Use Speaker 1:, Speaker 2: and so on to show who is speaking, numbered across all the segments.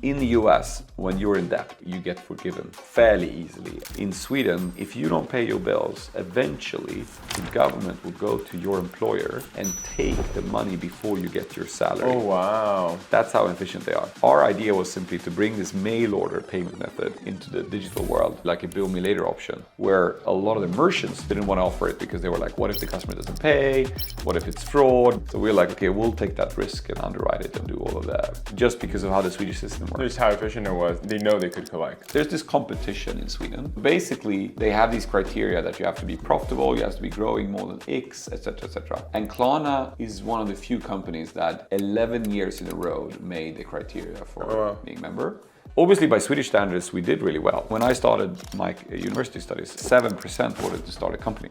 Speaker 1: In the US, when you're in debt, you get forgiven fairly easily. In Sweden, if you don't pay your bills, eventually the government will go to your employer and take the money before you get your salary.
Speaker 2: Oh, wow.
Speaker 1: That's how efficient they are. Our idea was simply to bring this mail order payment method into the digital world, like a bill me later option, where a lot of the merchants didn't want to offer it because they were like, what if the customer doesn't pay? What if it's fraud? So we're like, okay, we'll take that risk and underwrite it and do all of that, just because of how the Swedish system works.
Speaker 2: Just how efficient it was. They know they could collect.
Speaker 1: There's this competition in Sweden. Basically, they have these criteria that you have to be profitable, you have to be growing more than X, etc., etc. And Klarna is one of the few companies that 11 years in a row made the criteria for being a member. Obviously, by Swedish standards, we did really well. When I started my university studies, 7% wanted to start a company.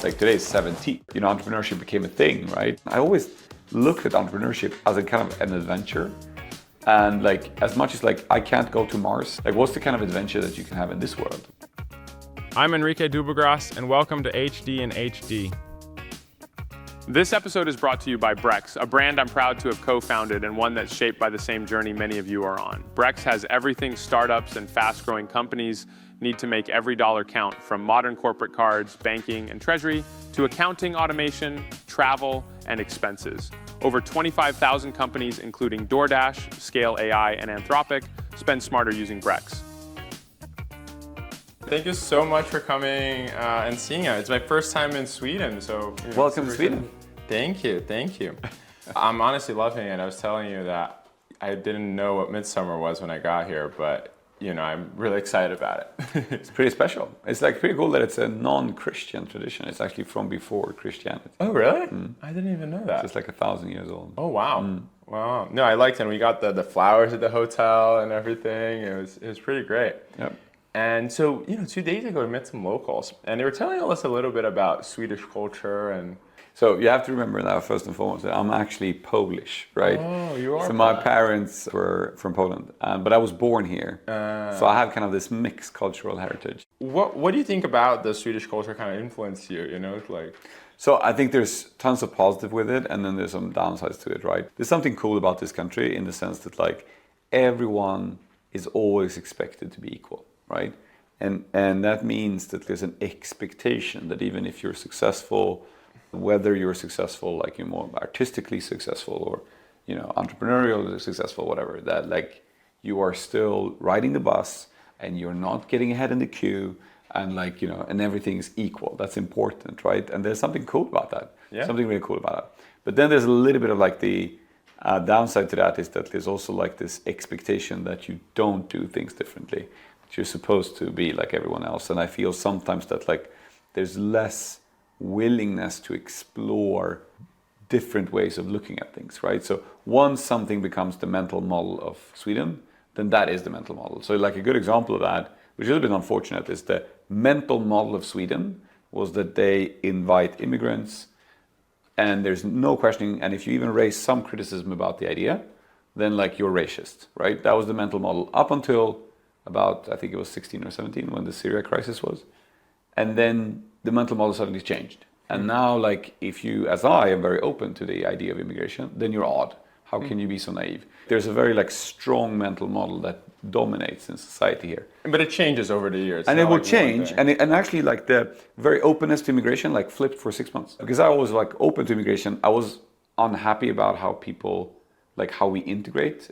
Speaker 1: Like today, it's 70%. You know, entrepreneurship became a thing, right? I always looked at entrepreneurship as a kind of an adventure. And like, as much as like, I can't go to Mars, like what's the kind of adventure that you can have in this world?
Speaker 2: I'm Enrique Dubagras, and welcome to HD and HD. This episode is brought to you by Brex, a brand I'm proud to have co-founded and one that's shaped by the same journey many of you are on. Brex has everything startups and fast-growing companies need to make every dollar count, from modern corporate cards, banking, and treasury, to accounting automation, travel, and expenses. Over 25,000 companies, including DoorDash, Scale AI, and Anthropic, spend smarter using Brex. Thank you so much for coming and seeing it. It's my first time in Sweden, so...
Speaker 1: Welcome to Sweden.
Speaker 2: Thank you. I'm honestly loving it. I was telling you that I didn't know what Midsummer was when I got here, but you know, I'm really excited about it.
Speaker 1: It's pretty special. It's like pretty cool that it's a non-Christian tradition. It's actually from before Christianity.
Speaker 2: Oh, really? I didn't even know that.
Speaker 1: So it's like 1,000 years old.
Speaker 2: Oh, wow. Wow. No, I liked it. And we got the flowers at the hotel and everything. It was pretty great.
Speaker 1: Yep.
Speaker 2: And so, 2 days ago, we met some locals, and they were telling us a little bit about Swedish culture and...
Speaker 1: So you have to remember now, first and foremost, that I'm actually Polish, right?
Speaker 2: Oh, you are.
Speaker 1: So my parents were from Poland, but I was born here. So I have kind of this mixed cultural heritage.
Speaker 2: What do you think about the Swedish culture kind of influenced you,
Speaker 1: So I think there's tons of positive with it, and then there's some downsides to it, right? There's something cool about this country in the sense that like everyone is always expected to be equal, right? And that means that there's an expectation that even if you're successful, whether you're successful, like you're more artistically successful or, entrepreneurial successful, whatever, that like you are still riding the bus and you're not getting ahead in the queue and like, and everything's equal. That's important, right? And there's something cool about that.
Speaker 2: Yeah.
Speaker 1: Something really cool about it. But then there's a little bit of like the downside to that is that there's also like this expectation that you don't do things differently. That you're supposed to be like everyone else. And I feel sometimes that like there's less willingness to explore different ways of looking at things, right? So once something becomes the mental model of Sweden, then that is the mental model. So like a good example of that, which is a little bit unfortunate, is the mental model of Sweden was that they invite immigrants and there's no questioning, and if you even raise some criticism about the idea, then like you're racist, right? That was the mental model up until about, I think it was 16 or 17 when the Syria crisis was. And then the mental model suddenly changed. And now, like, if you, as I am very open to the idea of immigration, then you're odd. How can you be so naive? There's a very, like, strong mental model that dominates in society here.
Speaker 2: But it changes over the years.
Speaker 1: And it will change. And actually, like, the very openness to immigration, like, flipped for 6 months. Because I was, like, open to immigration. I was unhappy about how people, like, how we integrate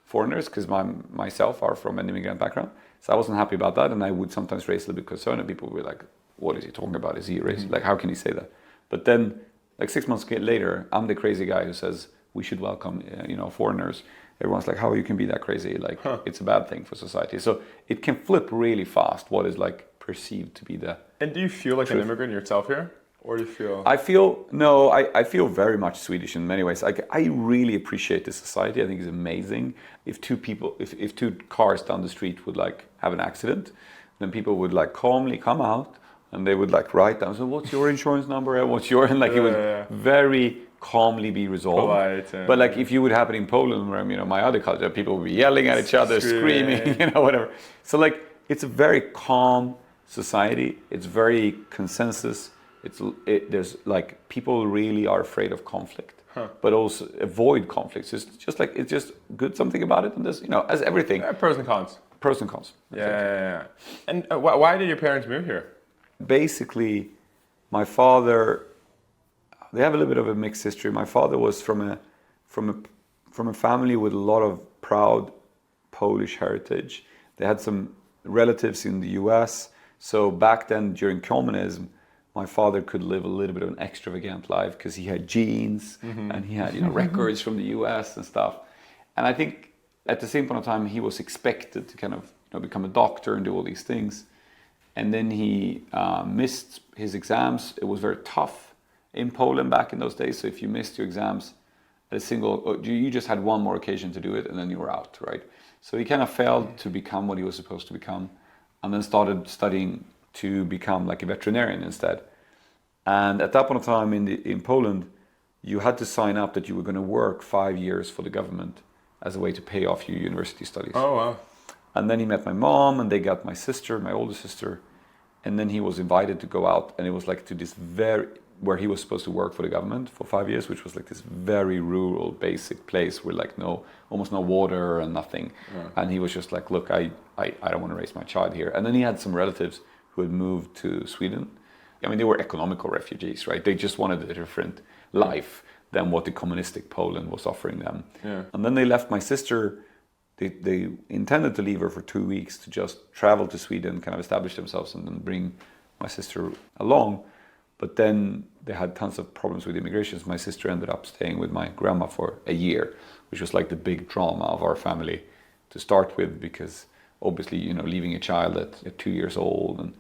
Speaker 1: foreigners, because myself are from an immigrant background. So I wasn't happy about that, and I would sometimes raise a little bit concern, and people were like, what is he talking about? Is he a racist? Like, how can he say that? But then, like 6 months later, I'm the crazy guy who says we should welcome, foreigners. Everyone's like, how you can be that crazy? Like, it's a bad thing for society. So it can flip really fast what is like perceived to be the
Speaker 2: And do you feel like
Speaker 1: truth.
Speaker 2: an immigrant yourself here? Or do you feel...
Speaker 1: I feel very much Swedish in many ways. I really appreciate this society. I think it's amazing. If two cars down the street would like have an accident, then people would like calmly come out and they would like write down, so what's your insurance number? What's your, and like it would very calmly be resolved.
Speaker 2: Polite,
Speaker 1: but like if you would happen in Poland where, my other culture, people would be yelling at each other, screaming, whatever. So like it's a very calm society. It's very consensus. There's like people really are afraid of conflict. but also avoid conflicts. It's just good something about it, and there's as everything,
Speaker 2: Pros and cons.
Speaker 1: pros and cons.
Speaker 2: Yeah. And why did your parents move here?
Speaker 1: Basically, my father, they have a little bit of a mixed history. My father was from a family with a lot of proud Polish heritage. They had some relatives in the US. So back then, during communism, my father could live a little bit of an extravagant life because he had genes and he had records from the US and stuff. And I think at the same point of time, he was expected to kind of become a doctor and do all these things. And then he missed his exams. It was very tough in Poland back in those days. So if you missed your exams, you just had one more occasion to do it, and then you were out, right? So he kind of failed to become what he was supposed to become, and then started studying to become like a veterinarian instead. And at that point of time in Poland, you had to sign up that you were going to work 5 years for the government as a way to pay off your university studies.
Speaker 2: Oh, wow.
Speaker 1: And then he met my mom, and they got my sister, my older sister, and then he was invited to go out, and it was like to this where he was supposed to work for the government for 5 years, which was like this very rural, basic place with like almost no water and nothing. Yeah. And he was just like, look, I don't want to raise my child here. And then he had some relatives who had moved to Sweden. I mean, they were economical refugees, right? They just wanted a different life than what the communistic Poland was offering them. Yeah. And then they left my sister. They intended to leave her for 2 weeks to just travel to Sweden, kind of establish themselves, and then bring my sister along. But then they had tons of problems with immigration. So my sister ended up staying with my grandma for a year, which was like the big drama of our family to start with, because obviously, leaving a child at 2 years old and,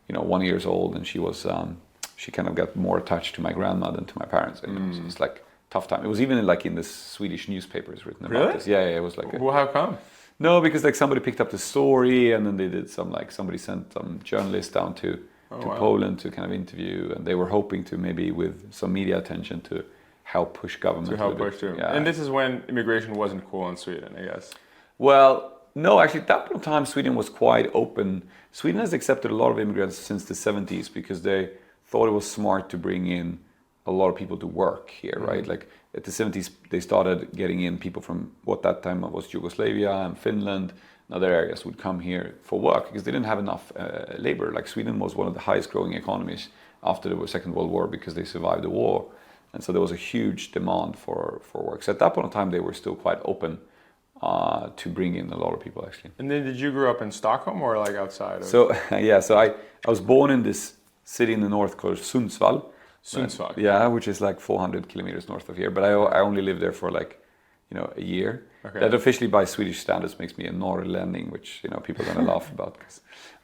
Speaker 1: 1 year old, and she kind of got more attached to my grandma than to my parents. And it was like tough time. It was even like in the Swedish newspapers written about this. Yeah, it was like.
Speaker 2: Well, how come?
Speaker 1: No, because like somebody picked up the story, and then they did somebody sent some journalists down to Poland to kind of interview, and they were hoping to maybe with some media attention to help push government.
Speaker 2: To help push through. Yeah. And this is when immigration wasn't cool in Sweden, I guess.
Speaker 1: Well, no, actually at that point of time Sweden was quite open. Sweden has accepted a lot of immigrants since the 70s because they thought it was smart to bring in a lot of people to work here, right? Like at the 70s, they started getting in people from what that time was Yugoslavia and Finland and other areas would come here for work because they didn't have enough labor. Like Sweden was one of the highest growing economies after the Second World War because they survived the war. And so there was a huge demand for work. So at that point in time, they were still quite open to bring in a lot of people actually.
Speaker 2: And then did you grow up in Stockholm or like outside?
Speaker 1: So I was born in this city in the north called Sundsvall.
Speaker 2: Sundsvall.
Speaker 1: Yeah, which is like 400 kilometers north of here. But I only lived there for like, a year. Okay. That officially by Swedish standards makes me a norrlänning, which, people are going to laugh about.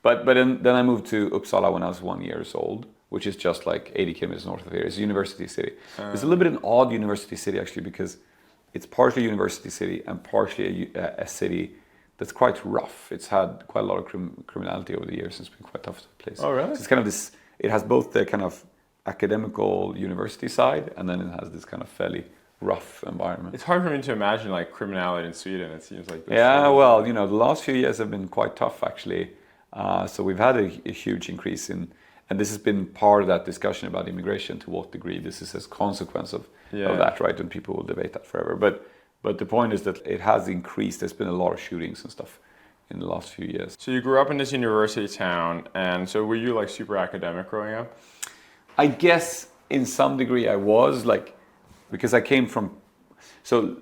Speaker 1: But then I moved to Uppsala when I was 1 year old, which is just like 80 kilometers north of here. It's a university city. It's a little bit an odd university city actually because it's partially a university city and partially a city that's quite rough. It's had quite a lot of criminality over the years. It's been quite tough to place.
Speaker 2: Oh, really?
Speaker 1: So it's kind of this, it has both the kind of academical university side and then it has this kind of fairly rough environment.
Speaker 2: It's hard for me to imagine like criminality in Sweden. It seems like this.
Speaker 1: Yeah, well, the last few years have been quite tough actually. So we've had a huge increase in, and this has been part of that discussion about immigration, to what degree this is as consequence of that, right? And people will debate that forever. But the point is that it has increased. There's been a lot of shootings and stuff in the last few years.
Speaker 2: So you grew up in this university town, and so were you like super academic growing up?
Speaker 1: I guess in some degree I was, like, because I came from, so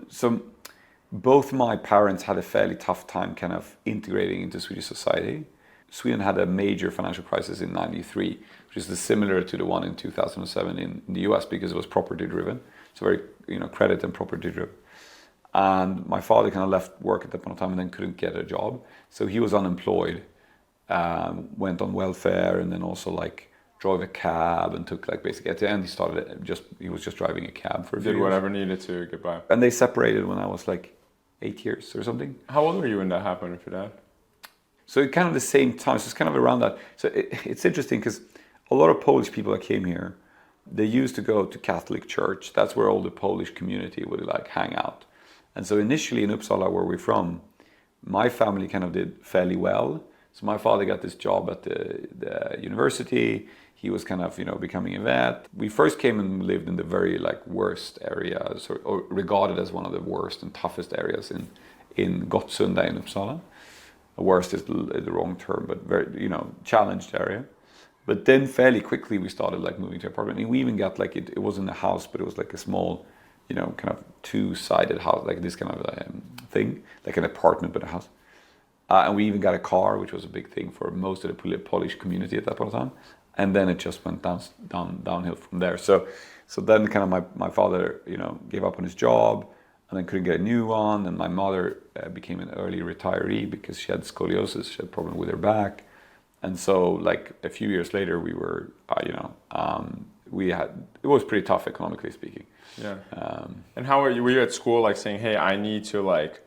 Speaker 1: both my parents had a fairly tough time kind of integrating into Swedish society. Sweden had a major financial crisis in '93, which is similar to the one in 2007 in the US because it was property driven. It's very, credit and property driven. And my father kind of left work at that point of time and then couldn't get a job. So he was unemployed, went on welfare, and then also like drove a cab and took like basically at the end he was just driving a cab for a few years.
Speaker 2: Did whatever needed to get by.
Speaker 1: And they separated when I was like 8 years or something.
Speaker 2: How old were you when that happened with your dad?
Speaker 1: So it kind of the same time, so it's kind of around that. So it's interesting because a lot of Polish people that came here, they used to go to Catholic church. That's where all the Polish community would like hang out. And so initially in Uppsala, where we're from, my family kind of did fairly well. So my father got this job at the university. He was kind of, becoming a vet. We first came and lived in the very like worst areas, or regarded as one of the worst and toughest areas in Gottsunda in Uppsala. Worst is the wrong term, but very, challenged area. But then fairly quickly we started like moving to apartment. And we even got like, it wasn't a house, but it was like a small, kind of two-sided house, like this kind of thing, like an apartment but a house. And we even got a car, which was a big thing for most of the Polish community at that point in time. And then it just went downhill from there. So then kind of my father, gave up on his job and then couldn't get a new one. And my mother became an early retiree because she had scoliosis. She had a problem with her back. And so like a few years later, we were, it was pretty tough economically speaking.
Speaker 2: Yeah. And how were you at school, like saying, hey, I need to like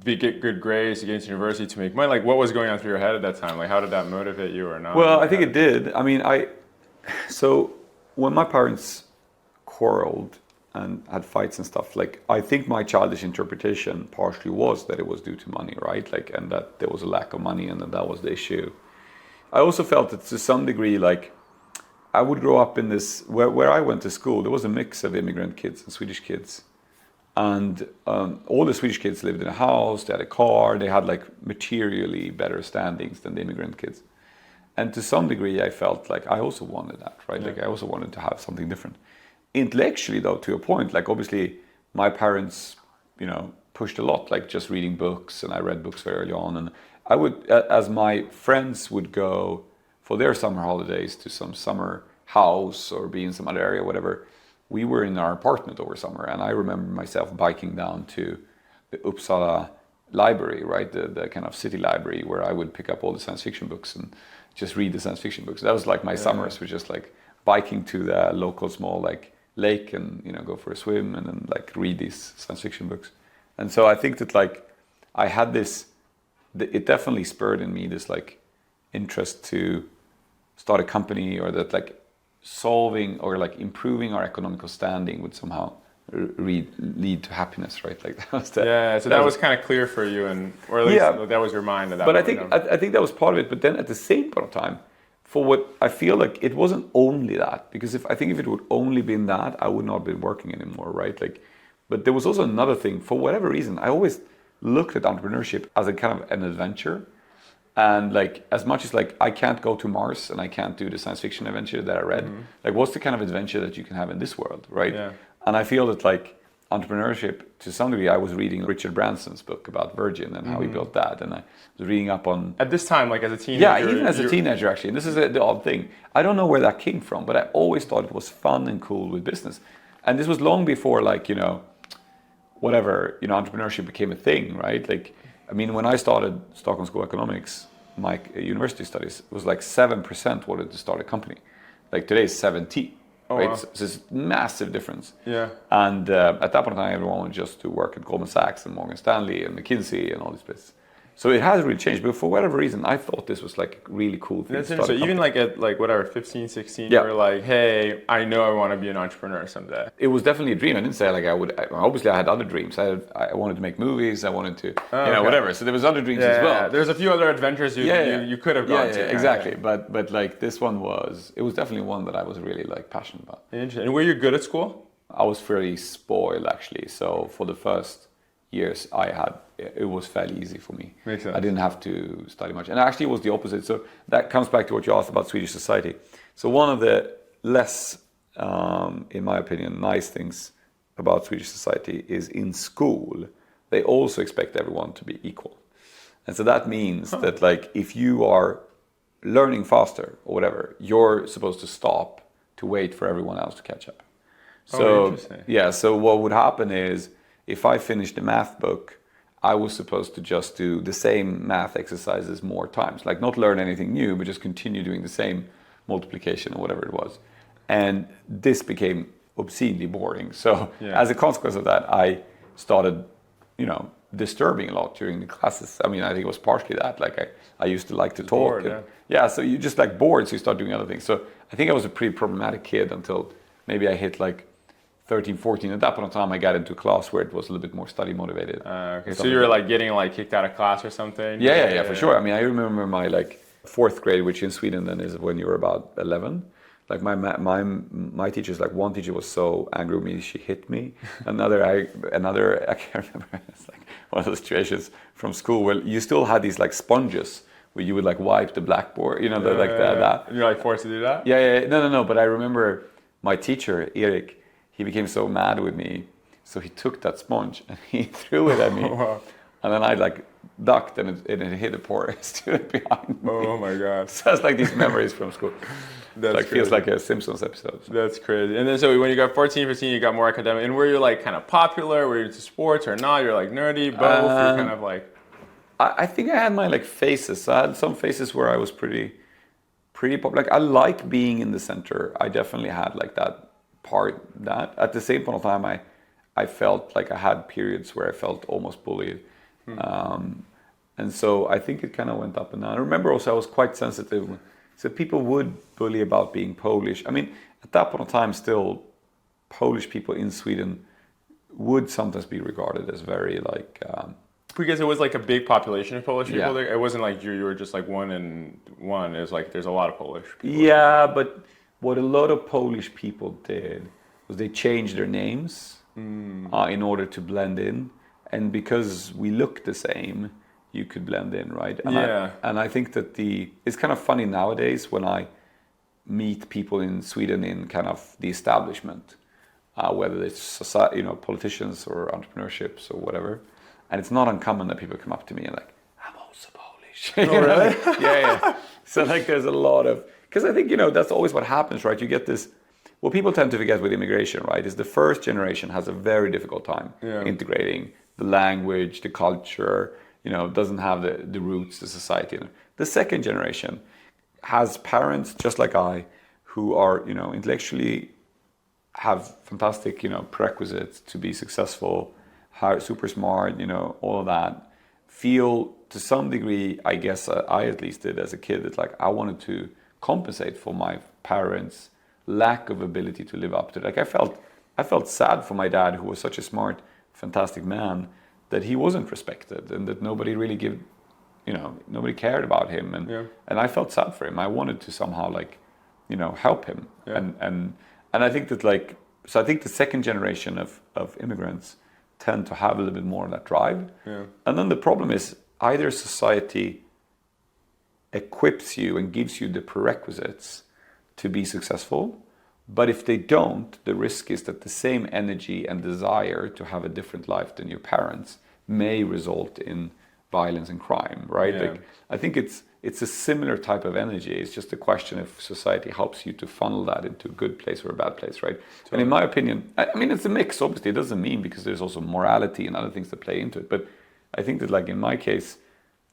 Speaker 2: get good grades to get into university to make money? Like what was going on through your head at that time? Like how did that motivate you or not?
Speaker 1: Well, I think it did. I mean, so when my parents quarreled and had fights and stuff, like I think my childish interpretation partially was that it was due to money, right? Like, and that there was a lack of money and that was the issue. I also felt that to some degree, like I would grow up in this, where I went to school, there was a mix of immigrant kids and Swedish kids. And all the Swedish kids lived in a house, they had a car, they had like materially better standings than the immigrant kids. And to some degree, I felt like I also wanted that, right? Yeah. Like I also wanted to have something different. Intellectually though, to a point, like obviously my parents, pushed a lot, like just reading books, and I read books very early on. And I would, as my friends would go for their summer holidays to some summer house or be in some other area, whatever, we were in our apartment over summer. And I remember myself biking down to the Uppsala library, right? The kind of city library where I would pick up all the science fiction books and just read the science fiction books. That was like my summers, were just like biking to the local small like lake and, go for a swim and then like read these science fiction books. And so I think that like I had this, it definitely spurred in me this like interest to start a company, or that like solving or like improving our economical standing would somehow lead to happiness, right? Like that was
Speaker 2: that was kind of clear for you, and or at least that was your mind at that
Speaker 1: point.
Speaker 2: But
Speaker 1: I think that was part of it. But then at the same point of time, for what I feel like it wasn't only that, because if it would only been that, I would not have been working anymore, right? Like, but there was also another thing. For whatever reason, I always looked at entrepreneurship as a kind of an adventure. And like, as much as like I can't go to Mars and I can't do the science fiction adventure that I read, like what's the kind of adventure that you can have in this world, right? Yeah. And I feel that like entrepreneurship, to some degree, I was reading Richard Branson's book about Virgin and how he built that, and I was reading up on...
Speaker 2: At this time, like as a teenager?
Speaker 1: Yeah, even as a teenager actually, and this is the odd thing. I don't know where that came from, but I always thought it was fun and cool with business. And this was long before like, entrepreneurship became a thing, right? Like, I mean, when I started Stockholm School of Economics, my university studies, it was like 7% wanted to start a company. Like today is 70%. Oh, right? Wow. So it's a massive difference. Yeah. And at that point in time, everyone wanted just to work at Goldman Sachs and Morgan Stanley and McKinsey and all these places. So it has really changed. But for whatever reason, I thought this was like a really cool thing.
Speaker 2: That's interesting. So even like at like whatever, 15, 16, you were like, hey, I know I want to be an entrepreneur someday.
Speaker 1: It was definitely a dream. I didn't say like I would. Obviously, I had other dreams. I wanted to make movies. I wanted to, whatever. So there was other dreams as well.
Speaker 2: There's a few other adventures you could have gone to.
Speaker 1: Exactly. But like this one it was definitely one that I was really like passionate about.
Speaker 2: Interesting. And were you good at school?
Speaker 1: I was fairly spoiled actually. So for the first years it was fairly easy for me.
Speaker 2: Makes sense.
Speaker 1: I didn't have to study much. And actually it was the opposite. So that comes back to what you asked about Swedish society. So one of the less, in my opinion, nice things about Swedish society is in school, they also expect everyone to be equal. And so that means that like if you are learning faster or whatever, you're supposed to stop to wait for everyone else to catch up. So
Speaker 2: interesting.
Speaker 1: So what would happen is if I finished the math book, I was supposed to just do the same math exercises more times, like not learn anything new, but just continue doing the same multiplication or whatever it was. And this became obscenely boring. So as a consequence of that, I started, disturbing a lot during the classes. I mean, I think it was partially that, like I used to like to talk.
Speaker 2: Bored,
Speaker 1: so you just like bored, so you start doing other things. So I think I was a pretty problematic kid until maybe I hit like 13, 14. At that point in time, I got into a class where it was a little bit more study motivated.
Speaker 2: Okay. So you were like getting like kicked out of class or something?
Speaker 1: Yeah, for sure. I mean, I remember my like fourth grade, which in Sweden then is when you were about 11. Like my teachers, like one teacher was so angry with me she hit me. Another I can't remember. It's like one of those situations from school where you still had these like sponges where you would like wipe the blackboard, that.
Speaker 2: And you're like forced to do that?
Speaker 1: Yeah. No. But I remember my teacher, Erik, he became so mad with me. So he took that sponge and he threw it at me.
Speaker 2: Wow.
Speaker 1: And then I like ducked and it hit a poor student behind me.
Speaker 2: Oh my God.
Speaker 1: So it's like these memories from school.
Speaker 2: That's
Speaker 1: like feels like a Simpsons episode.
Speaker 2: That's crazy. And then so when you got 14, 15, you got more academic. And were you like kind of popular? Were you into sports or not? You're like nerdy, both? You're kind of like...
Speaker 1: I think I had my like phases. I had some phases where I was pretty popular. Like I like being in the center. I definitely had like that part. That at the same point of time, I felt like I had periods where I felt almost bullied. And so I think it kind of went up and down. I remember also I was quite sensitive. So people would bully about being Polish. I mean, at that point of time, still Polish people in Sweden would sometimes be regarded as very like...
Speaker 2: because it was like a big population of Polish people
Speaker 1: Yeah.
Speaker 2: there. It wasn't like you were just like one and one. It was like there's a lot of Polish people.
Speaker 1: Yeah, but what a lot of Polish people did was they changed their names in order to blend in. And because we look the same, you could blend in, right? And I think that it's kind of funny nowadays when I meet people in Sweden in kind of the establishment, whether it's society, politicians or entrepreneurships or whatever. And it's not uncommon that people come up to me and like, I'm also Polish.
Speaker 2: Oh, really?
Speaker 1: Yeah. So like there's a lot of, because I think, that's always what happens, right? You get this, what people tend to forget with immigration, right, is the first generation has a very difficult time integrating the language, the culture, doesn't have the roots, the society. The second generation has parents just like I who are, intellectually have fantastic, prerequisites to be successful, super smart, all of that, feel to some degree, I guess I at least did as a kid, it's like I wanted to compensate for my parents' lack of ability to live up to it. Like I felt sad for my dad, who was such a smart, fantastic man, that he wasn't respected and that nobody really nobody cared about him. And I felt sad for him. I wanted to somehow help him.
Speaker 2: Yeah.
Speaker 1: And I think that so I think the second generation of immigrants tend to have a little bit more of that drive.
Speaker 2: Yeah.
Speaker 1: And then the problem is either society equips you and gives you the prerequisites to be successful, but if they don't, the risk is that the same energy and desire to have a different life than your parents may result in violence and crime, right?
Speaker 2: Yeah.
Speaker 1: I think it's a similar type of energy. It's just a question if society helps you to funnel that into a good place or a bad place, right? Totally. And in my opinion, I mean, it's a mix, obviously. It doesn't mean, because there's also morality and other things that play into it. But I think that in my case,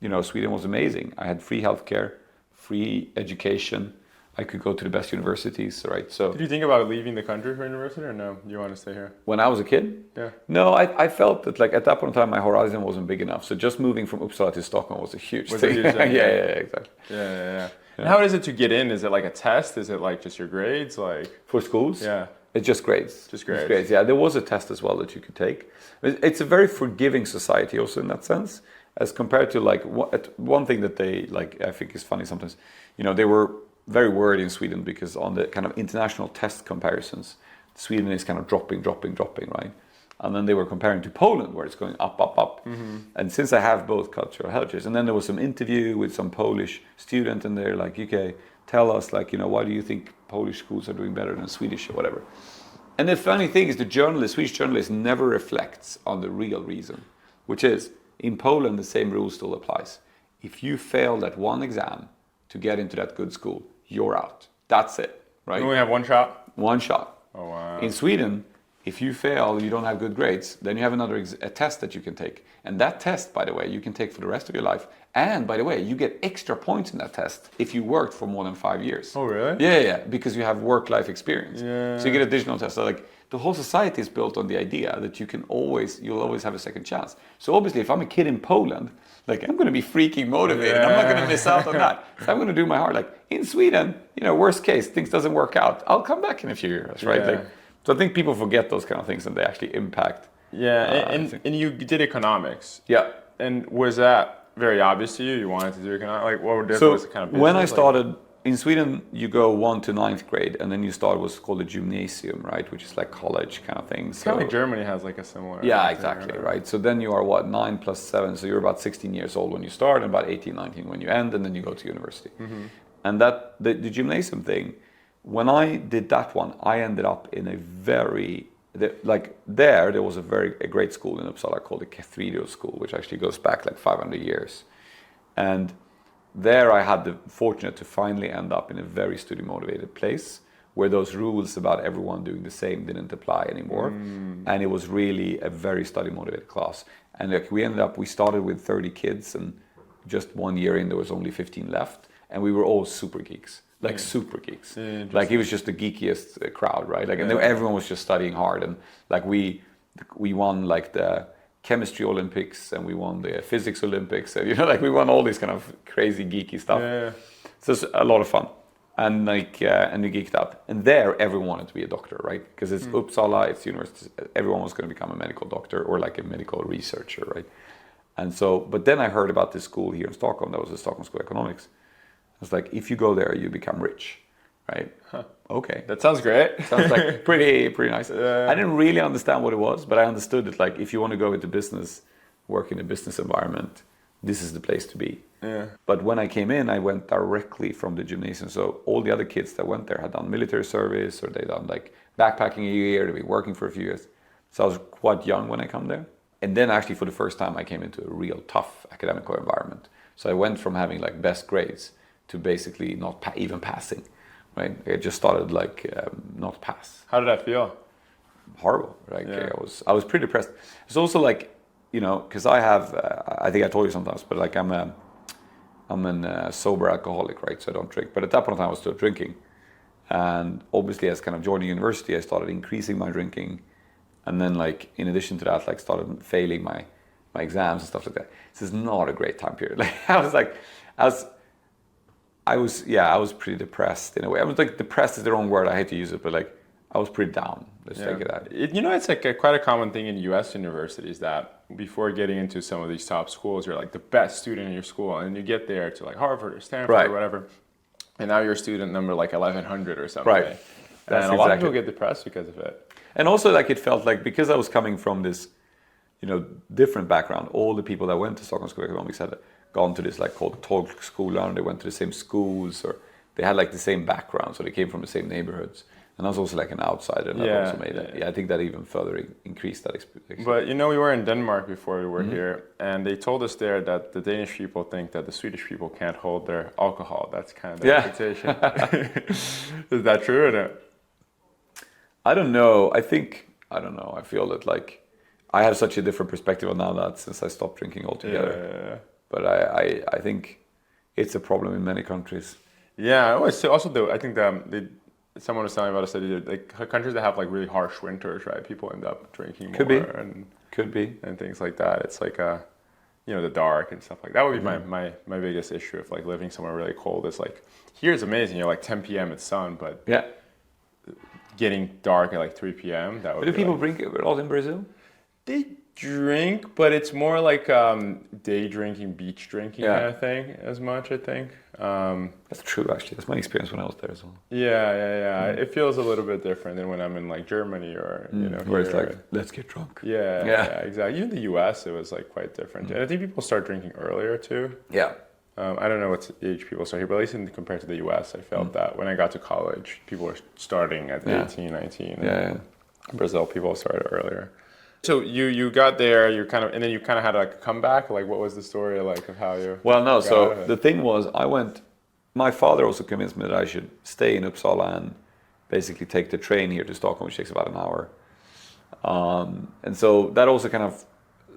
Speaker 1: Sweden was amazing. I had free healthcare, free education. I could go to the best universities, right? So,
Speaker 2: did you think about leaving the country for university, or no? You want to stay here?
Speaker 1: When I was a kid?
Speaker 2: Yeah.
Speaker 1: No, I felt that at that point in time, my horizon wasn't big enough. So just moving from Uppsala to Stockholm was a huge thing. Yeah, exactly.
Speaker 2: Yeah. And how is it to get in? Is it like a test? Is it like just your grades?
Speaker 1: For schools?
Speaker 2: Yeah.
Speaker 1: It's just grades.
Speaker 2: Just grades.
Speaker 1: It's grades. Yeah, there was a test as well that you could take. It's a very forgiving society also in that sense, as compared to one thing that they I think is funny sometimes. They were very worried in Sweden because on the kind of international test comparisons, Sweden is kind of dropping, right? And then they were comparing to Poland, where it's going up. Mm-hmm. And since I have both cultural heritage, and then there was some interview with some Polish student, and they're like, okay, tell us, why do you think Polish schools are doing better than Swedish or whatever? And the funny thing is, the Swedish journalist never reflects on the real reason, which is, in Poland, the same rule still applies. If you fail that one exam to get into that good school, you're out. That's it, right?
Speaker 2: You only have one shot?
Speaker 1: One shot.
Speaker 2: Oh, wow.
Speaker 1: In Sweden, if you fail, you don't have good grades, then you have a test that you can take. And that test, by the way, you can take for the rest of your life. And by the way, you get extra points in that test if you worked for more than 5 years.
Speaker 2: Oh, really?
Speaker 1: Yeah, because you have work-life experience.
Speaker 2: Yeah.
Speaker 1: So you get additional tests. So the whole society is built on the idea that you'll always have a second chance. So obviously, if I'm a kid in Poland, I'm going to be freaking motivated. Yeah. I'm not going to miss out on that. So I'm going to do my hard. In Sweden, worst case, things doesn't work out. I'll come back in a few years, right?
Speaker 2: Yeah.
Speaker 1: So I think people forget those kind of things and they actually impact.
Speaker 2: Yeah, and you did economics.
Speaker 1: Yeah.
Speaker 2: And was that very obvious to you? You wanted to do economics? What was the kind of business?
Speaker 1: When I started in Sweden, you go 1 to 9th grade, and then you start what's called a gymnasium, right? Which is like college kind of thing.
Speaker 2: It's kind of like Germany has like a similar.
Speaker 1: Yeah, exactly, right? So then you are what, 9 plus 7, so you're about 16 years old when you start, and about 18, 19 when you end, and then you go to university. And that the gymnasium thing, when I did that one, I ended up in a very, there was a great school in Uppsala called the Cathedral School, which actually goes back like 500 years. And there I had the fortunate to finally end up in a very study motivated place where those rules about everyone doing the same didn't apply anymore. And it was really a very study motivated class. And like we started with 30 kids, and just 1 year in there was only 15 left, and we were all super geeks. Super geeks. Like it was just the geekiest crowd, right? Like and everyone was just studying hard, and like we won like the chemistry Olympics, and we won the physics Olympics, and like we won all these kind of crazy geeky stuff. So it's a lot of fun, and like and we geeked out. And there, everyone wanted to be a doctor, right? Because it's Uppsala, it's university. Everyone was going to become a medical doctor or like a medical researcher, right? And so, but then I heard about this school here in Stockholm. That was the Stockholm School of Economics. I was like, if you go there, you become rich, right? Okay.
Speaker 2: That sounds great.
Speaker 1: Sounds like pretty nice. I didn't really understand what it was, but I understood it. Like, if you want to go into business, work in a business environment, this is the place to be. But when I came in, I went directly from the gymnasium. So all the other kids that went there had done military service, or they done like backpacking a year, they'd been working for a few years. So I was quite young when I come there. And then actually for the first time, I came into a real tough academic environment. So I went from having like best grades to basically not even passing, right? I just started like not pass.
Speaker 2: How did that feel?
Speaker 1: Horrible, right? I was pretty depressed. It's also like, because I have, I think I told you sometimes, but like I'm a sober alcoholic, right? So I don't drink. But at that point in time, I was still drinking. And obviously as kind of joining university, I started increasing my drinking. And then like, in addition to that, like started failing my exams and stuff like that. This is not a great time period. Like I was pretty depressed in a way. I was like, depressed is the wrong word. I hate to use it, but like I was pretty down. Let's take it that.
Speaker 2: It's like quite a common thing in US universities that before getting into some of these top schools, you're like the best student in your school, and you get there to like Harvard or Stanford or whatever, and now you're student number like 1100 or something. Right. And a lot of people get depressed because of it.
Speaker 1: And also like it felt like, because I was coming from this, different background, all the people that went to Stockholm School of Economics had gone to this like called Tolkskolan, and they went to the same schools, or they had like the same background, so they came from the same neighborhoods. And I was also like an outsider, and that also made it. I think that even further increased that experience.
Speaker 2: But we were in Denmark before we were here, and they told us there that the Danish people think that the Swedish people can't hold their alcohol. That's kind of their expectation. Is that true or no?
Speaker 1: I don't know. I feel that like I have such a different perspective on now that since I stopped drinking altogether. But I think it's a problem in many countries.
Speaker 2: Yeah. Also though, I think someone was telling me about a study, like countries that have like really harsh winters, right? People end up drinking more.
Speaker 1: Could be.
Speaker 2: And things like that. It's like the dark and stuff like that. Would be my biggest issue of like living somewhere really cold. Is like, here it's amazing. You're like 10 p.m. it's sun, but getting dark at like 3 p.m. That would.
Speaker 1: But do people drink a lot in Brazil?
Speaker 2: They drink, but it's more like day drinking, beach drinking kind of thing as much, I think.
Speaker 1: That's true, actually. That's my experience when I was there as well.
Speaker 2: Yeah. It feels a little bit different than when I'm in like Germany or,
Speaker 1: where it's like, let's get drunk.
Speaker 2: Yeah, exactly. Even the US, it was like quite different. And I think people start drinking earlier too.
Speaker 1: Yeah.
Speaker 2: I don't know what age people start here, but at least compared to the US, I felt that when I got to college, people were starting at 18, 19. In Brazil, people started earlier. So you got there, and then you kind of had like a comeback. Like, what was the story like of how you?
Speaker 1: Well, no. So the thing was, my father also convinced me that I should stay in Uppsala and basically take the train here to Stockholm, which takes about an hour. And so that also kind of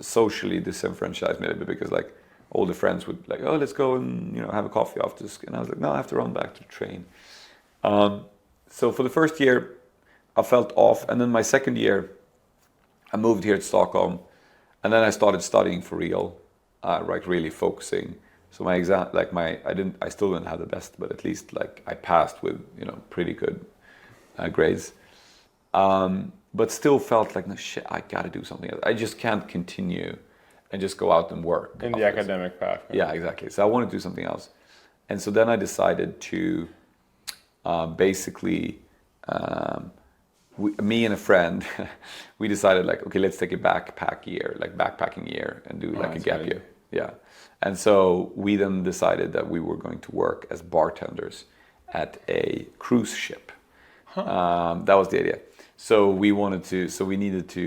Speaker 1: socially disenfranchised me a little bit, because like all the friends would like, oh, let's go and have a coffee after this, and I was like, no, I have to run back to the train. So for the first year, I felt off, and then my second year, I moved here to Stockholm, and then I started studying for real, really focusing. So my exam, I still didn't have the best, but at least like I passed with pretty good grades. But still felt like, no shit, I got to do something else. I just can't continue and just go out and work
Speaker 2: in the academic path.
Speaker 1: Yeah, exactly. So I wanted to do something else, And so then I decided to basically, me and a friend, we decided like, okay, let's take a backpacking year and do like a gap year. Yeah. And so we then decided that we were going to work as bartenders at a cruise ship. That was the idea. So we wanted to, so we needed to,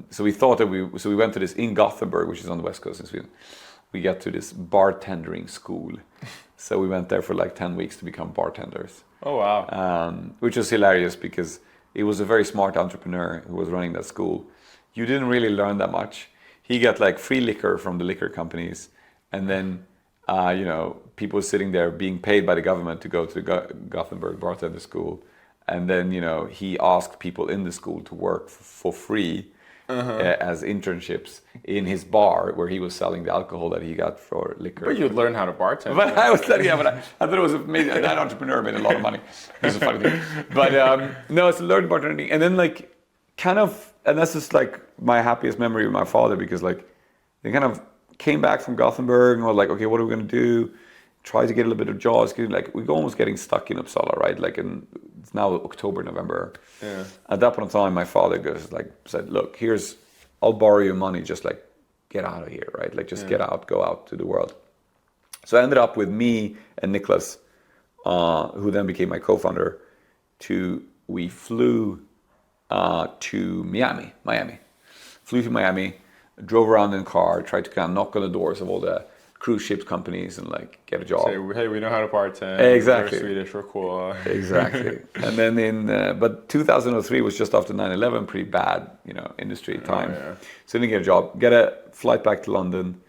Speaker 1: so we thought that we went to this in Gothenburg, which is on the west coast in Sweden. We got to this bartendering school. So we went there for like 10 weeks to become bartenders.
Speaker 2: Oh, wow.
Speaker 1: Which was hilarious because it was a very smart entrepreneur who was running that school. You didn't really learn that much. He got like free liquor from the liquor companies. And then, people sitting there being paid by the government to go to the Gothenburg bartender school. And then, he asked people in the school to work for free as internships in his bar where he was selling the alcohol that he got for liquor.
Speaker 2: But you'd learn how to bartend.
Speaker 1: But I was studying, but I thought it was that entrepreneur made a lot of money. It was a funny thing. But no, it's learned bartending. And then and that's just like my happiest memory of my father because like they kind of came back from Gothenburg and were like, okay, what are we going to do? Try to get a little bit of jobs. Like we're almost getting stuck in Uppsala, right? Like it's now October, November. Yeah. At that point in time, my father said, look, I'll borrow your money. Just like get out of here, right? Like just get out, go out to the world. So I ended up with me and Nicholas, who then became my co-founder. We flew to Miami. Flew to Miami, drove around in a car, tried to kind of knock on the doors of all the cruise ships companies and like get a job.
Speaker 2: Say, hey, we know how to bartend.
Speaker 1: Exactly.
Speaker 2: We're Swedish, we're cool.
Speaker 1: Exactly. And then but 2003 was just after 9/11, pretty bad, industry time. Oh, yeah. So didn't get a job, get a flight back to London,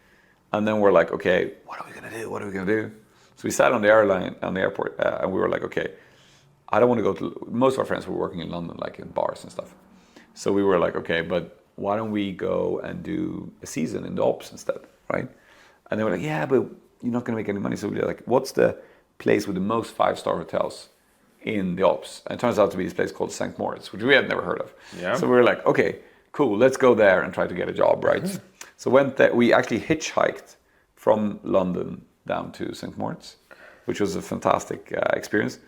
Speaker 1: and then we're like, okay, what are we gonna do? So we sat on the airport, and we were like, okay, I don't want to go to. Most of our friends were working in London, like in bars and stuff. So we were like, okay, but why don't we go and do a season in the Alps instead, right? And they were like, yeah, but you're not going to make any money. So we were like, what's the place with the most 5-star hotels in the Alps? And it turns out to be this place called St. Moritz, which we had never heard of. Yeah. So we were like, okay, cool, let's go there and try to get a job, right? Mm-hmm. So went there. We actually hitchhiked from London down to St. Moritz, which was a fantastic experience.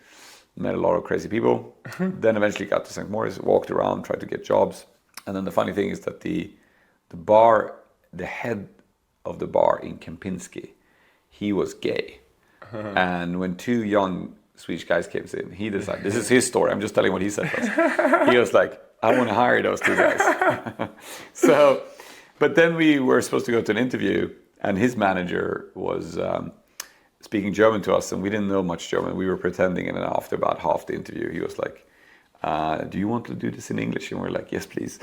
Speaker 1: Met a lot of crazy people. Then eventually got to St. Moritz, walked around, tried to get jobs. And then the funny thing is that the head of the bar in Kempinski, he was gay. And when 2 young Swedish guys came in, he decided, this is his story, I'm just telling what he said to us. He was like, I want to hire those 2 guys. So, but then we were supposed to go to an interview and his manager was speaking German to us and we didn't know much German. We were pretending, and then after about half the interview, he was like, do you want to do this in English? And we're like, yes, please.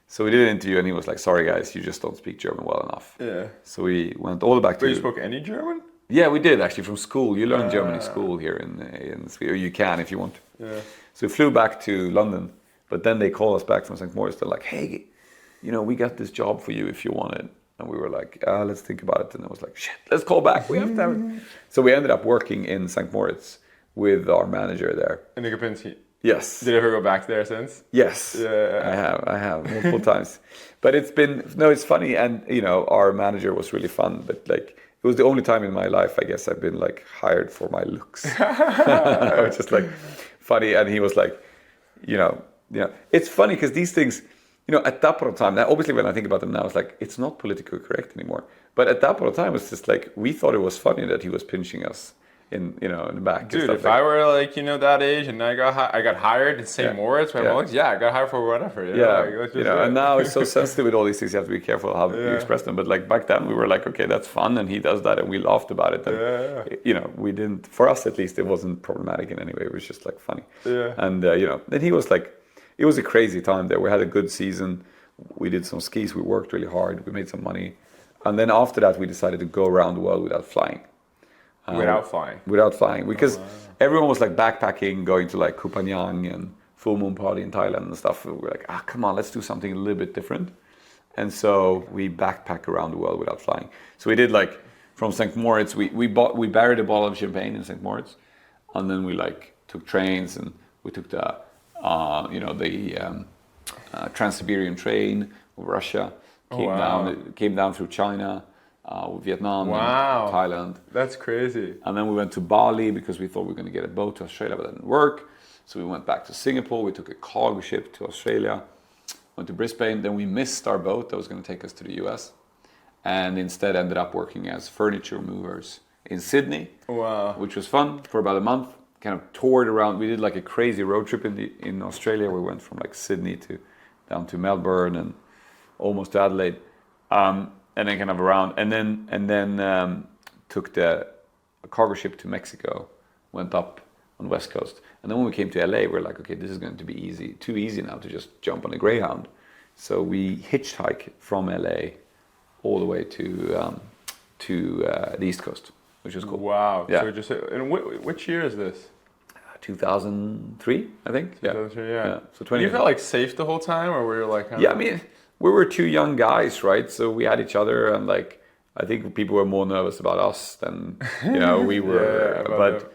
Speaker 1: So we did an interview and he was like, sorry guys, you just don't speak German well enough. Yeah. So we went all the back to...
Speaker 2: But you spoke any German?
Speaker 1: Yeah, we did actually from school. You learn German in school here in Sweden, or you can if you want to. Yeah. So we flew back to London, but then they called us back from St. Moritz. They're like, hey, we got this job for you if you want it. And we were like, let's think about it. And I was like, shit, let's call back. We have to have it. So we ended up working in St. Moritz with our manager there.
Speaker 2: In the Kempinski?
Speaker 1: Yes.
Speaker 2: Did you ever go back there since?
Speaker 1: Yes. Yeah. I have multiple times. But it's funny, and our manager was really fun, but like it was the only time in my life I guess I've been like hired for my looks. It was just like funny, and he was like, it's funny because these things, at that point of time, now obviously when I think about them now, it's like it's not politically correct anymore. But at that point of time, it's just like we thought it was funny that he was pinching us in the back.
Speaker 2: Dude, if I were like that age and I got hired in St. Moritz, I got hired for whatever.
Speaker 1: And now it's so sensitive with all these things. You have to be careful how you express them. But like back then, we were like, okay, that's fun, and he does that, and we laughed about it. And we didn't. For us, at least, it wasn't problematic in any way. It was just like funny. Yeah. And then he was like, it was a crazy time there. We had a good season. We did some skis. We worked really hard. We made some money, and then after that, we decided to go around the world without flying. Without flying, because everyone was like backpacking, going to like Koh Phangan and Full Moon Party in Thailand and stuff. We were like, come on, let's do something a little bit different. And so we backpack around the world without flying. So we did like from St. Moritz, we buried a bottle of champagne in St. Moritz, and then we like took trains and we took the Trans-Siberian train of Russia, came down through China. Vietnam,
Speaker 2: Wow.
Speaker 1: and Thailand.
Speaker 2: That's crazy.
Speaker 1: And then we went to Bali because we thought we were going to get a boat to Australia, but that didn't work. So we went back to Singapore. We took a cargo ship to Australia, went to Brisbane. Then we missed our boat that was going to take us to the US, and instead ended up working as furniture movers in Sydney,
Speaker 2: Wow.
Speaker 1: which was fun for about a month. Kind of toured around. We did like a crazy road trip in Australia. We went from like Sydney to down to Melbourne and almost to Adelaide, and then kind of around, and then took a cargo ship to Mexico, went up on the West Coast, and then when we came to LA, we're like, okay, this is going to be too easy now to just jump on a Greyhound. So we hitchhiked from LA all the way to the East Coast, which was cool.
Speaker 2: Wow.
Speaker 1: Yeah.
Speaker 2: So just, and which year is this?
Speaker 1: 2003, I think.
Speaker 2: 2003, yeah.
Speaker 1: So 20
Speaker 2: You
Speaker 1: years.
Speaker 2: felt like safe the whole time, or were you like?
Speaker 1: Yeah, I mean, we were two young guys, right? So we had each other, and like, I think people were more nervous about us than, we were.
Speaker 2: Yeah,
Speaker 1: but,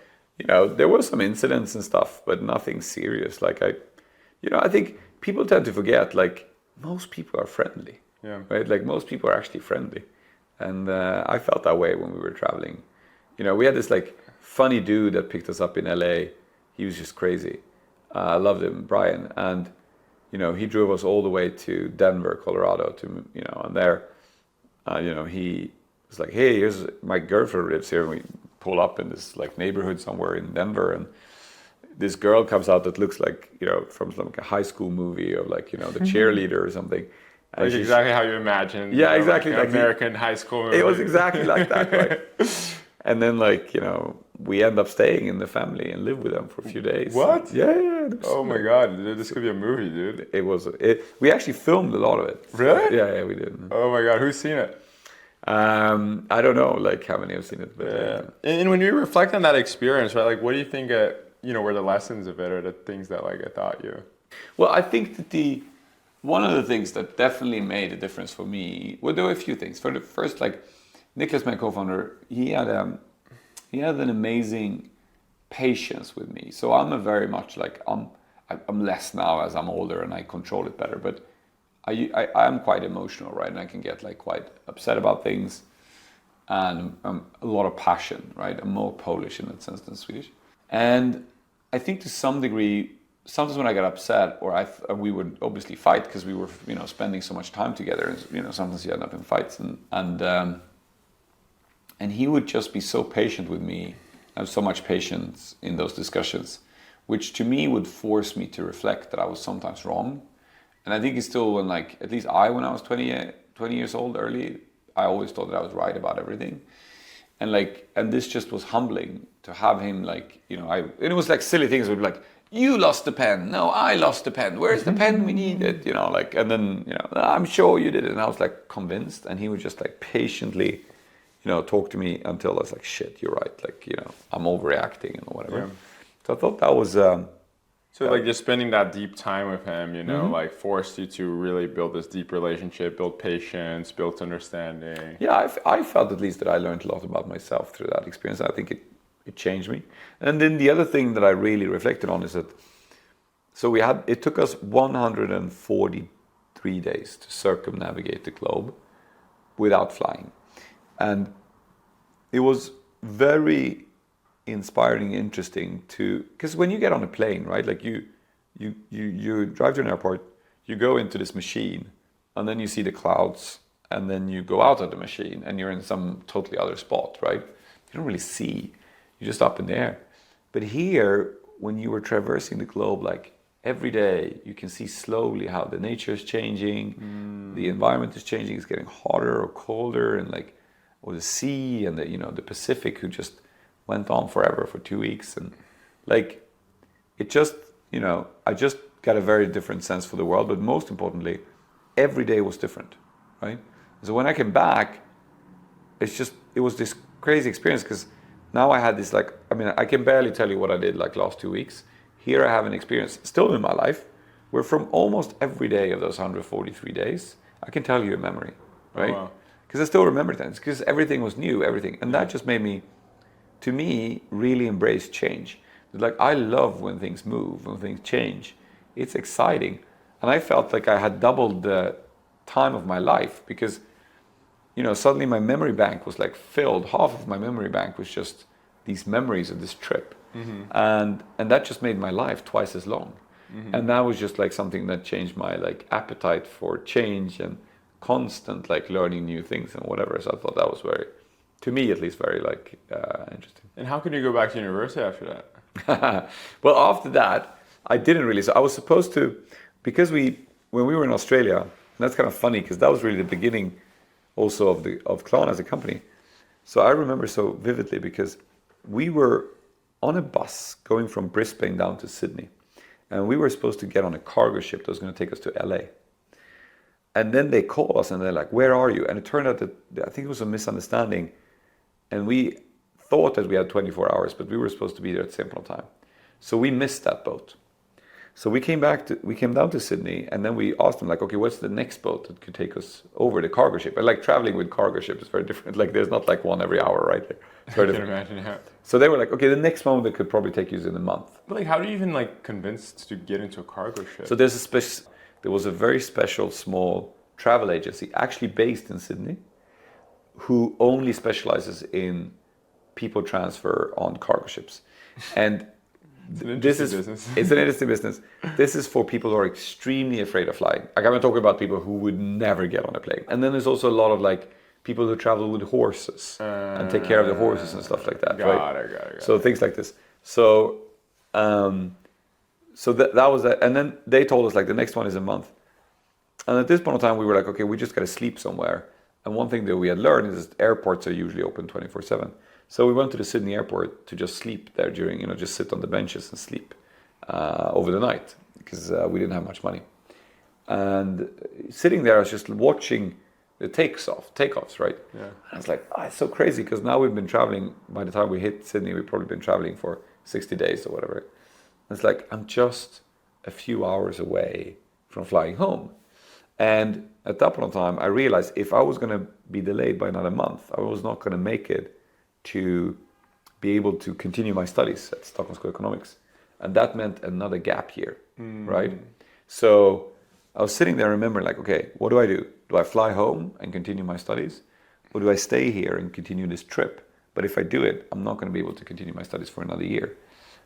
Speaker 1: there were some incidents and stuff, but nothing serious. Like I think people tend to forget, like, most people are friendly, right? Like, most people are actually friendly. And I felt that way when we were traveling. We had this, like, funny dude that picked us up in LA. He was just crazy. I loved him, Brian. And, he drove us all the way to Denver, Colorado, and there, he was like, hey, here's my girlfriend lives here. And we pull up in this like neighborhood somewhere in Denver, and this girl comes out that looks like, from like a high school movie of like, the cheerleader or something. And
Speaker 2: Like exactly how you imagine.
Speaker 1: Yeah, exactly.
Speaker 2: Like
Speaker 1: Like
Speaker 2: American high school movie.
Speaker 1: It was exactly like that. Right? And then like, we end up staying in the family and live with them for a few days.
Speaker 2: What?
Speaker 1: Yeah.
Speaker 2: Oh my God, this could be a movie, dude.
Speaker 1: We actually filmed a lot of it.
Speaker 2: Really?
Speaker 1: Yeah, we did.
Speaker 2: Oh my God, who's seen it?
Speaker 1: I don't know, like how many have seen it, but
Speaker 2: Yeah. And when you reflect on that experience, right? Like, what do you think? Were the lessons of it, or the things that like it taught you?
Speaker 1: Well, I think that one of the things that definitely made a difference for me, well, there were a few things. For the first, like, Nicholas, my co-founder, he had an amazing patience with me. So I'm a very much like I'm less now as I'm older and I control it better. But I'm quite emotional, right? And I can get like quite upset about things, and a lot of passion, right? I'm more Polish in that sense than Swedish. And I think to some degree, sometimes when I got upset, or we would obviously fight because we were, spending so much time together, and sometimes you end up in fights, and he would just be so patient with me, have so much patience in those discussions, which to me would force me to reflect that I was sometimes wrong. And I think it's still when at least when I was 20 years old, early, I always thought that I was right about everything. And this just was humbling to have him and it was like silly things would be like, you lost the pen. No, I lost the pen. Where's the pen we needed? And then, I'm sure you did it. And I was like convinced, and he would just like patiently, talk to me until I was like, shit, you're right. Like, I'm overreacting and whatever.
Speaker 2: Yeah.
Speaker 1: So I thought that was,
Speaker 2: So like just spending that deep time with him, like forced you to really build this deep relationship, build patience, build understanding.
Speaker 1: Yeah, I felt at least that I learned a lot about myself through that experience. I think it changed me. And then the other thing that I really reflected on is that, so it took us 143 days to circumnavigate the globe without flying. And it was very inspiring, interesting because when you get on a plane, right, like you drive to an airport, you go into this machine, and then you see the clouds, and then you go out of the machine and you're in some totally other spot, right? You don't really see, you're just up in the air. But here, when you were traversing the globe, like every day, you can see slowly how the nature is changing, the environment is changing, it's getting hotter or colder, and or the sea and the Pacific, who just went on forever for 2 weeks, and it just I just got a very different sense for the world. But most importantly, every day was different, right? So when I came back, it was this crazy experience, because now I had this I can barely tell you what I did last 2 weeks. Here I have an experience still in my life where from almost every day of those 143 days I can tell you a memory, right?
Speaker 2: Oh, wow.
Speaker 1: Because I still remember things, because everything was new, everything, and that just made me, to me, really embrace change. I love when things move, when things change. It's exciting. And I felt like I had doubled the time of my life, because suddenly my memory bank was like filled. Half of my memory bank was just these memories of this trip. And that just made my life twice as long. And that was just like something that changed my like appetite for change and constant like learning new things and whatever. So I thought that was very, to me at least, very like interesting.
Speaker 2: And how could you go back to university after that?
Speaker 1: Well, after that, I didn't really. So I was supposed to, because when we were in Australia, and that's kind of funny because that was really the beginning also of Klarna as a company. So I remember so vividly because we were on a bus going from Brisbane down to Sydney, and we were supposed to get on a cargo ship that was going to take us to LA. And then they called us and they're like, "Where are you?" And it turned out that I think it was a misunderstanding, and we thought that we had 24 hours, but we were supposed to be there at the same point of time. So we missed that boat. So we came down to Sydney, and then we asked them like, okay, what's the next boat that could take us over the cargo ship? And like traveling with cargo ship is very different. Like there's not like one every hour, right? It's very different.
Speaker 2: I can imagine, yeah.
Speaker 1: So they were like, okay, the next one that could probably take you is in a month.
Speaker 2: But like, how do you even like convinced to get into a cargo ship?
Speaker 1: So there was a very special small travel agency actually based in Sydney who only specializes in people transfer on cargo ships. And
Speaker 2: it's an interesting business.
Speaker 1: It's an interesting business. This is for people who are extremely afraid of flying. Like I'm talking about people who would never get on a plane. And then there's also a lot of like people who travel with horses and take care of the horses and stuff like that.
Speaker 2: Got it.
Speaker 1: So things like this. So that was that. And then they told us like the next one is a month. And at this point in time, we were like, okay, we just got to sleep somewhere. And one thing that we had learned is that airports are usually open 24/7. So we went to the Sydney airport to just sleep there during, just sit on the benches and sleep over the night because we didn't have much money. And sitting there, I was just watching the takeoffs, right?
Speaker 2: Yeah.
Speaker 1: I was like, it's so crazy because now we've been traveling. By the time we hit Sydney, we've probably been traveling for 60 days or whatever. And it's like, I'm just a few hours away from flying home. And at that point in time, I realized if I was going to be delayed by another month, I was not going to make it to be able to continue my studies at Stockholm School of Economics. And that meant another gap year, right? So I was sitting there remembering like, okay, what do I do? Do I fly home and continue my studies? Or do I stay here and continue this trip? But if I do it, I'm not going to be able to continue my studies for another year.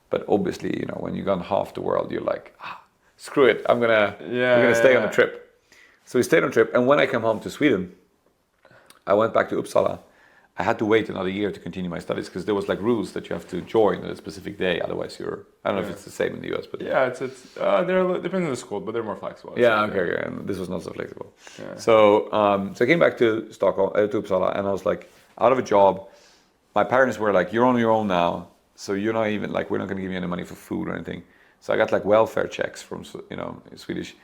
Speaker 1: But obviously, when you've gone half the world, you're like, screw it, we're gonna stay on the trip. So we stayed on the trip, and when I came home to Sweden, I went back to Uppsala. I had to wait another year to continue my studies because there was like rules that you have to join at a specific day. Otherwise, I don't know if it's the same in the US, but
Speaker 2: yeah, it's depends on the school, but they're more flexible.
Speaker 1: Yeah, okay. And this was not so flexible.
Speaker 2: Yeah.
Speaker 1: So I came back to Stockholm, to Uppsala, and I was like out of a job. My parents were like, "You're on your own now, so you're not even like we're not going to give you any money for food or anything." So I got like welfare checks from Swedish,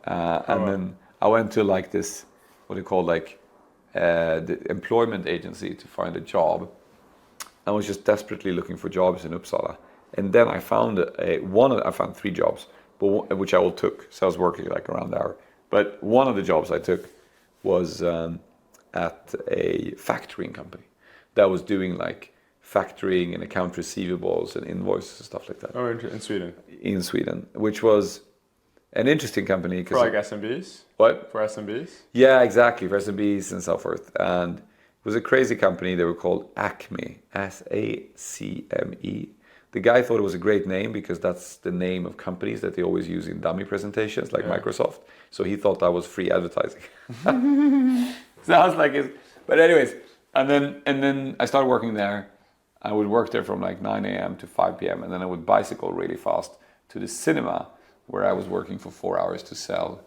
Speaker 1: and then I went to like this what do you call like. The employment agency to find a job. I was just desperately looking for jobs in Uppsala, and then I found I found 3 jobs, but which I all took. So I was working like around the hour. But one of the jobs I took was at a factoring company that was doing like factoring and account receivables and invoices and stuff like that.
Speaker 2: Oh, in Sweden.
Speaker 1: In Sweden, which was an interesting company.
Speaker 2: For like SMBs?
Speaker 1: What?
Speaker 2: For SMBs?
Speaker 1: Yeah, exactly, for SMBs and so forth. And it was a crazy company. They were called Acme, S-A-C-M-E. The guy thought it was a great name because that's the name of companies that they always use in dummy presentations, like Microsoft. So he thought that was free advertising. Sounds like it. But anyways, and then I started working there. I would work there from like 9 a.m. to 5 p.m. And then I would bicycle really fast to the cinema where I was working for 4 hours to sell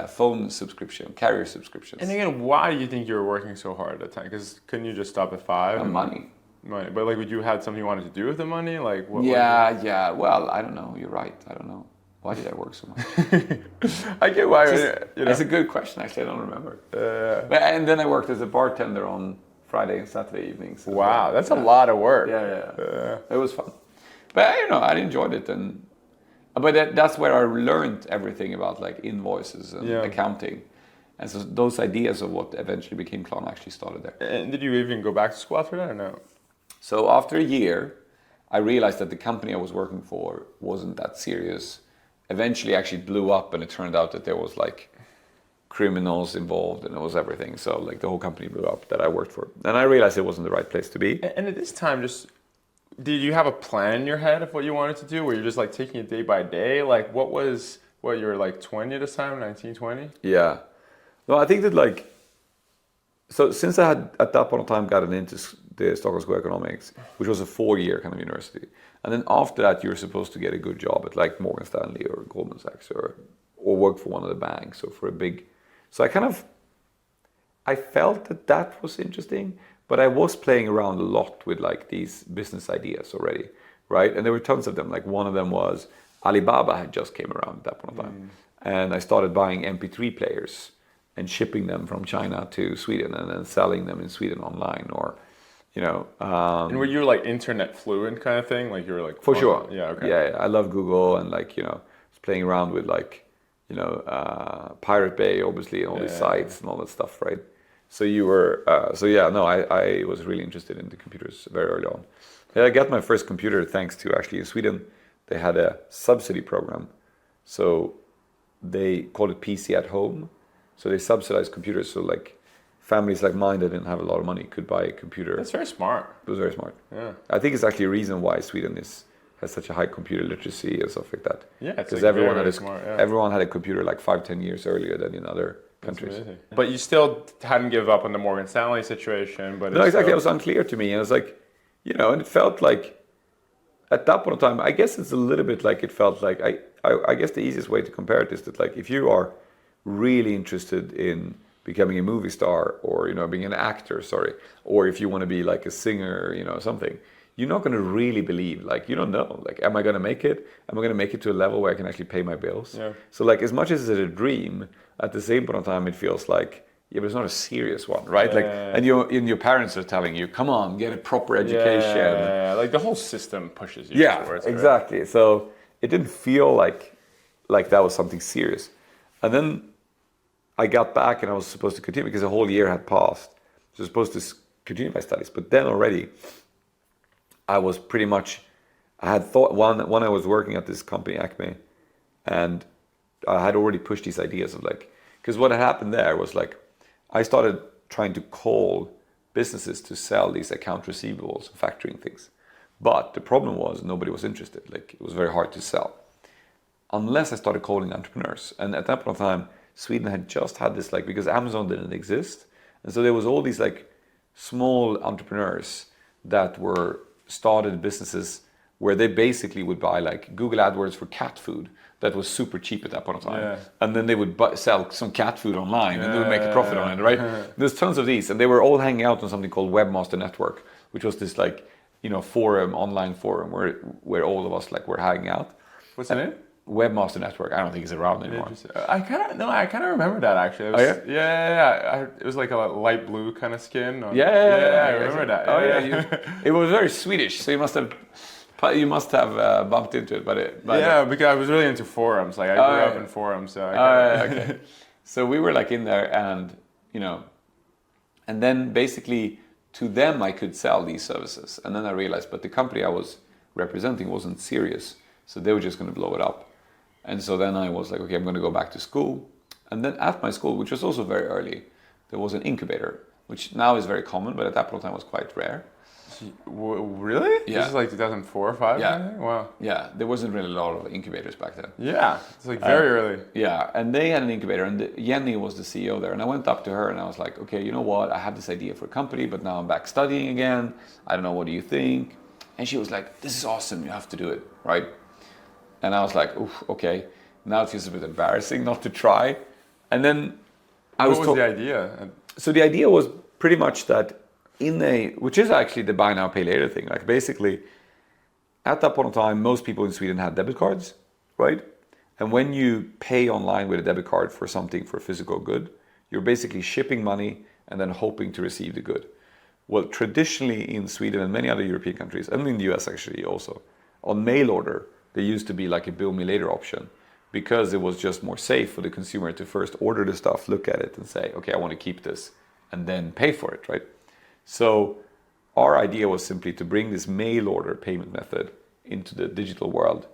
Speaker 1: phone subscription, carrier subscriptions.
Speaker 2: And again, why do you think you were working so hard at that time? Because couldn't you just stop at 5?
Speaker 1: Money.
Speaker 2: But like, would you had something you wanted to do with the money? Like, what?
Speaker 1: Yeah. Well, I don't know. You're right. I don't know. Why did I work so much?
Speaker 2: I get why.
Speaker 1: That's a good question. Actually, I don't remember. And then I worked as a bartender on Friday and Saturday evenings.
Speaker 2: Wow, that's a lot of work.
Speaker 1: Yeah. It was fun. But I enjoyed it, but that's where I learned everything about like invoices and accounting, and so those ideas of what eventually became Klarna actually started there.
Speaker 2: And did you even go back to school after that or no?
Speaker 1: So after a year, I realized that the company I was working for wasn't that serious. Eventually, actually blew up, and it turned out that there was like criminals involved, and it was everything. So like the whole company blew up that I worked for, and I realized it wasn't the right place to be.
Speaker 2: And at this time, did you have a plan in your head of what you wanted to do? Were you just like taking it day by day? Like you were like 20 at this time, 19, 20?
Speaker 1: Yeah. No, I think that like, so since I had at that point of time gotten into the Stockholm School of Economics, which was a 4-year kind of university, and then after that you're supposed to get a good job at like Morgan Stanley or Goldman Sachs or work for one of the banks or for a big. So I felt that was interesting, but I was playing around a lot with like these business ideas already, right? And there were tons of them. Like one of them was Alibaba had just came around at that point of time, and I started buying MP3 players and shipping them from China to Sweden and then selling them in Sweden online, or
Speaker 2: And were you like internet fluent kind of thing? Like you were like
Speaker 1: for sure.
Speaker 2: Yeah, okay.
Speaker 1: Yeah, I love Google, and like was playing around with like Pirate Bay obviously, and all these sites and all that stuff, right? So you were I was really interested in the computers very early on. Yeah, I got my first computer thanks to actually in Sweden they had a subsidy program, so they called it PC at home. So they subsidized computers, so like families like mine that didn't have a lot of money could buy a computer.
Speaker 2: That's very smart.
Speaker 1: It was very smart.
Speaker 2: Yeah.
Speaker 1: I think it's actually a reason why Sweden has such a high computer literacy and stuff like that.
Speaker 2: Yeah,
Speaker 1: because
Speaker 2: like
Speaker 1: everyone
Speaker 2: very,
Speaker 1: had
Speaker 2: smart,
Speaker 1: everyone had a computer like 5-10 years earlier than in other countries.
Speaker 2: But you still hadn't given up on the Morgan Stanley situation. But
Speaker 1: no, exactly. It was unclear to me, and it was like, and it felt like at that point in time, I guess it's a little bit like it felt like I guess the easiest way to compare it is that like if you are really interested in becoming a movie star or being an actor, or if you want to be like a singer, something, you're not going to really believe, like you don't know, like am I going to make it? Am I going to make it to a level where I can actually pay my bills?
Speaker 2: Yeah.
Speaker 1: So like as much as it's a dream, at the same point in time it feels like but it's not a serious one, right? And your parents are telling you, come on, get a proper education.
Speaker 2: Yeah. Like the whole system pushes you towards it.
Speaker 1: Exactly. Right? So it didn't feel like that was something serious. And then I got back and I was supposed to continue because a whole year had passed. So I was supposed to continue my studies. But then already I was pretty much, I had thought, when I was working at this company, Acme, and I had already pushed these ideas of like, because what had happened there was like, I started trying to call businesses to sell these account receivables, factoring things. But the problem was nobody was interested. Like it was very hard to sell. Unless I started calling entrepreneurs. And at that point of time, Sweden had just had this like, because Amazon didn't exist. And so there was all these like small entrepreneurs that were started businesses where they basically would buy like Google AdWords for cat food that was super cheap at that point of time. Yeah. And then they would sell some cat food online and they would make a profit on it, right? There's tons of these. And they were all hanging out on something called Webmaster Network, which was this like, online forum where all of us like were hanging out.
Speaker 2: What's the name?
Speaker 1: Webmaster Network. I don't think it's around anymore.
Speaker 2: I kind of remember that actually. It was, yeah. It was like a light blue kind of skin.
Speaker 1: I
Speaker 2: remember that.
Speaker 1: It was very Swedish, so you must have bumped into it. But
Speaker 2: because I was really into forums. Like I grew up in forums. So
Speaker 1: okay. So we were like in there, and and then basically to them I could sell these services, and then I realized, but the company I was representing wasn't serious, so they were just going to blow it up. And so then I was like, okay, I'm going to go back to school. And then at my school, which was also very early, there was an incubator, which now is very common, but at that point in time was quite rare.
Speaker 2: Really?
Speaker 1: Yeah.
Speaker 2: This is like 2004 or 5?
Speaker 1: Yeah.
Speaker 2: Wow.
Speaker 1: Yeah, there wasn't really a lot of incubators back then.
Speaker 2: Yeah, it's like very early.
Speaker 1: Yeah, and they had an incubator, and Jenny was the CEO there. And I went up to her and I was like, okay, you know what? I have this idea for a company, but now I'm back studying again. I don't know, what do you think? And she was like, this is awesome, you have to do it, right? And I was like, oof, okay. Now it feels a bit embarrassing not to try. And then
Speaker 2: What was the idea?
Speaker 1: So the idea was pretty much that which is actually the buy now, pay later thing. Like basically, at that point in time, most people in Sweden had debit cards, right? And when you pay online with a debit card for something, for a physical good, you're basically shipping money and then hoping to receive the good. Well, traditionally in Sweden and many other European countries, and in the US actually also, on mail order, there used to be like a bill me later option because it was just more safe for the consumer to first order the stuff, look at it and say, okay, I want to keep this, and then pay for it, right? So our idea was simply to bring this mail order payment method into the digital world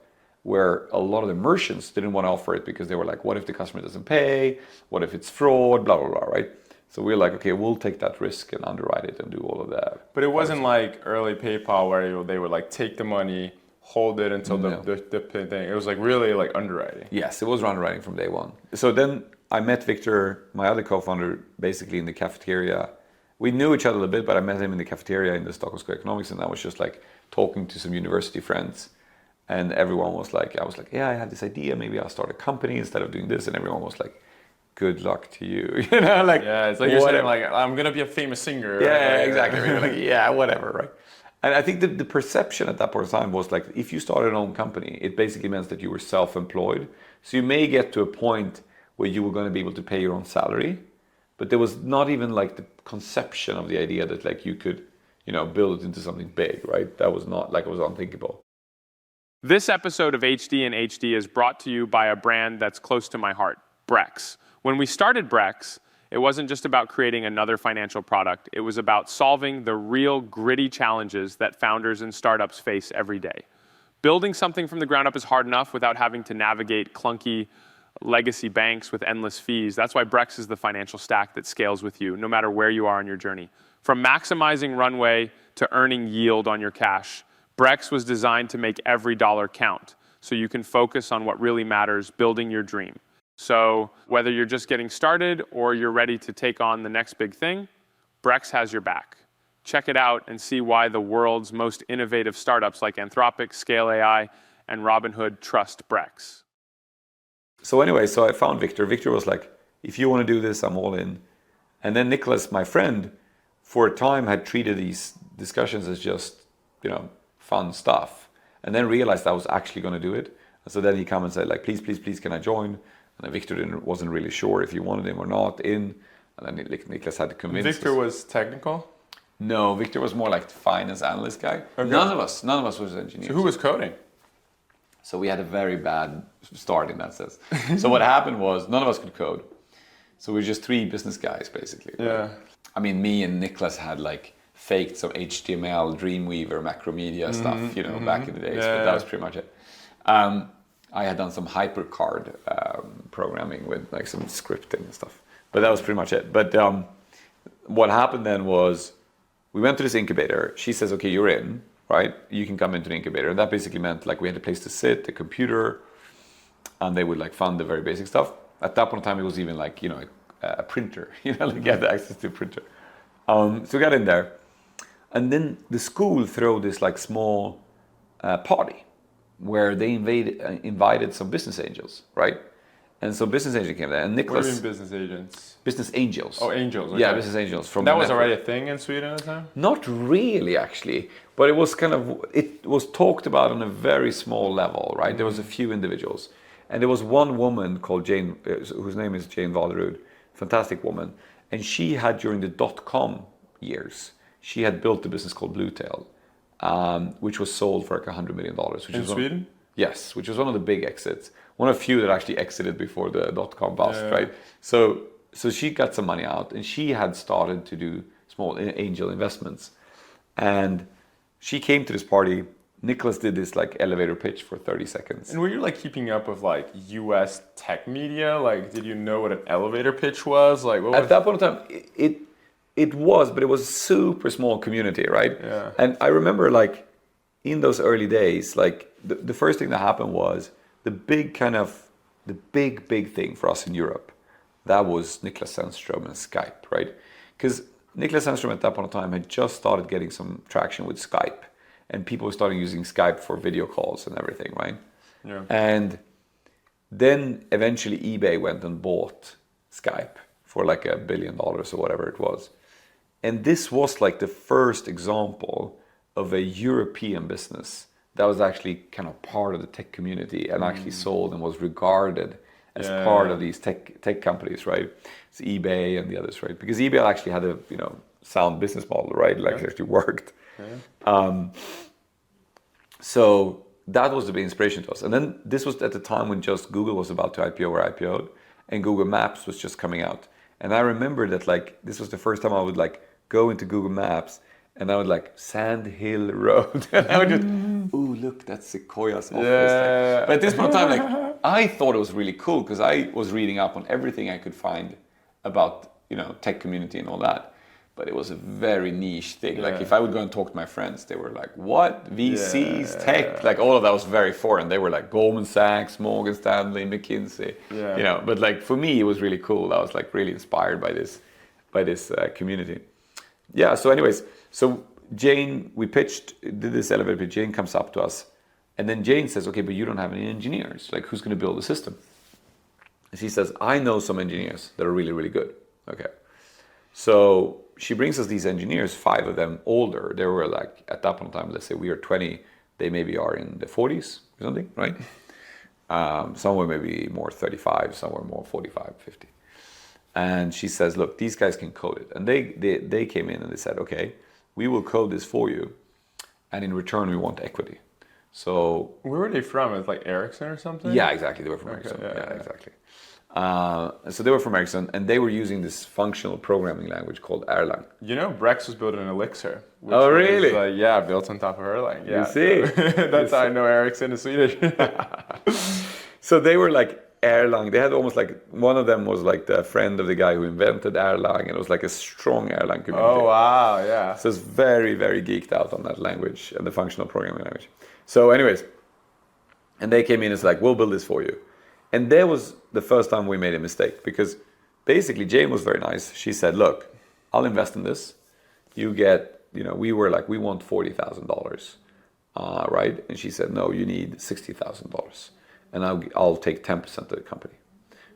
Speaker 1: where a lot of the merchants didn't want to offer it because they were like, what if the customer doesn't pay? What if it's fraud? Blah, blah, blah, right? So we're like, okay, we'll take that risk and underwrite it and do all of that.
Speaker 2: But it wasn't like early PayPal where they would like take the money, hold it until the thing. It was like really like underwriting.
Speaker 1: Yes, it was underwriting from day one. So then I met Victor, my other co-founder, basically in the cafeteria. We knew each other a little bit, but I met him in the cafeteria in the Stockholm School of Economics, and I was just like talking to some university friends. And everyone was like, I was like, yeah, I have this idea, maybe I'll start a company instead of doing this. And everyone was like, good luck to you. You know, like,
Speaker 2: yeah, it's like you're saying, like, I'm going to be a famous singer.
Speaker 1: Yeah,
Speaker 2: right?
Speaker 1: exactly. You're like, yeah, whatever, right? And I think that the perception at that point in time was like, if you started an own company, it basically meant that you were self-employed. So you may get to a point where you were going to be able to pay your own salary, but there was not even like the conception of the idea that like you could, you know, build it into something big, right? That was not like, it was unthinkable.
Speaker 2: This episode of HD and HD is brought to you by a brand that's close to my heart, Brex. When we started Brex, it wasn't just about creating another financial product. It was about solving the real gritty challenges that founders and startups face every day. Building something from the ground up is hard enough without having to navigate clunky legacy banks with endless fees. That's why Brex is the financial stack that scales with you, no matter where you are on your journey. From maximizing runway to earning yield on your cash, Brex was designed to make every dollar count so you can focus on what really matters, building your dream. So whether you're just getting started or you're ready to take on the next big thing, Brex has your back. Check it out and see why the world's most innovative startups like Anthropic, Scale AI, and Robinhood trust Brex.
Speaker 1: So anyway, so I found Victor. Victor was like, if you want to do this, I'm all in. And then Nicholas, my friend, for a time had treated these discussions as just, you know, fun stuff. And then realized I was actually going to do it. And so then he came and said, like, please, please, please, can I join? And then Victor wasn't really sure if he wanted him or not in. And then Nicholas had to convince
Speaker 2: Victor
Speaker 1: us.
Speaker 2: was technical?
Speaker 1: No, Victor was more like the finance analyst guy.
Speaker 2: Okay.
Speaker 1: None of us was engineers.
Speaker 2: So who was coding?
Speaker 1: So we had a very bad start in that sense. So what happened was none of us could code. So we were just three business guys, basically.
Speaker 2: Yeah.
Speaker 1: I mean, me and Nicholas had like faked some HTML, Dreamweaver, Macromedia stuff, you know, back in the days. But that was pretty much it. I had done some HyperCard programming with like some scripting and stuff. But that was pretty much it. But what happened then was we went to this incubator. She says, okay, you're in, right? You can come into the incubator. And that basically meant like we had a place to sit, a computer, and they would like fund the very basic stuff. At that point in time, it was even like, you know, a printer, you know, like you had access to a printer. So we got in there. And then the school threw this like small party where they invited some business angels, right? And so business agents came there, and Nicholas.
Speaker 2: What do you mean business agents?
Speaker 1: Business angels.
Speaker 2: Oh, angels. Okay.
Speaker 1: Yeah, business angels from.
Speaker 2: That was already a thing in Sweden at the time?
Speaker 1: Not really, actually, but it was kind of. It was talked about on a very small level, right? There was a few individuals, and there was one woman called Jane, whose name is Jane Vallerud, fantastic woman, and she had during the .com years, she had built a business called Bluetail, which was sold for like $100 million. Which
Speaker 2: in Sweden?
Speaker 1: Yes, which was one of the big exits. One of the few that actually exited before the .com bust, right? So she got some money out, and she had started to do small angel investments. And she came to this party. Nicholas did this like elevator pitch for 30 seconds.
Speaker 2: And were you like keeping up with like US tech media? Like, did you know what an elevator pitch was? Like, what was...
Speaker 1: At that point in time, it was, but it was a super small community, right?
Speaker 2: Yeah.
Speaker 1: And I remember like in those early days, like the first thing that happened was the big thing for us in Europe, that was Niklas Zennström and Skype, right? Because Niklas Zennström at that point in time had just started getting some traction with Skype, and people were starting using Skype for video calls and everything, right?
Speaker 2: Yeah.
Speaker 1: And then eventually eBay went and bought Skype for like $1 billion or whatever it was. And this was like the first example of a European business that was actually kind of part of the tech community and actually sold and was regarded as part of these tech companies, right? It's eBay and the others, right? Because eBay actually had a sound business model, right? Like it actually worked. Yeah. So that was the big inspiration to us. And then this was at the time when just Google was about to IPO or IPO'd, and Google Maps was just coming out. And I remember that like this was the first time I would like go into Google Maps And I would like Sand Hill Road. And I would just, ooh, look, that's Sequoia's office.
Speaker 2: Yeah.
Speaker 1: But at this point in time, like, I thought it was really cool because I was reading up on everything I could find about, tech community and all that. But it was a very niche thing. Like if I would go and talk to my friends, they were like, what? VCs, tech? Like all of that was very foreign. They were like Goldman Sachs, Morgan Stanley, McKinsey.
Speaker 2: Yeah.
Speaker 1: But like for me, it was really cool. I was like really inspired by this community. Yeah, so anyways, so Jane, we did this elevator pitch. Jane comes up to us. And then Jane says, okay, but you don't have any engineers. Like who's going to build the system? And she says, I know some engineers that are really, really good. Okay. So she brings us these engineers, 5 of them older. They were like, at that point in time, let's say we are 20, they maybe are in the 40s or something, right? Some were maybe more 35, some were more 45, 50. And she says, look, these guys can code it. And they came in and they said, okay, we will code this for you. And in return, we want equity. So
Speaker 2: where were they from? It's like Ericsson or something?
Speaker 1: Yeah, exactly. They were from Ericsson. Yeah, exactly. So they were from Ericsson, and they were using this functional programming language called Erlang.
Speaker 2: Brex was built in Elixir. Which
Speaker 1: Oh, really?
Speaker 2: Was, built on top of Erlang. Yeah.
Speaker 1: You see?
Speaker 2: That's how I know Ericsson is Swedish.
Speaker 1: So they were like Erlang. They had almost like, one of them was like the friend of the guy who invented Erlang, and it was like a strong Erlang community.
Speaker 2: Oh, wow, yeah.
Speaker 1: So it's very, very geeked out on that language and the functional programming language. So anyways, and they came in and it's like, we'll build this for you. And that was the first time we made a mistake, because basically Jane was very nice. She said, look, I'll invest in this. You get, we were like, we want $40,000, right? And she said, no, you need $60,000. And I'll take 10% of the company,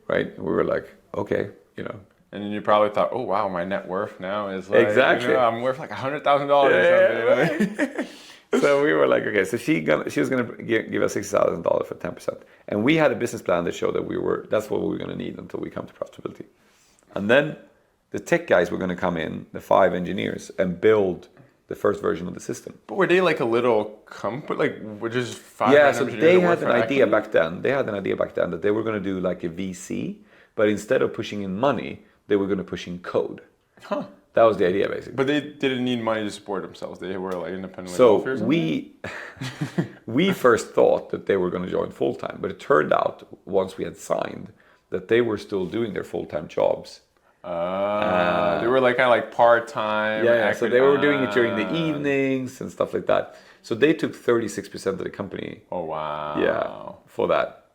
Speaker 1: right? And we were like, okay,
Speaker 2: And then you probably thought, oh, wow, my net worth now is like,
Speaker 1: exactly.
Speaker 2: I'm worth like $100,000 or something.
Speaker 1: Right. So we were like, okay, so she was gonna give us $60,000 for 10%, and we had a business plan that showed that that's what we were gonna need until we come to profitability. And then the tech guys were gonna come in, the 5 engineers, and build the first version of the system.
Speaker 2: But were they like a little company, like were just 5?
Speaker 1: Yeah, so they had an idea back then. They had an idea back then that they were gonna do like a VC, but instead of pushing in money, they were gonna push in code.
Speaker 2: Huh.
Speaker 1: That was the idea, basically.
Speaker 2: But they didn't need money to support themselves. They were like independently
Speaker 1: So
Speaker 2: wealthy or
Speaker 1: we first thought that they were going to join full time, but it turned out once we had signed that they were still doing their full time jobs.
Speaker 2: They were like kind of like part time.
Speaker 1: Yeah. So they were doing it during the evenings and stuff like that. So they took 36% of the company.
Speaker 2: Oh wow.
Speaker 1: Yeah, for that,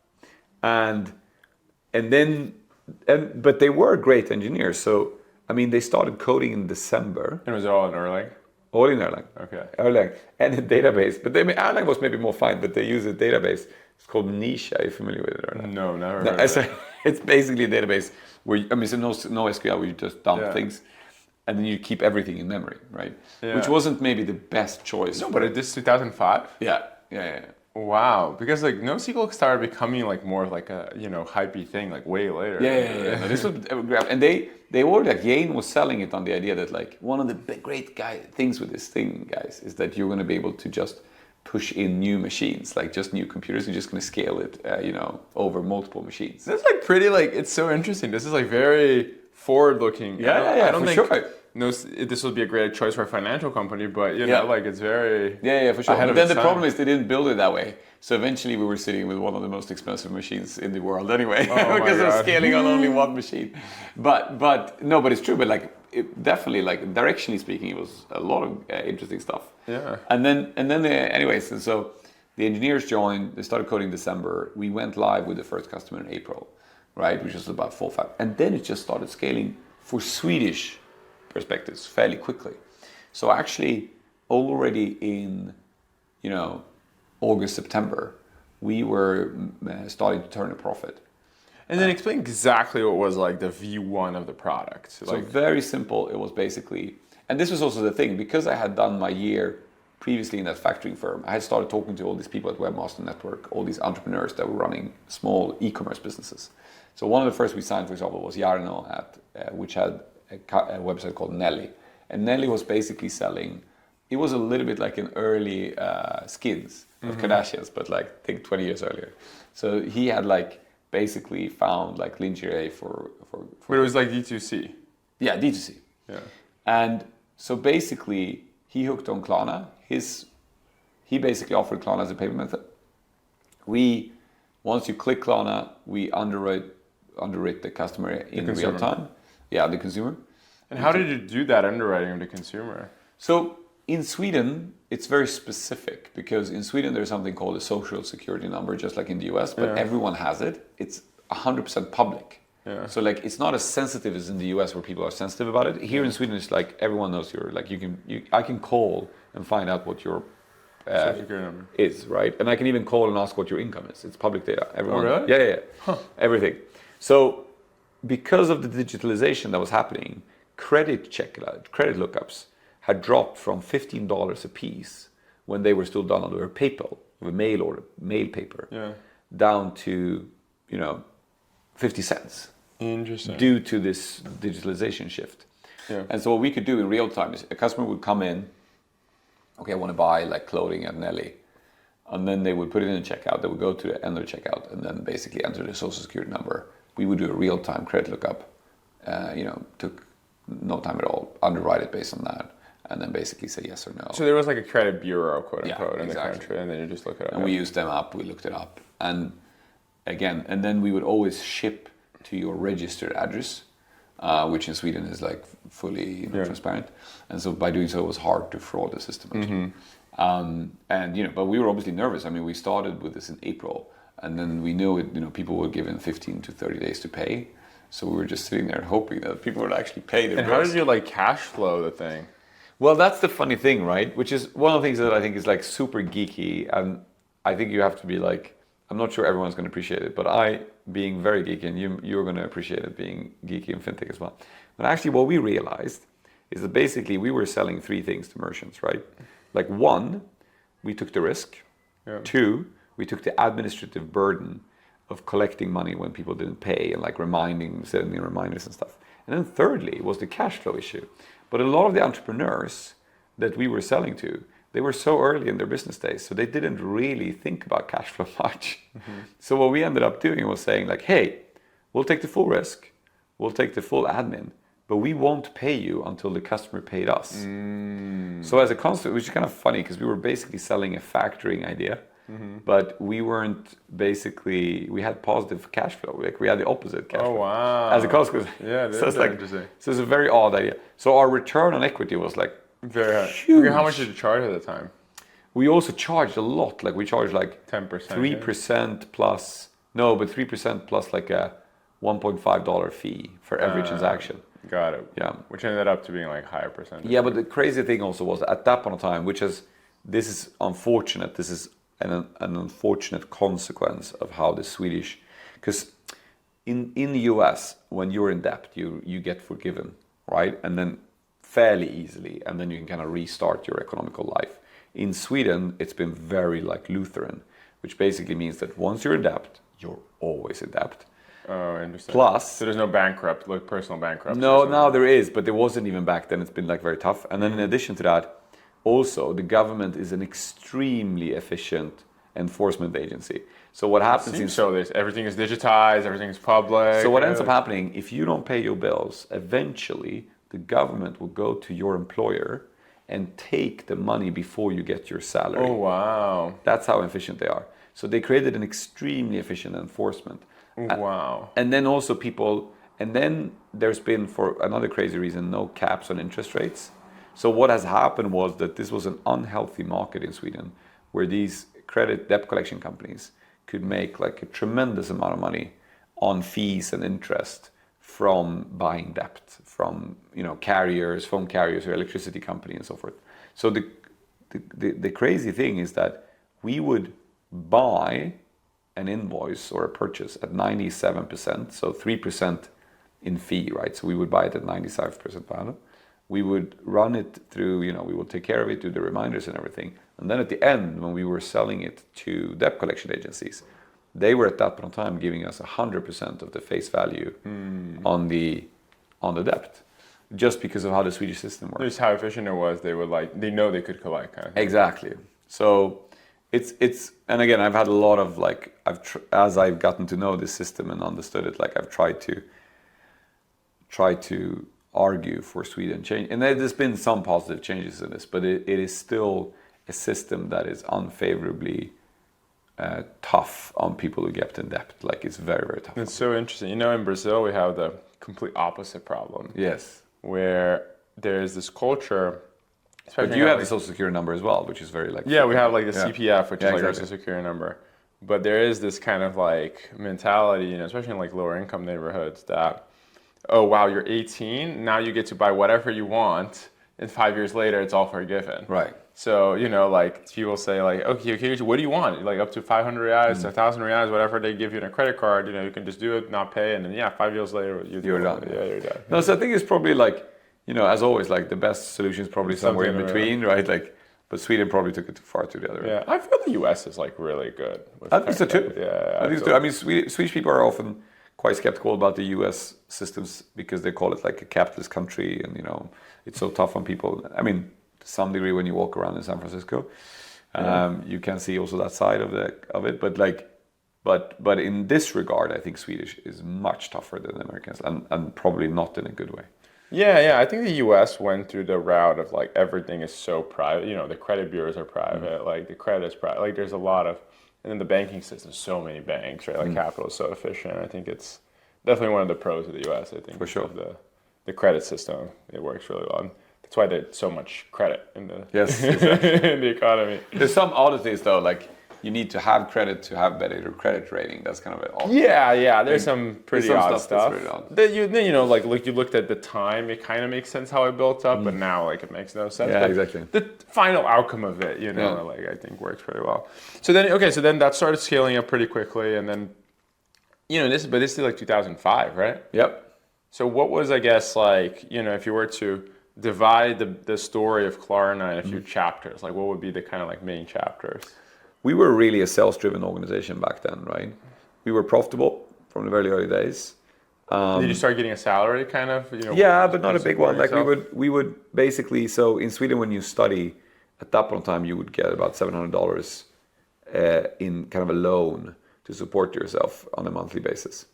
Speaker 1: but they were great engineers. So. I mean, they started coding in December.
Speaker 2: And was it all in Erlang?
Speaker 1: All in Erlang.
Speaker 2: Okay.
Speaker 1: Erlang and a database. But Erlang was maybe more fine, but they use a database. It's called Niche. Are you familiar with it or not?
Speaker 2: No, never heard of it.
Speaker 1: It's basically a database where, so no SQL, where you just dump things. And then you keep everything in memory, right? Yeah. Which wasn't maybe the best choice.
Speaker 2: No, but this 2005?
Speaker 1: Yeah.
Speaker 2: Wow, because like NoSQL started becoming like more of like a hypey thing like way later.
Speaker 1: Yeah. This was and they were like Jane was selling it on the idea that like one of the great things with this thing, guys, is that you're going to be able to just push in new machines, like just new computers. You're just going to scale it, over multiple machines.
Speaker 2: That's like pretty like it's so interesting. This is like very forward looking.
Speaker 1: Yeah,
Speaker 2: I don't think
Speaker 1: sure.
Speaker 2: No, this would be a great choice for a financial company, but like it's very
Speaker 1: for sure. But then the problem is they didn't build it that way. So eventually we were sitting with one of the most expensive machines in the world anyway, because they're scaling on only one machine. But it's true. But like it definitely, like directionally speaking, it was a lot of interesting stuff. Yeah. And then anyways, and so the engineers joined. They started coding in December. We went live with the first customer in April, right? Which was about 4 or 5, and then it just started scaling for Swedish perspectives fairly quickly. So actually already in August, September, we were starting to turn a profit.
Speaker 2: And then explain exactly what was like the V1 of the product.
Speaker 1: So very simple. It was basically, and this was also the thing, because I had done my year previously in that factoring firm, I had started talking to all these people at Webmaster Network, all these entrepreneurs that were running small e-commerce businesses. So one of the first we signed, for example, was Jarno, which had a website called Nelly. And Nelly was basically selling, it was a little bit like an early skins of Kardashians, but like I think 20 years earlier. So he had like basically found like lingerie for
Speaker 2: But it was like D2C.
Speaker 1: Yeah, D2C.
Speaker 2: Yeah.
Speaker 1: And so basically he hooked on Klarna. He basically offered Klarna as a payment method. Once you click Klarna, we underwrite the customer in real time. Yeah, the consumer.
Speaker 2: And how did you do that underwriting of the consumer?
Speaker 1: So in Sweden, it's very specific because in Sweden there's something called a social security number, just like in the US, but everyone has it. It's 100% public.
Speaker 2: Yeah.
Speaker 1: So like it's not as sensitive as in the US where people are sensitive about it. Here in Sweden, it's like everyone knows I can call and find out what your
Speaker 2: social security number
Speaker 1: is, right? And I can even call and ask what your income is. It's public data. Everyone,
Speaker 2: oh, really?
Speaker 1: Yeah. Huh. Everything. So because of the digitalization that was happening, credit lookups had dropped from $15 a piece when they were still done under PayPal, with mail paper, down to 50 cents.
Speaker 2: Interesting.
Speaker 1: Due to this digitalization shift. Yeah. And so what we could do in real time is a customer would come in, okay, I want to buy like clothing at Nelly. And then they would put it in a checkout. They would go to the end of the checkout and then basically enter their social security number. We would do a real-time credit lookup. Took no time at all. Underwrite it based on that. And then basically say yes or no.
Speaker 2: So there was like a credit bureau, quote unquote, in
Speaker 1: exactly.
Speaker 2: the country. And then you just look it up.
Speaker 1: And we used them up. We looked it up. And then we would always ship to your registered address, which in Sweden is like fully transparent. And so by doing so, it was hard to fraud the system. But we were obviously nervous. I mean, we started with this in April, and then we knew it. People were given 15 to 30 days to pay. So we were just sitting there hoping that people would actually pay their.
Speaker 2: And how did you like cash flow the thing?
Speaker 1: Well, that's the funny thing, right? Which is one of the things that I think is like super geeky, and I think you have to be like. I'm not sure everyone's going to appreciate it, but I, being very geeky, and you're going to appreciate it being geeky in fintech as well. But actually what we realized is that basically we were selling three things to merchants, right? Like one, we took the risk. Yeah. Two, we took the administrative burden of collecting money when people didn't pay and like sending reminders and stuff. And then thirdly was the cash flow issue. But a lot of the entrepreneurs that we were selling to, they were so early in their business days, so they didn't really think about cash flow much. Mm-hmm. So what we ended up doing was saying like, hey, we'll take the full risk, we'll take the full admin, but we won't pay you until the customer paid us. So as a concept, which is kind of funny because we were basically selling a factoring idea, but we had positive cash flow. Like we had the opposite cash flow.
Speaker 2: Oh, wow.
Speaker 1: As a consequence.
Speaker 2: Yeah, that's interesting.
Speaker 1: So it's a very odd idea. So our return on equity was like,
Speaker 2: very high.
Speaker 1: Huge.
Speaker 2: Okay, how much did you charge at the time?
Speaker 1: We also charged a lot. Like we charged like
Speaker 2: 10%.
Speaker 1: 3% plus, no, but 3% plus like a $1.5 fee for every transaction.
Speaker 2: Got it.
Speaker 1: Yeah.
Speaker 2: Which ended up to being like higher percentage.
Speaker 1: Yeah, but the crazy thing also was at that point of time, this is unfortunate. This is an unfortunate consequence of how the Swedish, because in the US, when you're in debt, you get forgiven, right? And then fairly easily, and then you can kind of restart your economical life. In Sweden, it's been very like Lutheran, which basically means that once you're in debt, you're always in debt.
Speaker 2: Oh, interesting.
Speaker 1: Plus,
Speaker 2: so there's no bankrupt, like personal bankruptcy.
Speaker 1: No, now there is, but there wasn't even back then. It's been like very tough. And then in addition to that, also the government is an extremely efficient enforcement agency. So what happens is
Speaker 2: everything is digitized, everything is public.
Speaker 1: So what ends up happening, if you don't pay your bills, eventually the government will go to your employer and take the money before you get your salary.
Speaker 2: Oh, wow.
Speaker 1: That's how efficient they are. So they created an extremely efficient enforcement.
Speaker 2: Wow.
Speaker 1: And then also then there's been, for another crazy reason, no caps on interest rates. So what has happened was that this was an unhealthy market in Sweden where these credit debt collection companies could make like a tremendous amount of money on fees and interest from buying debt from carriers, phone carriers, or electricity company and so forth. So the crazy thing is that we would buy an invoice or a purchase at 97%, so 3% in fee, right? So we would buy it at 97% per annum. We would run it through, we would take care of it, do the reminders and everything. And then at the end, when we were selling it to debt collection agencies, they were at that point in time giving us 100% of the face value on the debt, just because of how the Swedish system works.
Speaker 2: Just how efficient it was. They know they could collect. Kind of thing.
Speaker 1: Exactly. So it's and again, I've had a lot of as I've gotten to know this system and understood it, I've tried to argue for Sweden change. And there's been some positive changes in this, but it is still a system that is unfavorably tough on people who get in debt. Like it's very, very tough.
Speaker 2: It's so interesting. You know, in Brazil, we have the complete opposite problem.
Speaker 1: Yes.
Speaker 2: Where there's this culture.
Speaker 1: But you have the social security number as well, which is very like...
Speaker 2: Yeah, we have like the CPF, which is like
Speaker 1: exactly.
Speaker 2: our social security number. But there is this kind of like mentality, you know, especially in like lower income neighborhoods that, oh, wow, you're 18, now you get to buy whatever you want, and 5 years later, it's all forgiven.
Speaker 1: Right.
Speaker 2: So, you know, like people say like, okay, what do you want? Like up to 500 reais, 1,000 reais, whatever they give you in a credit card, you know, you can just do it, not pay, and then 5 years later, you're done. Yeah, you're done.
Speaker 1: No, so I think it's probably like, you know, as always, like the best solution is probably somewhere in between, right? Like, but Sweden probably took it too far to the other.
Speaker 2: Yeah, I feel the US is like really good.
Speaker 1: I think so too.
Speaker 2: Yeah,
Speaker 1: I think so too. I mean, Swedish people are often quite skeptical about the US systems because they call it like a capitalist country, and you know, it's so tough on people. I mean, to some degree, when you walk around in San Francisco, you can see also that side of it. But like, but in this regard, I think Swedish is much tougher than the Americans, and probably not in a good way.
Speaker 2: Yeah. I think the U.S. went through the route of like everything is so private. You know, the credit bureaus are private, like the credit is private. Like there's a lot of, and then the banking system, so many banks, right? Like capital is so efficient. I think it's definitely one of the pros of the U.S. I think
Speaker 1: for sure
Speaker 2: the credit system, it works really well. And that's why there's so much credit in the
Speaker 1: exactly.
Speaker 2: in the economy.
Speaker 1: There's some oddities though, like you need to have credit to have better credit rating. That's kind of it.
Speaker 2: Yeah. There's some pretty odd stuff.
Speaker 1: Then
Speaker 2: you know, like you looked at the time, it kind of makes sense how it built up, but now like it makes no sense.
Speaker 1: Yeah,
Speaker 2: but
Speaker 1: exactly.
Speaker 2: The final outcome of it, you know, like I think works pretty well. So then that started scaling up pretty quickly, and then, you know, this is like 2005, right?
Speaker 1: Yep.
Speaker 2: So what was, I guess, like, you know, if you were to divide the story of Klarna in a few chapters, like what would be the kind of like main chapters?
Speaker 1: We were really a sales-driven organization back then, right? We were profitable from the very early days.
Speaker 2: Did you start getting a salary, kind of? You know,
Speaker 1: yeah, but not a big one. Like we would basically. So in Sweden, when you study, at that point in time, you would get about $700 in kind of a loan to support yourself on a monthly basis,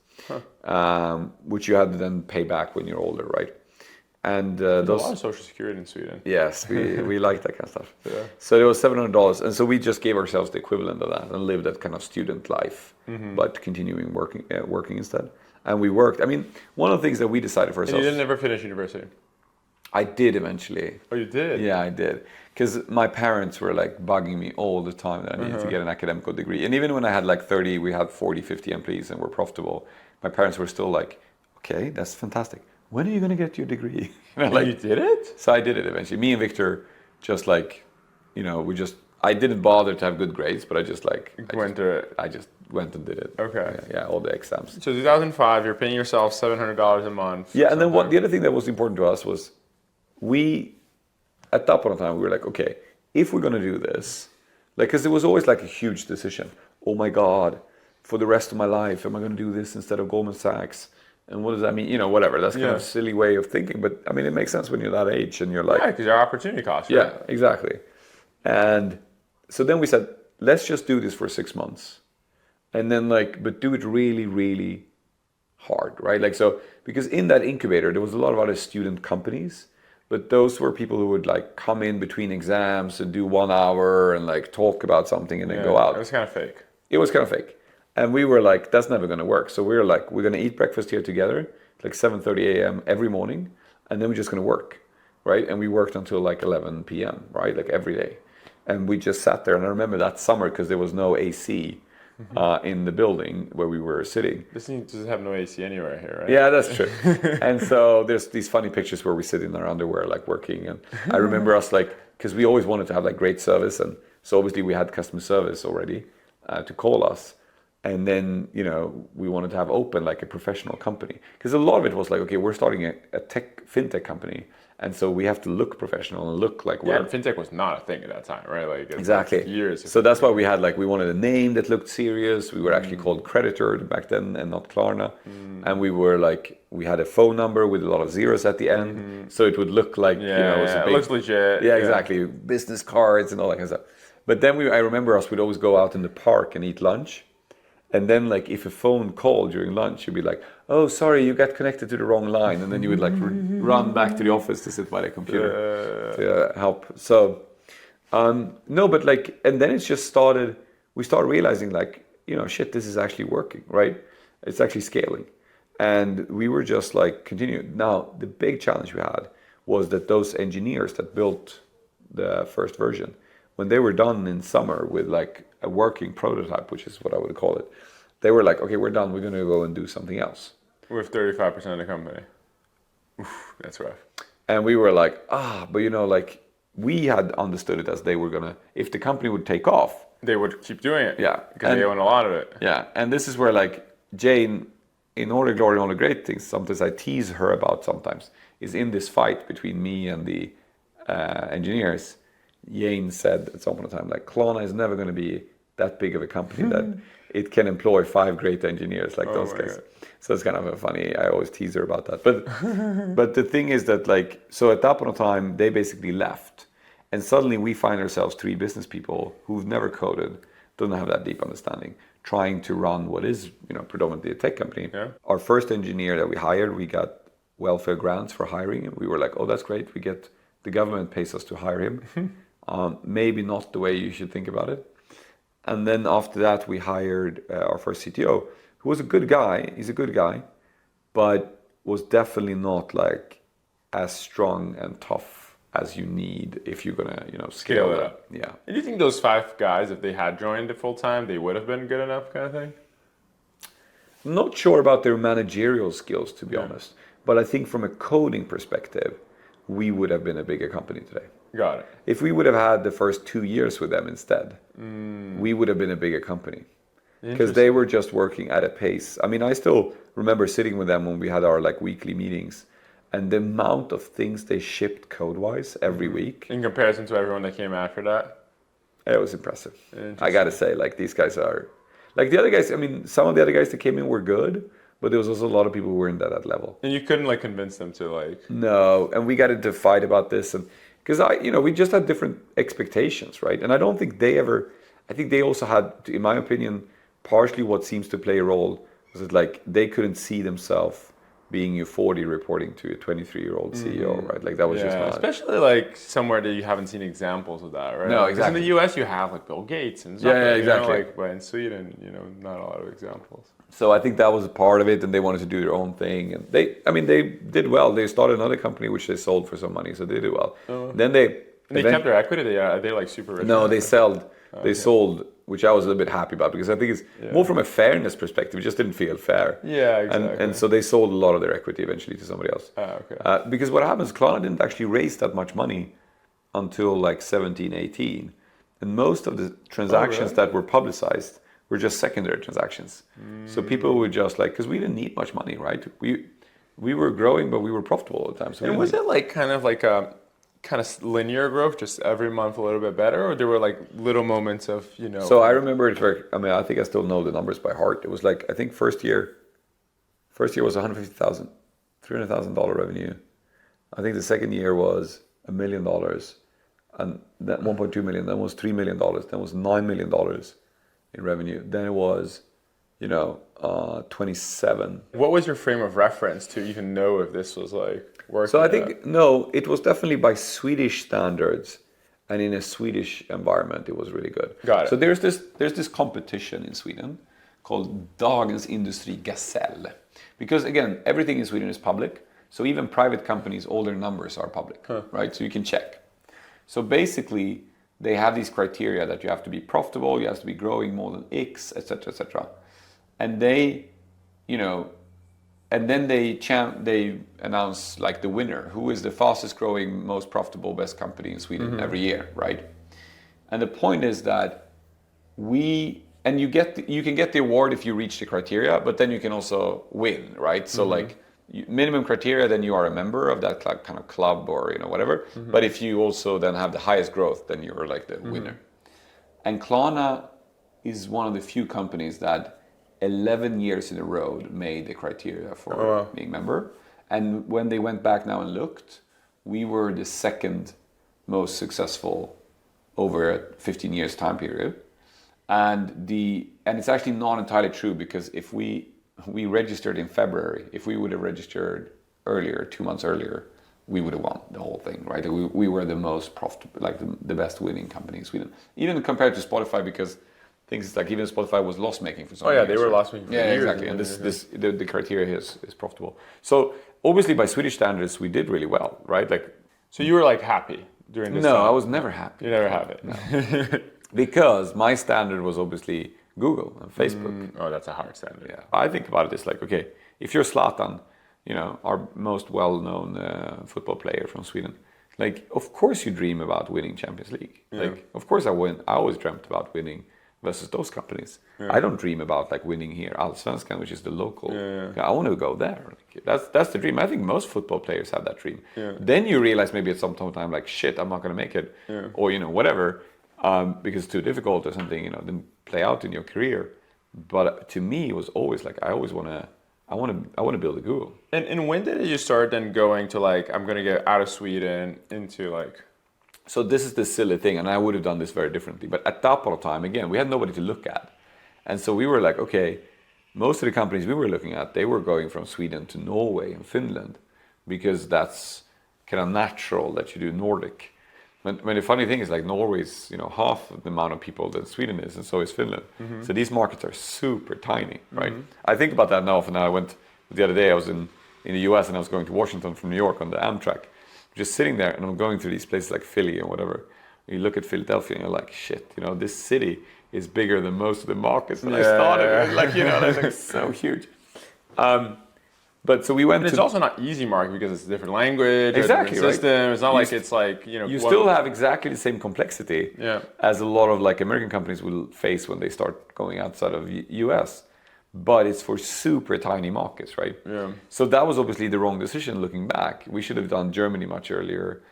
Speaker 1: which you had to then pay back when you're older, right? And
Speaker 2: there's a lot of social security in Sweden.
Speaker 1: Yes, we like that kind of stuff.
Speaker 2: Yeah.
Speaker 1: So it was $700, and so we just gave ourselves the equivalent of that and lived that kind of student life, but continuing working instead. And we worked. I mean, one of the things that we decided for ourselves.
Speaker 2: And you didn't ever finish university?
Speaker 1: I did eventually.
Speaker 2: Oh, you did?
Speaker 1: Yeah, I did. Because my parents were like bugging me all the time that I needed to get an academic degree. And even when I had like 30, we had 40, 50 employees and were profitable, my parents were still like, okay, that's fantastic. When are you going to get your degree?
Speaker 2: Like, you did it?
Speaker 1: So I did it eventually. Me and Victor just like, you know, I didn't bother to have good grades, but I just went and did it.
Speaker 2: Okay.
Speaker 1: Yeah, all the exams.
Speaker 2: So 2005, you're paying yourself $700 a month.
Speaker 1: Yeah, and then the other thing that was important to us was at that point in time, we were like, okay, if we're going to do this, like, because it was always like a huge decision. Oh my God, for the rest of my life, am I going to do this instead of Goldman Sachs? And what does that mean? You know, whatever. That's kind of a silly way of thinking. But I mean, it makes sense when you're that age and you're like...
Speaker 2: Yeah, because your opportunity cost. Right?
Speaker 1: Yeah, exactly. And so then we said, let's just do this for 6 months. And then but do it really, really hard, right? Like, so, because in that incubator, there was a lot of other student companies, but those were people who would like come in between exams and do 1 hour and like talk about something and then go out.
Speaker 2: It was kind of fake.
Speaker 1: It was kind of fake. And we were like, that's never going to work. So we were like, we're going to eat breakfast here together, like 7:30 a.m. every morning. And then we're just going to work, right? And we worked until like 11 p.m., right? Like every day. And we just sat there. And I remember that summer, because there was no AC in the building where we were sitting.
Speaker 2: This doesn't have no AC anywhere here, right?
Speaker 1: Yeah, that's true. And so there's these funny pictures where we sit in our underwear, like working. And I remember us like, because we always wanted to have like great service. And so obviously we had customer service already to call us. And then, you know, we wanted to have open like a professional company. Because a lot of it was like, okay, we're starting a fintech company. And so we have to look professional and look like we're...
Speaker 2: Yeah, fintech was not a thing at that time, right? Like
Speaker 1: exactly.
Speaker 2: Years.
Speaker 1: So that's why we had we wanted a name that looked serious. We were actually called Creditor back then and not Klarna. And we were we had a phone number with a lot of zeros at the end. So it would look like, you know, it was a big...
Speaker 2: it looks legit.
Speaker 1: Yeah, exactly. Business cards and all that kind of stuff. But then I remember we'd always go out in the park and eat lunch. And then like if a phone called during lunch, you'd be like, oh, sorry, you got connected to the wrong line. And then you would like run back to the office to sit by the computer to help. So no, but like, and then it's just started, we started realizing like, shit, this is actually working, right? It's actually scaling. And we were just like continuing. Now, the big challenge we had was that those engineers that built the first version, when they were done in summer with like a working prototype, which is what I would call it, they were like, okay, we're done. We're going to go and do something else.
Speaker 2: With 35% of the company. Oof, that's rough.
Speaker 1: And we were like, but like we had understood it as they were going to, if the company would take off,
Speaker 2: they would keep doing it.
Speaker 1: Yeah.
Speaker 2: Because they own a lot of it.
Speaker 1: Yeah. And this is where like Jane, in All the Glory and All the Great Things, sometimes I tease her about sometimes, is in this fight between me and the engineers. Jane said at some point in time, like, Klarna is never going to be that big of a company that it can employ 5 great engineers like those guys. God. So it's kind of a funny, I always tease her about that. But the thing is that like, so at that point in time, they basically left. And suddenly we find ourselves 3 business people who've never coded, don't have that deep understanding, trying to run what is, predominantly a tech company.
Speaker 2: Yeah.
Speaker 1: Our first engineer that we hired, we got welfare grants for hiring him. We were like, oh, that's great. The government pays us to hire him. Maybe not the way you should think about it. And then after that, we hired our first CTO, who was a good guy. He's a good guy, but was definitely not like as strong and tough as you need if you're gonna, scale it up. Yeah.
Speaker 2: And do you think those 5 guys, if they had joined it full time, they would have been good enough, kind of thing?
Speaker 1: I'm not sure about their managerial skills, to be honest. But I think from a coding perspective, we would have been a bigger company today.
Speaker 2: Got it.
Speaker 1: If we would have had the first 2 years with them instead, we would have been a bigger company. Because they were just working at a pace. I mean, I still remember sitting with them when we had our like weekly meetings, and the amount of things they shipped code-wise every week.
Speaker 2: In comparison to everyone that came after that?
Speaker 1: It was impressive. I got to say, like, these guys are... Like, the other guys, I mean, some of the other guys that came in were good, but there was also a lot of people who weren't at that level.
Speaker 2: And you couldn't, like, convince them to, like...
Speaker 1: No, and we got into a fight about this, and... Because, we just had different expectations, right? And I don't think they ever... I think they also had, in my opinion, partially what seems to play a role was that, like, they couldn't see themselves being you 40 reporting to a 23-year-old CEO, right? Like that was just not...
Speaker 2: Especially like somewhere that you haven't seen examples of that, right?
Speaker 1: No, exactly.
Speaker 2: Because in the US you have like Bill Gates and stuff.
Speaker 1: Yeah, exactly.
Speaker 2: But in Sweden, not a lot of examples.
Speaker 1: So I think that was a part of it, and they wanted to do their own thing, and they did well. They started another company which they sold for some money, so they did well. Then they
Speaker 2: kept their equity. Are they like super rich?
Speaker 1: No, they sold. They sold, which I was a little bit happy about because I think it's more from a fairness perspective. It just didn't feel fair.
Speaker 2: Yeah, exactly.
Speaker 1: And so they sold a lot of their equity eventually to somebody else.
Speaker 2: Okay.
Speaker 1: Because what happens, Klarna didn't actually raise that much money until like 17, 18. And most of the transactions that were publicized were just secondary transactions. So people were just like, because we didn't need much money, right? We were growing, but we were profitable all the time. So
Speaker 2: and was it like kind of like a linear growth, just every month a little bit better, or there were like little moments of,
Speaker 1: So I remember it very, I think I still know the numbers by heart. It was like, I think first year was $150,000, $300,000 revenue. I think the second year was $1 million, and then 1.2 million, then was $3 million, then was $9 million in revenue. Then it was, 27.
Speaker 2: What was your frame of reference to even know if this was like working?
Speaker 1: So I think, no, it was definitely by Swedish standards, and in a Swedish environment, it was really good.
Speaker 2: Got it.
Speaker 1: So there's this competition in Sweden called Dagens Industri Gasell. Because again, everything in Sweden is public. So even private companies, all their numbers are public, right? So you can check. So basically, they have these criteria that you have to be profitable, you have to be growing more than X, etc., etc. And they, and then they announce like the winner, who is the fastest growing, most profitable, best company in Sweden every year, right? And the point is that you can get the award if you reach the criteria, but then you can also win, right? So like minimum criteria, then you are a member of that kind of club or whatever. But if you also then have the highest growth, then you're like the winner. And Klarna is one of the few companies that 11 years in a row made the criteria for being member. And when they went back now and looked, we were the second most successful over a 15 years time period. And it's actually not entirely true, because if we registered in February, if we would have registered earlier, 2 months earlier, we would have won the whole thing, right? We were the most profitable, like the best winning company in Sweden, even compared to Spotify, because things like even Spotify was loss making for some years.
Speaker 2: They were loss making for years.
Speaker 1: Exactly. And the criteria here is profitable. So obviously by Swedish standards, we did really well, right? Like,
Speaker 2: so you were like happy during this time?
Speaker 1: No, I was never happy.
Speaker 2: You never have it.
Speaker 1: No. Because my standard was obviously Google and Facebook.
Speaker 2: Oh, that's a hard standard.
Speaker 1: Yeah. I think about it as like, okay, if you're Zlatan, our most well-known football player from Sweden, like, of course you dream about winning Champions League. Yeah. Like, of course I always dreamt about winning versus those companies. Yeah. I don't dream about like winning here, Allsvenskan, which is the local. Yeah. I want to go there. Like, that's the dream. I think most football players have that dream. Yeah. Then you realize maybe at some time, like, shit, I'm not going to make it, or whatever, because it's too difficult or something. Then play out in your career. But to me, it was always like I want to build a Google.
Speaker 2: And when did you start then going to like, I'm going to get out of Sweden into like...
Speaker 1: So this is the silly thing, and I would have done this very differently. But at that point of time, again, we had nobody to look at. And so we were like, okay, most of the companies we were looking at, they were going from Sweden to Norway and Finland, because that's kind of natural that you do Nordic. When the funny thing is, like, Norway is half the amount of people that Sweden is, and so is Finland. Mm-hmm. So these markets are super tiny, right? Mm-hmm. I think about that now. For now, the other day I was in the US, and I was going to Washington from New York on the Amtrak. Just sitting there, and I'm going through these places like Philly and whatever. You look at Philadelphia, and you're like, shit, this city is bigger than most of the markets that I started. Like, that's like so huge. But so we went.
Speaker 2: And it's also not easy market, because it's a different language,
Speaker 1: exactly,
Speaker 2: different system. It's not like it's like
Speaker 1: You still have exactly the same complexity as a lot of like American companies will face when they start going outside of US. But it's for super tiny markets, right? Yeah. So that was obviously the wrong decision looking back. We should have done Germany much earlier,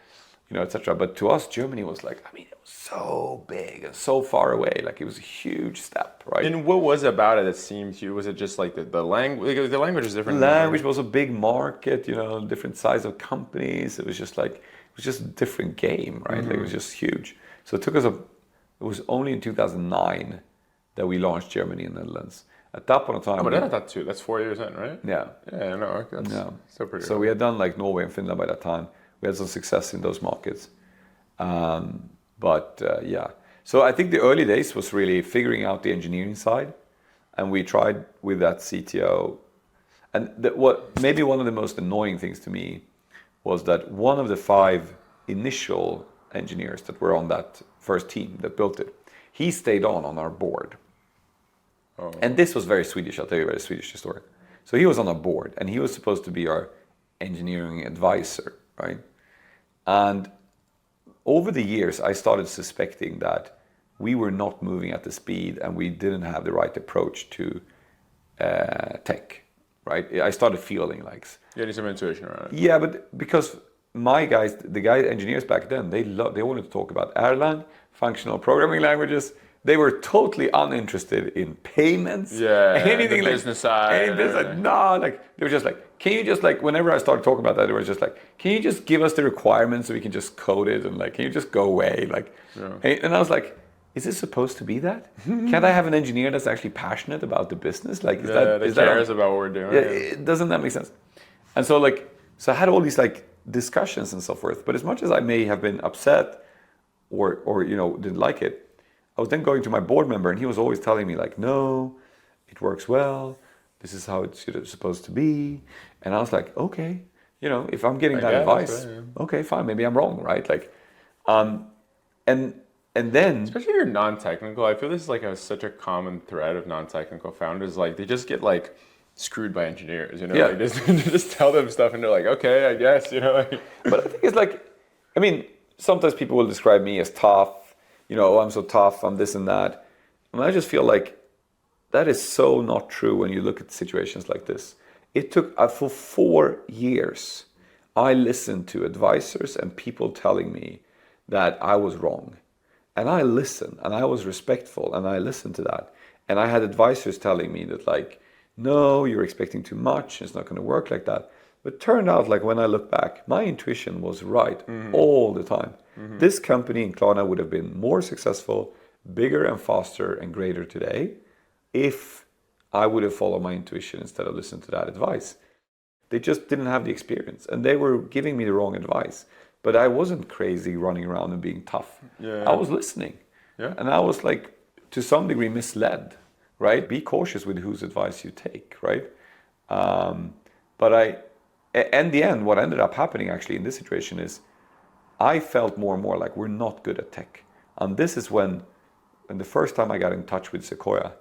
Speaker 1: etc. But to us, Germany was like, it was so big and so far away. Like, it was a huge step, right?
Speaker 2: And what was it about it that seemed to you? Was it just like the language? The language is different.
Speaker 1: The language was a big market, different size of companies. It was just a different game, right? Mm-hmm. Like, it was just huge. So it took us it was only in 2009 that we launched Germany and Netherlands. At that point of time...
Speaker 2: but that's 4 years in, right?
Speaker 1: Yeah.
Speaker 2: Yeah, no, that's so pretty
Speaker 1: So we had done like Norway and Finland by that time. We had some success in those markets. So I think the early days was really figuring out the engineering side. And we tried with that CTO. And maybe one of the most annoying things to me was that one of the 5 initial engineers that were on that first team that built it, he stayed on our board. Oh. And this was very Swedish. I'll tell you about a Swedish story. So he was on our board, and he was supposed to be our engineering advisor, right? And over the years, I started suspecting that we were not moving at the speed, and we didn't have the right approach to tech, right? I started feeling like...
Speaker 2: Getting some intuition around it.
Speaker 1: Yeah, but because the engineers back then, they wanted to talk about Erlang, functional programming languages. They were totally uninterested in payments.
Speaker 2: Yeah,
Speaker 1: anything
Speaker 2: the
Speaker 1: like
Speaker 2: business side.
Speaker 1: They were just like, can you just like, whenever I started talking about that, they were just like, can you just give us the requirements so we can just code it, and like, can you just go away? Like, and I was like, is this supposed to be that? Can't I have an engineer that's actually passionate about the business? Like,
Speaker 2: cares about what we're doing.
Speaker 1: Doesn't that make sense? And so I had all these like discussions and so forth. But as much as I may have been upset or didn't like it, I was then going to my board member, and he was always telling me like, no, it works well. This is how it's supposed to be. And I was like, okay, if I'm getting that advice, okay, fine, maybe I'm wrong, right? Like, and then,
Speaker 2: especially if you're non-technical, I feel this is like such a common thread of non-technical founders. Like, they just get like screwed by engineers, Like, just tell them stuff, and they're like, okay, I guess,
Speaker 1: But I think it's like, sometimes people will describe me as tough. I'm so tough, I'm this and that. And I just feel like that is so not true when you look at situations like this. It took, for 4 years, I listened to advisors and people telling me that I was wrong. And I listened, and I was respectful, and I listened to that. And I had advisors telling me that like, no, you're expecting too much, it's not going to work like that. But it turned out, like, when I look back, my intuition was right all the time. Mm-hmm. This company in Klarna would have been more successful bigger and faster and greater today if I would have followed my intuition instead of listening to that advice. They just didn't have the experience, and they were giving me the wrong advice. But I wasn't crazy running around and being tough.
Speaker 2: Yeah.
Speaker 1: I was listening. Yeah. And I was like, to some degree, misled, right? Be cautious with whose advice you take, right? But in the end, what ended up happening actually in this situation is I felt more and more like we're not good at tech. And this is when the first time I got in touch with Sequoia,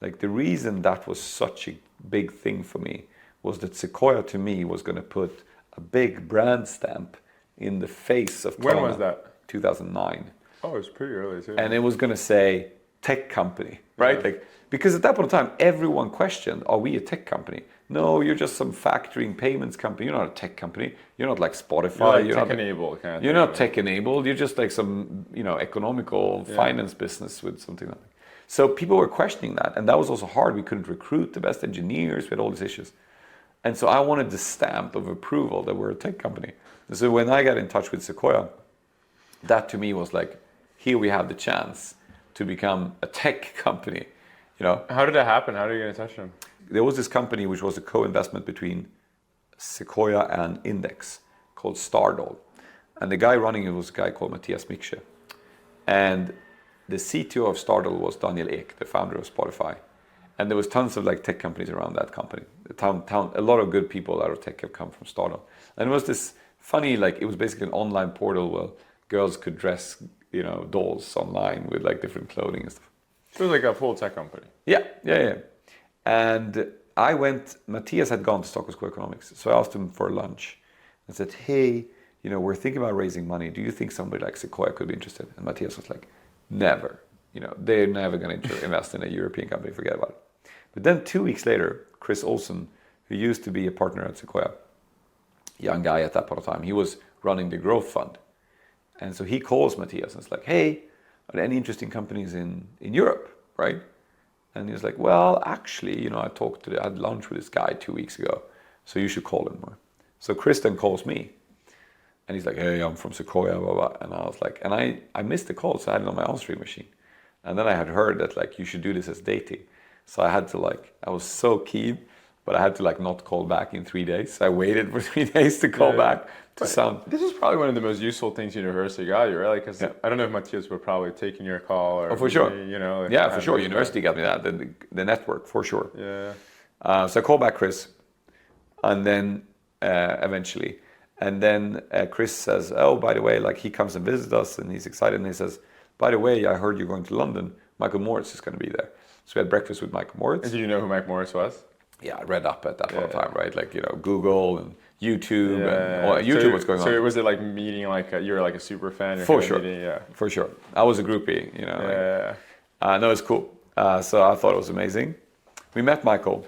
Speaker 1: like the reason that was such a big thing for me was that Sequoia to me was going to put a big brand stamp in the face of Klarna.
Speaker 2: When was that?
Speaker 1: 2009.
Speaker 2: Oh, it was pretty early too.
Speaker 1: And it was going to say tech company, right? Yeah. Like, because at that point in time, everyone questioned, are we a tech company? No, you're just some factoring payments company. You're not a tech company. You're not like Spotify.
Speaker 2: You're like tech-enabled kind of
Speaker 1: You're not tech-enabled. You're just like some, economical finance business with something like that. So people were questioning that. And that was also hard. We couldn't recruit the best engineers. We had all these issues. And so I wanted the stamp of approval that we're a tech company. And so when I got in touch with Sequoia, that to me was like, here we have the chance to become a tech company.
Speaker 2: How did that happen? How did you get in touch with them?
Speaker 1: There was this company which was a co-investment between Sequoia and Index called Stardog. And the guy running it was a guy called Matthias Miksche. And the CTO of Stardog was Daniel Ek, the founder of Spotify. And there was tons of like tech companies around that company. A lot of good people out of tech have come from Stardog. And it was this funny, like it was basically an online portal where girls could dress, dolls online with like different clothing and stuff.
Speaker 2: So it was like a full tech company.
Speaker 1: Yeah. And Matthias had gone to Stockholm School of Economics. So I asked him for lunch and said, hey, we're thinking about raising money. Do you think somebody like Sequoia could be interested? And Matthias was like, never. They're never going to invest in a European company, forget about it. But then 2 weeks later, Chris Olsen, who used to be a partner at Sequoia, young guy at that point of time, he was running the growth fund. And so he calls Matthias and it's like, hey, are there any interesting companies in Europe, right? And he's like, well, actually, I had lunch with this guy 2 weeks ago, so you should call him more. So Chris then calls me, and he's like, hey, I'm from Sequoia, blah, blah. And I was like, and I missed the call, so I had it on my answering machine. And then I had heard that like you should do this as dating. So I had to I was so keen, but I had to not call back in 3 days. So I waited for 3 days to call back to sound.
Speaker 2: This is probably one of the most useful things university got you, right? Because I don't know if Matthias would probably taken your call or.
Speaker 1: Oh, for sure. For sure. University got me that. The network, for sure.
Speaker 2: Yeah.
Speaker 1: So I called back Chris, and then eventually, and then Chris says, oh, by the way, he comes and visits us, and he's excited, and he says, by the way, I heard you're going to London. Michael Moritz is going to be there. So we had breakfast with Michael Moritz.
Speaker 2: And did you know who Mike Morris was?
Speaker 1: Yeah, I read up at that point of time, right? Google and YouTube and YouTube was going on.
Speaker 2: So was it like meeting you were like a super fan?
Speaker 1: For sure. For sure. I was a groupie, no, it's cool. So I thought it was amazing. We met Michael,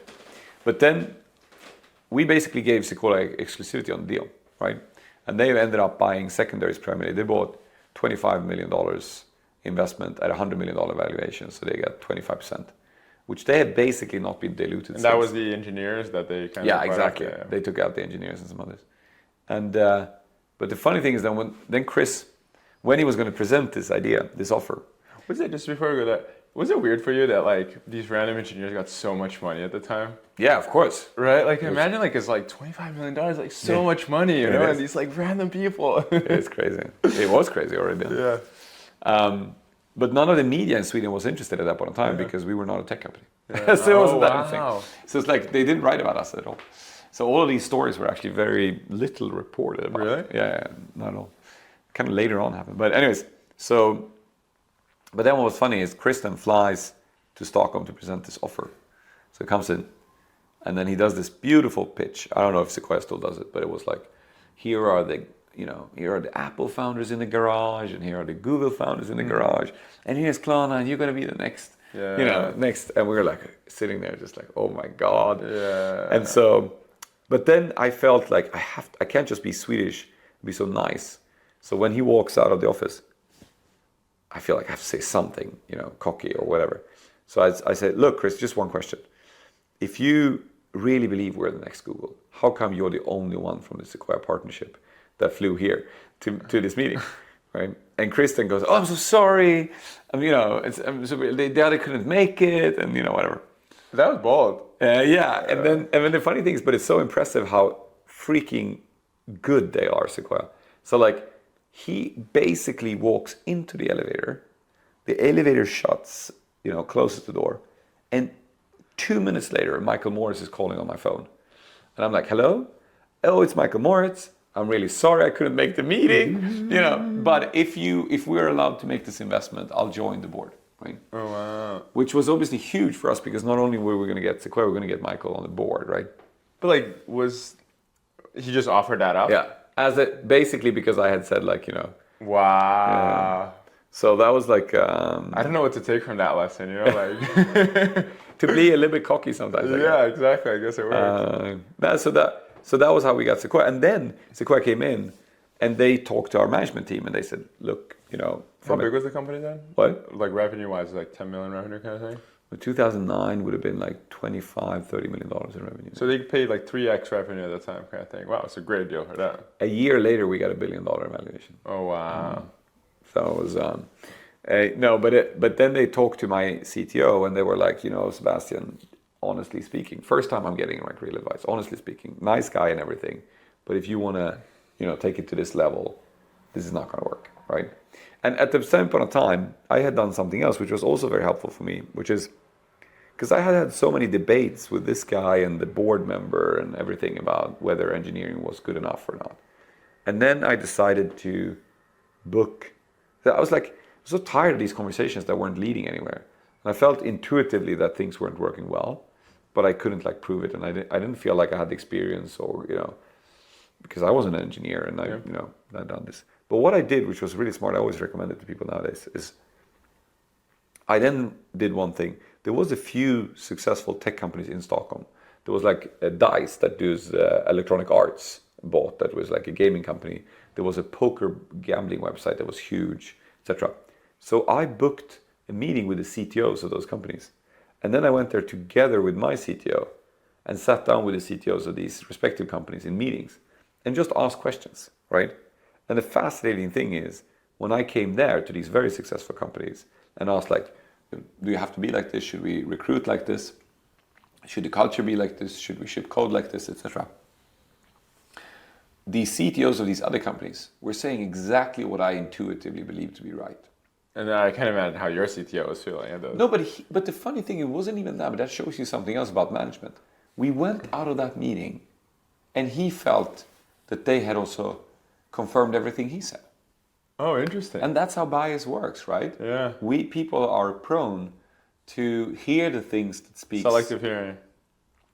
Speaker 1: but then we basically gave Sequoia exclusivity on the deal, right? And they ended up buying secondaries primarily. They bought $25 million investment at $100 million valuation, so they got 25%, which they had basically not been diluted.
Speaker 2: And that was the engineers that they kind of.
Speaker 1: Yeah, exactly. They took out the engineers and some others. And but the funny thing is that when Chris, when he was going to present this idea, this offer,
Speaker 2: was it just before we go that? Was it weird for you that these random engineers got so much money at the time?
Speaker 1: Yeah, of course.
Speaker 2: Right? Imagine it's $25 million, so much money, and these random people.
Speaker 1: It's crazy. It was crazy already.
Speaker 2: Yeah.
Speaker 1: But none of the media in Sweden was interested at that point in time because we were not a tech company. Yeah. So it wasn't that thing. So it's they didn't write about us at all. So all of these stories were actually very little reported about.
Speaker 2: Really?
Speaker 1: Yeah, not at all. Kind of later on happened. But anyways, but then what was funny is Chris then flies to Stockholm to present this offer. So he comes in, and then he does this beautiful pitch. I don't know if Sequoia still does it, but it was here are the Apple founders in the garage, and here are the Google founders in the garage, and here's Klarna, and you're going to be the next, next. And we were sitting there just oh my God.
Speaker 2: Yeah.
Speaker 1: And so, but then I felt I can't just be Swedish, be so nice. So when he walks out of the office, I feel I have to say something, cocky or whatever. So I said, look, Chris, just one question. If you really believe we're the next Google, how come you're the only one from the Sequoia partnership that flew here to this meeting? right? And Kristen goes, "Oh, I'm so sorry. The other couldn't make it, and whatever."
Speaker 2: That was bold.
Speaker 1: Yeah, and then the funny thing is, but it's so impressive how freaking good they are, Sequoia. So like, he basically walks into the elevator shuts, closes the door, and 2 minutes later, Michael Morris is calling on my phone, and I'm like, "Hello, oh, it's Michael Morris. I'm really sorry I couldn't make the meeting, but if we're allowed to make this investment, I'll join the board." Right?
Speaker 2: Oh, wow.
Speaker 1: Which was obviously huge for us because not only were we going to get Sequoia, we were going to get Michael on the board, right?
Speaker 2: But like, he just offered that up?
Speaker 1: Yeah, basically because I had said
Speaker 2: Wow.
Speaker 1: so that was like
Speaker 2: I don't know what to take from that lesson, like
Speaker 1: to be a little bit cocky sometimes.
Speaker 2: Yeah, exactly. I guess it works.
Speaker 1: So that was how we got Sequoia, and then Sequoia came in, and they talked to our management team, and they said, "Look,
Speaker 2: How big was the company then?
Speaker 1: What?
Speaker 2: Like revenue-wise, like 10 million revenue kind of thing?
Speaker 1: 2009 would have been like $25-30 million in revenue.
Speaker 2: So they paid like 3x revenue at the time kind of thing. Wow, it's a great deal for that.
Speaker 1: A year later, we got $1 billion valuation.
Speaker 2: Oh, wow.
Speaker 1: So it was, no, but then they talked to my CTO, and they were like, Sebastian, honestly speaking, first time I'm getting like real advice, honestly speaking, nice guy and everything, but if you want to, take it to this level, this is not going to work, right? And at the same point of time, I had done something else, which was also very helpful for me, which is because I had so many debates with this guy and the board member and everything about whether engineering was good enough or not. And then I decided to book. I was so tired of these conversations that weren't leading anywhere. And I felt intuitively that things weren't working well, but I couldn't prove it. And I didn't feel like I had the experience or, because I wasn't an engineer and I'd done this. But what I did, which was really smart, I always recommend it to people nowadays, is I then did one thing. There was a few successful tech companies in Stockholm. There was like a DICE that does electronic arts bought, that was like a gaming company. There was a poker gambling website that was huge, etc. So I booked a meeting with the CTOs of those companies. And then I went there together with my CTO and sat down with the CTOs of these respective companies in meetings and just asked questions, right? And the fascinating thing is, when I came there to these very successful companies and asked do you have to be like this? Should we recruit like this? Should the culture be like this? Should we ship code like this, etc.? The CTOs of these other companies were saying exactly what I intuitively believed to be right.
Speaker 2: And I can't imagine how your CTO was feeling.
Speaker 1: No, but the funny thing, it wasn't even that, but that shows you something else about management. We went out of that meeting and he felt that they had also confirmed everything he said.
Speaker 2: Oh, interesting.
Speaker 1: And that's how bias works, right?
Speaker 2: Yeah.
Speaker 1: We people are prone to hear the things that speaks.
Speaker 2: Selective hearing.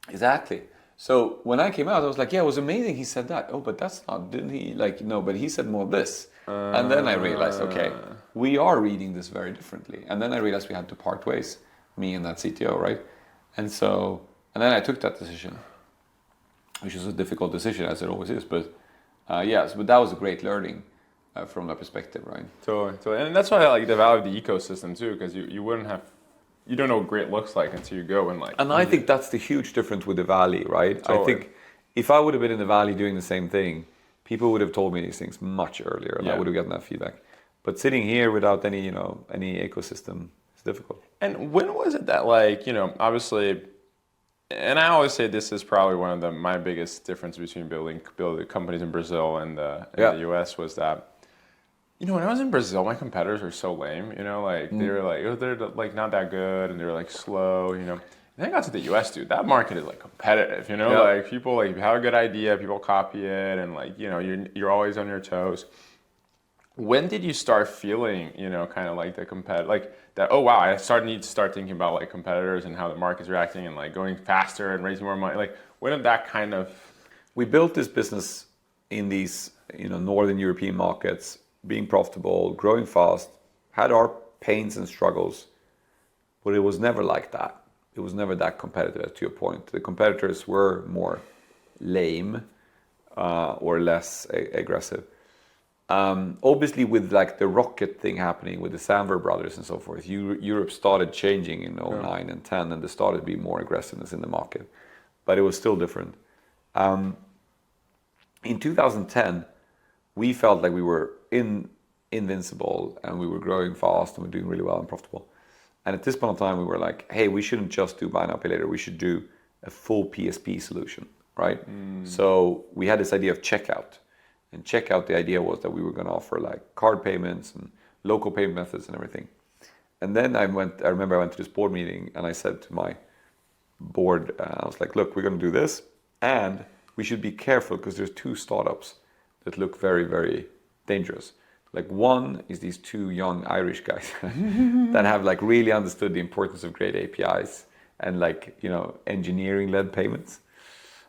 Speaker 1: Exactly. So when I came out, I was like, yeah, it was amazing he said that. Oh, but that's not, didn't he? No, but he said more of this. And then I realized, okay, we are reading this very differently. And then I realized we had to part ways, me and that CTO, right? And then I took that decision, which was a difficult decision, as it always is. But yes, but that was a great learning from that perspective, right?
Speaker 2: Totally. And that's why I the value of the ecosystem too, because you wouldn't have, you don't know what great looks like until you go and
Speaker 1: And I think that's the huge difference with the Valley, right?
Speaker 2: Totally.
Speaker 1: I think if I would have been in the Valley doing the same thing, people would have told me these things much earlier, and I would have gotten that feedback. But sitting here without any ecosystem is difficult.
Speaker 2: And when was it that obviously, and I always say this is probably one of my biggest difference between building companies in Brazil and the US was that, when I was in Brazil, my competitors were so lame, they were they're not that good and they were slow, And then I got to the US, dude, that market is competitive, people have a good idea, people copy it, and you're always on your toes. When did you start feeling, kind of the competitive, that, oh wow, I need to start thinking about competitors and how the market's reacting and going faster and raising more money? When did that kind of...
Speaker 1: We built this business in these, Northern European markets, being profitable, growing fast, had our pains and struggles, but it was never like that. It was never that competitive, to your point. The competitors were more lame or less aggressive. Obviously, with the rocket thing happening with the Samver brothers and so forth, Europe started changing in 2009 and 10, and there started to be more aggressiveness in the market, but it was still different. In 2010, we felt like we were in invincible and we were growing fast and we were doing really well and profitable. And at this point in time, we were like, hey, we shouldn't just do buy now, pay later. We should do a full PSP solution, right? So we had this idea of checkout. And checkout, the idea was that we were going to offer like card payments and local payment methods and everything. And then I remember I went to this board meeting and I said to my board, I was like, look, we're going to do this. And we should be careful because there's two startups that look very, very dangerous. Like one is these two young Irish guys that have like really understood the importance of great APIs and like, you know, engineering-led payments.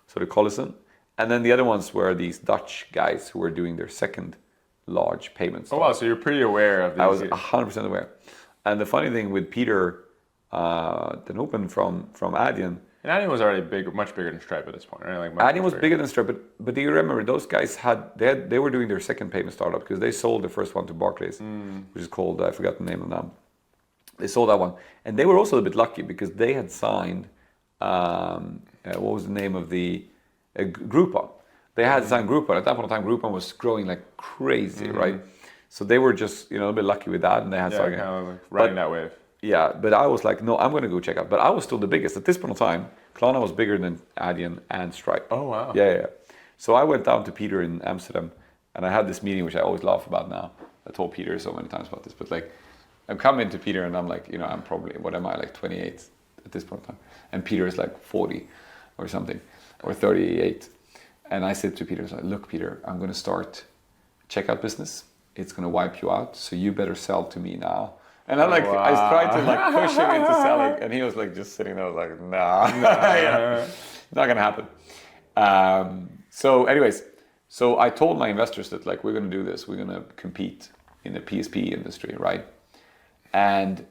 Speaker 1: So they call us in. And then the other ones were these Dutch guys who were doing their second large payment startup.
Speaker 2: Oh wow, so you're pretty aware of these.
Speaker 1: I was 100% aware. And the funny thing with Peter Den Hopen from Adyen.
Speaker 2: And Adyen was already big, much bigger than Stripe at this point, right? Like
Speaker 1: Adyen was bigger than Stripe, but do you remember those guys they were doing their second payment startup because they sold the first one to Barclays, which is called, I forgot the name of them. They sold that one. And they were also a bit lucky because they had signed, what was the name of the Groupon. They had signed Groupon. At that point in time, Groupon was growing like crazy, right? So they were just, you know, a bit lucky with that and they had
Speaker 2: kind of like riding that wave.
Speaker 1: Yeah, but I was like, no, I'm going to go check out. But I was still the biggest. At this point in time, Klarna was bigger than Adyen and Stripe.
Speaker 2: Oh, wow.
Speaker 1: Yeah. So I went down to Peter in Amsterdam and I had this meeting, which I always laugh about now. I told Peter so many times about this, but like, I'm coming to Peter and I'm like, you know, I'm probably, what am I, like 28 at this point in time? And Peter is like 40 or something, or 38. And I said to Peter, like, look, Peter, I'm going to start a checkout business. It's going to wipe you out. So you better sell to me now. And I'm like, wow. I tried to like push him into selling, and he was like just sitting there, like, nah. Yeah, not gonna happen. So, anyways, so I told my investors that like we're gonna do this. We're gonna compete in the PSP industry, right? And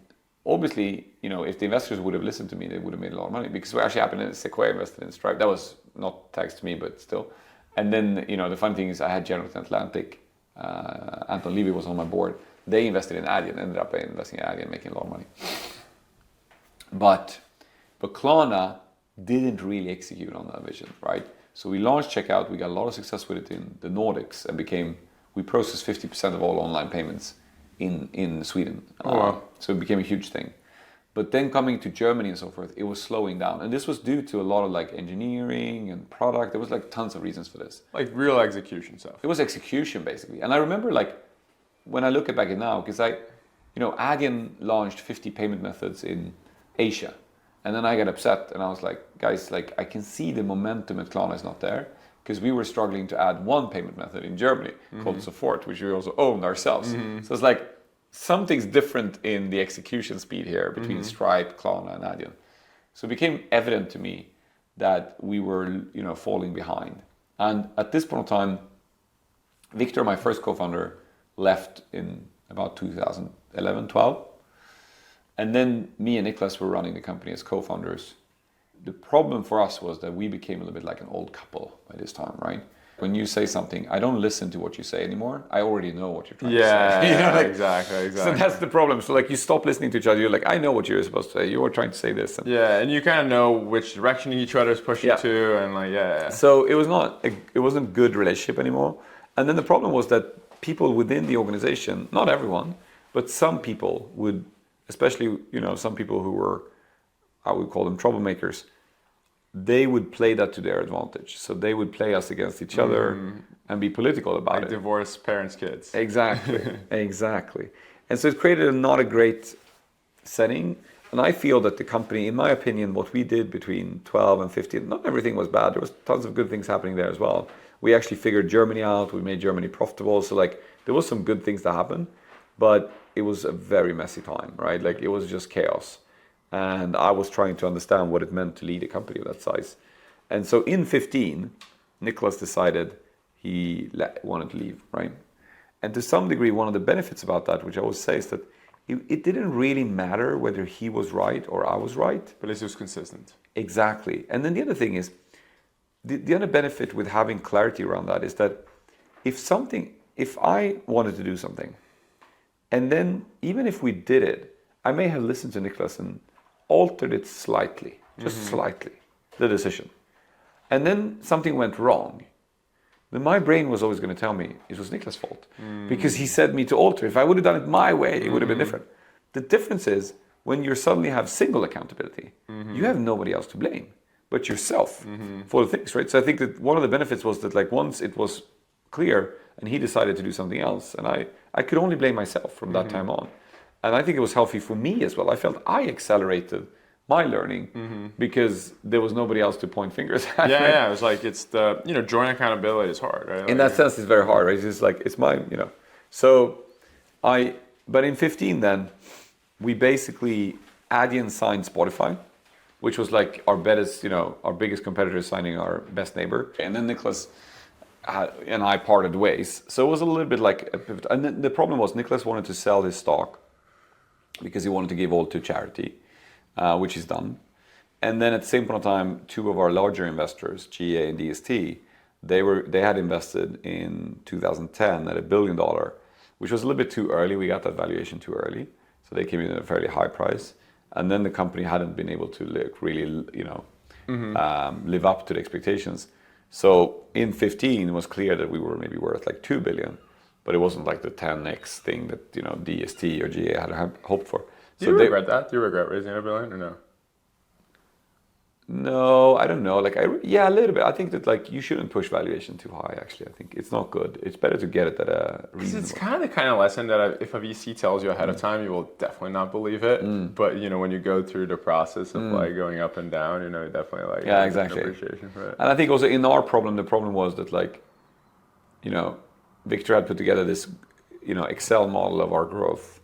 Speaker 1: obviously, you know, if the investors would have listened to me, they would have made a lot of money because what actually happened is Sequoia invested in Stripe. That was not thanks to me, but still. And then, you know, the fun thing is I had General Atlantic. Anton Levy was on my board. They invested in Adyen, ended up investing in Adyen, making a lot of money. But Klarna didn't really execute on that vision, right? So we launched checkout, we got a lot of success with it in the Nordics and we processed 50% of all online payments in Sweden.
Speaker 2: Wow.
Speaker 1: So it became a huge thing. But then coming to Germany and so forth, it was slowing down. And this was due to a lot of like engineering and product. There was like tons of reasons for this.
Speaker 2: Like real execution stuff.
Speaker 1: It was execution basically. And I remember like, when I look back at now, because Adyen launched 50 payment methods in Asia. And then I got upset and I was like, guys, like I can see the momentum at Klarna is not there because we were struggling to add one payment method in Germany called Support, which we also owned ourselves. So it's like something's different in the execution speed here between Stripe, Klarna and Adyen. So it became evident to me that we were, you know, falling behind. And at this point in time, Victor, my first co-founder, left in about 2011, 12. And then me and Niklas were running the company as co-founders. The problem for us was that we became a little bit like an old couple by this time, right? When you say something, I don't listen to what you say anymore. I already know what you're trying to say.
Speaker 2: Yeah, like, exactly.
Speaker 1: So that's the problem. So like you stop listening to each other. You're like, I know what you're supposed to say. You were trying to say this.
Speaker 2: And you kind of know which direction each other's pushing to, and like,
Speaker 1: So it wasn't good relationship anymore. And then the problem was that people within the organization, not everyone, but some people would, especially, you know, some people who were, I would call them troublemakers, they would play that to their advantage. So they would play us against each other and be political about
Speaker 2: like
Speaker 1: it.
Speaker 2: Divorce parents' kids.
Speaker 1: Exactly, exactly. And so it created not a great setting. And I feel that the company, in my opinion, what we did between 12 and 15, not everything was bad. There was tons of good things happening there as well. We actually figured Germany out. We made Germany profitable. So like there was some good things that happened, but it was a very messy time, right? Like it was just chaos. And I was trying to understand what it meant to lead a company of that size. And so in 15, Niklas decided he wanted to leave, right? And to some degree, one of the benefits about that, which I always say, is that it didn't really matter whether he was right or I was right.
Speaker 2: But it's just consistent.
Speaker 1: Exactly. And then the other thing is, the other benefit with having clarity around that is that if I wanted to do something, and then even if we did it, I may have listened to Niklas and altered it slightly, just slightly, the decision. And then something went wrong. then my brain was always going to tell me it was Niklas' fault. Because he said me to alter. If I would have done it my way, it would have been different. The difference is when you suddenly have single accountability, you have nobody else to blame but yourself for the things, right? So I think that one of the benefits was that like once it was clear and he decided to do something else, and I could only blame myself from that time on. And I think it was healthy for me as well. I felt I accelerated my learning because there was nobody else to point fingers at.
Speaker 2: Yeah,
Speaker 1: right?
Speaker 2: yeah. It was like it's the joint accountability is hard, right?
Speaker 1: In that sense, it's very hard, right? It's just like it's my. So but in 15 then, we basically Adyen signed Spotify, which was like our biggest competitor signing our best neighbor, and then Niklas and I parted ways. So it was a little bit like a pivot. And the problem was Niklas wanted to sell his stock because he wanted to give all to charity, which he's done. And then at the same point in time, two of our larger investors, GA and DST, they had invested in 2010 at $1 billion, which was a little bit too early. We got that valuation too early, so they came in at a fairly high price. And then the company hadn't been able to live up to the expectations. So in 15, it was clear that we were maybe worth like 2 billion, but it wasn't like the 10x thing that DST or GA had hoped for.
Speaker 2: Do you regret that? Do you regret raising $1 billion or no?
Speaker 1: No, I don't know. A little bit. I think that like you shouldn't push valuation too high. Actually, I think it's not good. It's better to get it at a reasonable.
Speaker 2: Because it's kind of lesson that if a VC tells you ahead of time, you will definitely not believe it. But when you go through the process of like going up and down, you definitely like
Speaker 1: exactly.
Speaker 2: An appreciation for it.
Speaker 1: And I think also in our problem, the problem was that like, Victor had put together this, Excel model of our growth,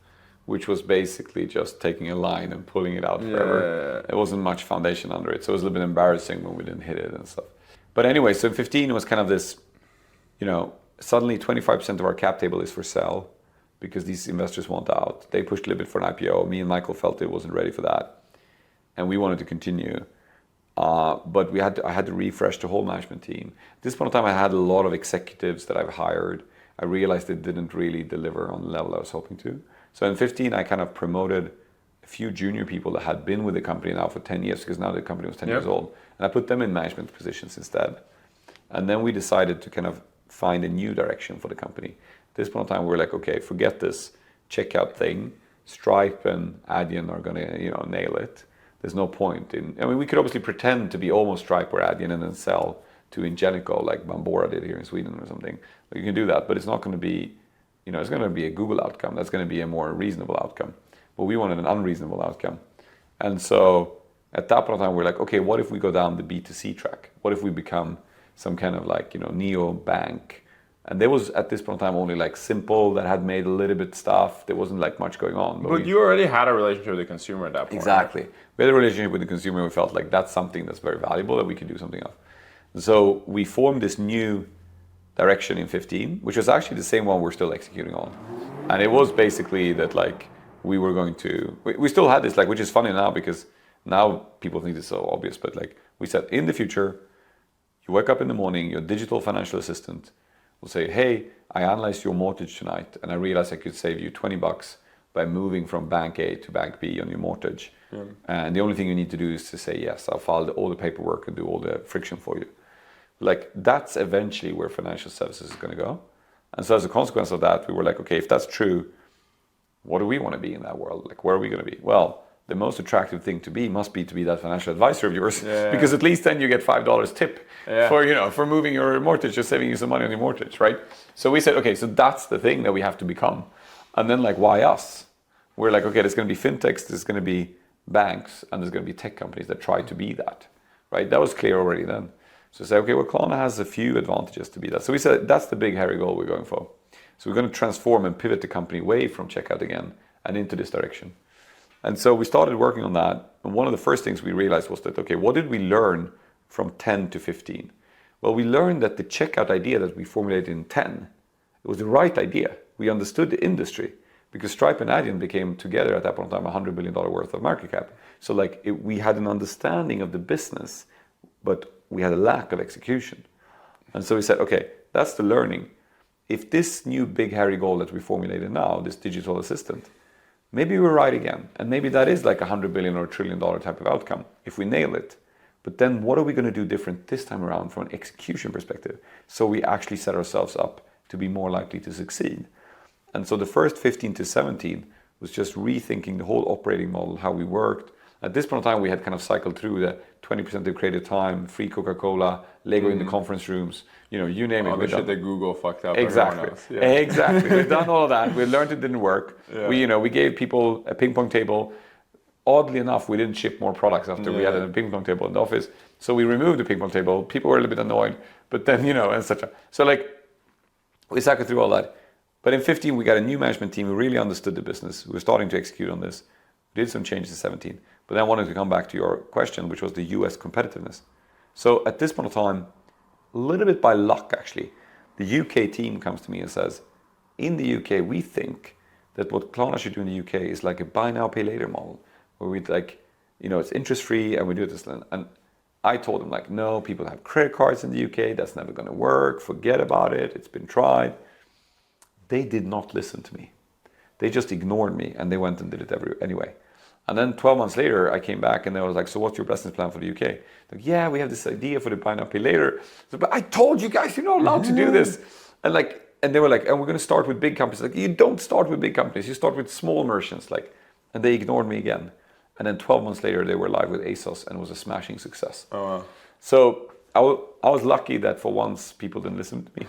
Speaker 1: which was basically just taking a line and pulling it out forever.
Speaker 2: Yeah.
Speaker 1: There wasn't much foundation under it, so it was a little bit embarrassing when we didn't hit it and stuff. But anyway, so in 15 it was kind of this, suddenly 25% of our cap table is for sale because these investors want out. They pushed a little bit for an IPO. Me and Michael felt it wasn't ready for that, and we wanted to continue. But I had to refresh the whole management team. At this point in time, I had a lot of executives that I've hired. I realized it didn't really deliver on the level I was hoping to. So in 15, I kind of promoted a few junior people that had been with the company now for 10 years, because now the company was 10 years old. And I put them in management positions instead. And then we decided to kind of find a new direction for the company. At this point in time, we were like, okay, forget this checkout thing. Stripe and Adyen are going to nail it. There's no point we could obviously pretend to be almost Stripe or Adyen and then sell to Ingenico like Bambora did here in Sweden or something. You can do that, but it's not going to be it's going to be a Google outcome. That's going to be a more reasonable outcome. But we wanted an unreasonable outcome. And so at that point in time, we're like, okay, what if we go down the B2C track? What if we become some kind of like, neo bank? And there was at this point in time only like Simple that had made a little bit stuff. There wasn't like much going on.
Speaker 2: But you already had a relationship with the consumer at that point.
Speaker 1: Exactly. Right? We had a relationship with the consumer. We felt like that's something that's very valuable that we could do something of. So we formed this new direction in 15, which was actually the same one we're still executing on. And it was basically that like we were going to, we still had this, like, which is funny now because now people think it's so obvious, but like we said, in the future, you wake up in the morning, your digital financial assistant will say, hey, I analyzed your mortgage tonight and I realized I could save you $20 by moving from bank A to bank B on your mortgage. And the only thing you need to do is to say, yes, I'll file all the paperwork and do all the friction for you. Like that's eventually where financial services is going to go. And so as a consequence of that, we were like, okay, if that's true, what do we want to be in that world? Like, where are we going to be? Well, the most attractive thing to be must be to be that financial advisor of yours, because at least then you get $5 tip for moving your mortgage, just saving you some money on your mortgage, right? So we said, okay, so that's the thing that we have to become. And then like, why us? We're like, okay, there's going to be fintechs, there's going to be banks, and there's going to be tech companies that try to be that, right? That was clear already then. So say, okay, well, Klarna has a few advantages to be that. So we said, that's the big, hairy goal we're going for. So we're going to transform and pivot the company away from checkout again and into this direction. And so we started working on that. And one of the first things we realized was that, okay, what did we learn from 10 to 15? Well, we learned that the checkout idea that we formulated in 10, it was the right idea. We understood the industry because Stripe and Adyen became together at that point in time $100 billion worth of market cap. So like we had an understanding of the business, but we had a lack of execution. And so we said, okay, that's the learning. If this new big hairy goal that we formulated now, this digital assistant, maybe we're right again. And maybe that is like $100 billion or $1 trillion type of outcome. If we nail it, But then what are we going to do different this time around from an execution perspective? So we actually set ourselves up to be more likely to succeed. And so the first 15 to 17 was just rethinking the whole operating model, how we worked. At this point in time, we had kind of cycled through the 20% of creative time, free Coca-Cola, Lego in the conference rooms, you name it.
Speaker 2: All the shit that Google fucked up.
Speaker 1: Exactly.
Speaker 2: Yeah.
Speaker 1: Exactly. We've done all of that. We learned it didn't work.
Speaker 2: Yeah.
Speaker 1: We gave people a ping pong table. Oddly enough, we didn't ship more products after we had a ping pong table in the office. So we removed the ping pong table. People were a little bit annoyed, but then, etc. So we cycled through all that. But in 15, we got a new management team who really understood the business. We were starting to execute on this. We did some changes in 17. But then I wanted to come back to your question, which was the US competitiveness. So at this point of time, a little bit by luck actually, the UK team comes to me and says, in the UK, we think that what Klarna should do in the UK is like a buy now, pay later model, where we'd it's interest free and we do this. And I told them no, people have credit cards in the UK, that's never going to work, forget about it, it's been tried. They did not listen to me. They just ignored me and they went and did it anyway. And then 12 months later, I came back and they was like, so what's your business plan for the UK? Yeah, we have this idea for the buy now, pay later. So, but I told you guys, you're not allowed to do this. And they were like, and we're going to start with big companies. You don't start with big companies, you start with small merchants. And they ignored me again. And then 12 months later, they were live with ASOS and it was a smashing success.
Speaker 2: Oh, wow.
Speaker 1: So I was lucky that for once people didn't listen to me.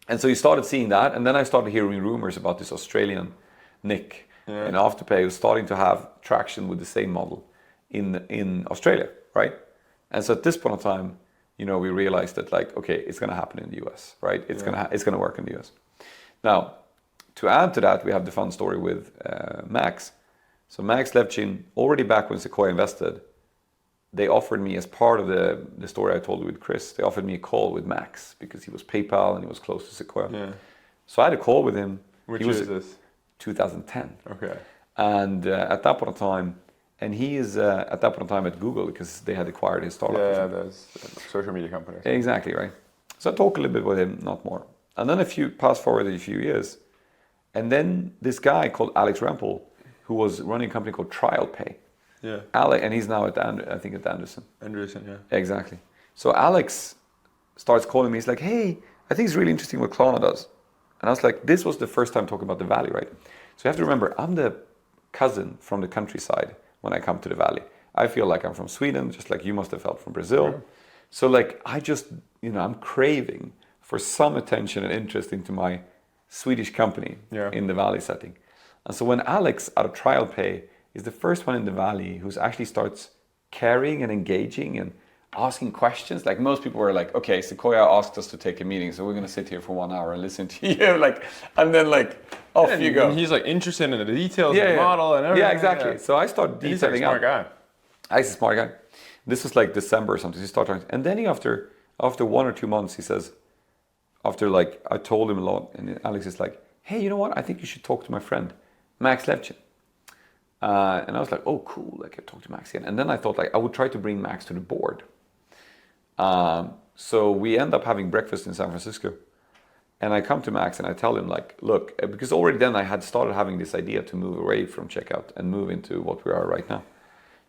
Speaker 1: And so you started seeing that. And then I started hearing rumors about this Australian Nick in Afterpay who's starting to have traction with the same model in Australia, right? And so at this point in time, we realized that okay, it's going to happen in the US, right? It's going to work in the US. Now, to add to that, we have the fun story with Max. So Max Levchin, already back when Sequoia invested, they offered me, as part of the story I told you with Chris, they offered me a call with Max because he was PayPal and he was close to Sequoia. Yeah. So I had a call with him.
Speaker 2: Which year is this?
Speaker 1: 2010.
Speaker 2: Okay.
Speaker 1: And at that point in time, and he is at that point in time at Google because they had acquired his startup.
Speaker 2: Yeah, those social media companies.
Speaker 1: Exactly, right. So I talk a little bit with him, not more. And then fast forward a few years, and then this guy called Alex Rampel, who was running a company called TrialPay.
Speaker 2: Yeah.
Speaker 1: Alex, and he's now at Anderson.
Speaker 2: Anderson, yeah.
Speaker 1: Exactly. So Alex starts calling me. He's like, hey, I think it's really interesting what Klarna does. And I was like, this was the first time talking about the Valley, right? So you have to remember, I'm the cousin from the countryside when I come to the Valley. I feel like I'm from Sweden, just like you must have felt from Brazil. Yeah. So I just, I'm craving for some attention and interest into my Swedish company in the Valley setting. And so when Alex out of TrialPay is the first one in the Valley who's actually starts caring and engaging and asking questions. Most people were like, okay, Sequoia asked us to take a meeting, so we're going to sit here for 1 hour and listen to you. And then off you go.
Speaker 2: And he's interested in the details of the model and everything.
Speaker 1: Yeah, exactly. Yeah. So I started detailing out.
Speaker 2: He's a smart guy.
Speaker 1: He's a smart guy. This was December or something. He started, and then after 1 or 2 months, he says, after I told him a lot, and Alex is like, hey, you know what? I think you should talk to my friend, Max Levchin. And I was like, oh, cool. I talk to Max again. And then I thought I would try to bring Max to the board. So we end up having breakfast in San Francisco. And I come to Max and I tell him look, because already then I had started having this idea to move away from checkout and move into what we are right now.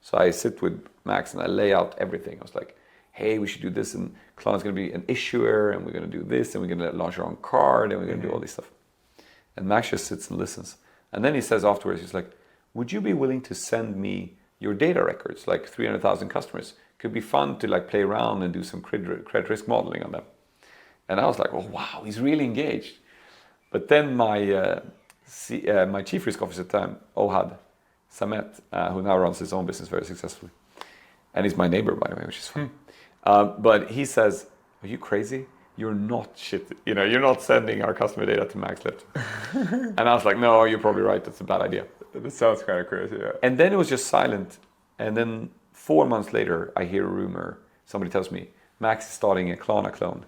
Speaker 1: So I sit with Max and I lay out everything. I was like, hey, we should do this, and Klarna's going to be an issuer, and we're going to do this, and we're going to launch our own card, and we're going to do all this stuff. And Max just sits and listens. And then he says afterwards, he's like, would you be willing to send me your data records, 300,000 customers? Could be fun to play around and do some credit risk modeling on them. And I was like, oh, wow, he's really engaged. But then my chief risk officer at the time, Ohad Samet, who now runs his own business very successfully, and he's my neighbor, by the way, which is fun. But he says, are you crazy? You're not you're not sending our customer data to Max Levchin. And I was like, no, you're probably right. That's a bad idea.
Speaker 2: That sounds kind of crazy, yeah.
Speaker 1: And then it was just silent. And then 4 months later, I hear a rumor. Somebody tells me, Max is starting a Klarna clone.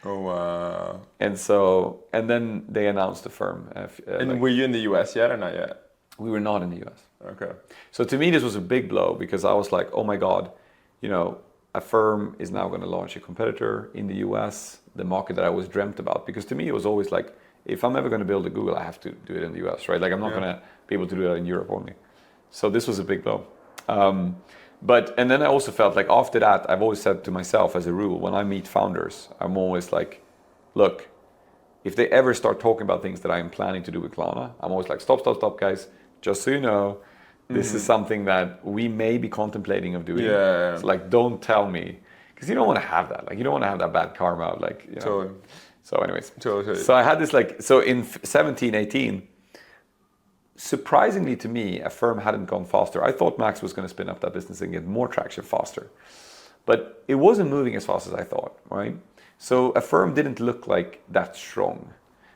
Speaker 2: Oh, wow.
Speaker 1: And then they announced the firm.
Speaker 2: And were you in the US yet or not yet?
Speaker 1: We were not in the US.
Speaker 2: Okay.
Speaker 1: So to me, this was a big blow because I was like, oh my God, a firm is now going to launch a competitor in the US, the market that I was dreamt about. Because to me, it was always like, if I'm ever going to build a Google, I have to do it in the US, right? I'm not going to be able to do that in Europe only. So this was a big blow. And then I also felt like after that, I've always said to myself as a rule, when I meet founders, I'm always like, look, if they ever start talking about things that I'm planning to do with Klarna, I'm always like, stop, guys. Just so you know, this is something that we may be contemplating of doing.
Speaker 2: Yeah.
Speaker 1: So like, don't tell me, because you don't want to have that. Like, you don't want to have that bad karma. Like, you know.
Speaker 2: Totally.
Speaker 1: So anyways,
Speaker 2: Totally.
Speaker 1: So I had this like, so in 17, 18, surprisingly to me, Affirm hadn't gone faster. I thought Max was going to spin up that business and get more traction faster. But it wasn't moving as fast as I thought, right? So Affirm didn't look like that strong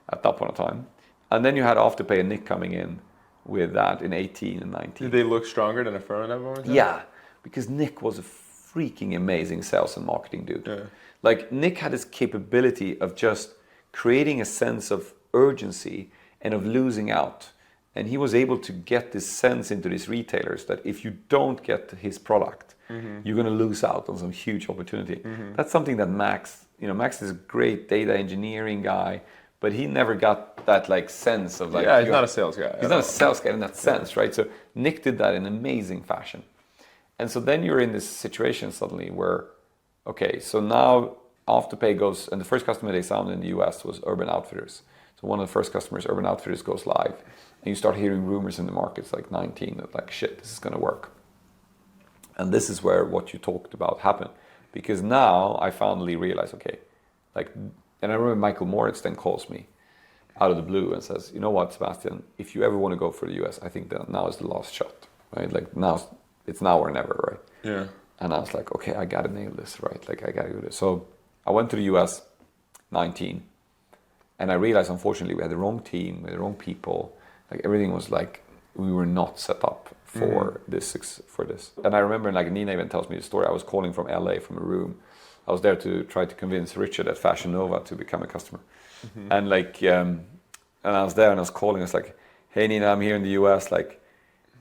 Speaker 1: at that point of time. And then you had Afterpay and Nick coming in with that in 18 and 19.
Speaker 2: Did they look stronger than Affirm at that moment?
Speaker 1: Yeah, because Nick was a freaking amazing sales and marketing dude.
Speaker 2: Yeah.
Speaker 1: Like Nick had this capability of just creating a sense of urgency and of losing out. And he was able to get this sense into these retailers that if you don't get his product, you're going to lose out on some huge opportunity. That's something that Max, Max is a great data engineering guy, but he never got that like sense of like.
Speaker 2: Yeah, he's not a sales guy.
Speaker 1: He's not a sales guy in that sense, right? So Nick did that in amazing fashion. And so then you're in this situation suddenly where, okay, so now Afterpay goes, and the first customer they signed in the US was Urban Outfitters. So one of the first customers, Urban Outfitters, goes live. And you start hearing rumors in the markets like 19 that like, shit, this is going to work. And this is where what you talked about happened. Because now I finally realized, okay, like, and I remember Michael Moritz then calls me out of the blue and says, you know what, Sebastian, if you ever want to go for the US, I think that now is the last shot, right? Like now, it's now or never, right?
Speaker 2: Yeah.
Speaker 1: And I was like, okay, I got to nail this, right? Like I got to do this. So I went to the US 19 and I realized, unfortunately, we had the wrong team, we had the wrong people. Like everything was like, we were not set up for this. And I remember, like Nina even tells me the story. I was calling from LA from a room. I was there to try to convince Richard at Fashion Nova to become a customer. And like, and I was there and I was calling. I was like, hey Nina, I'm here in the US. Like,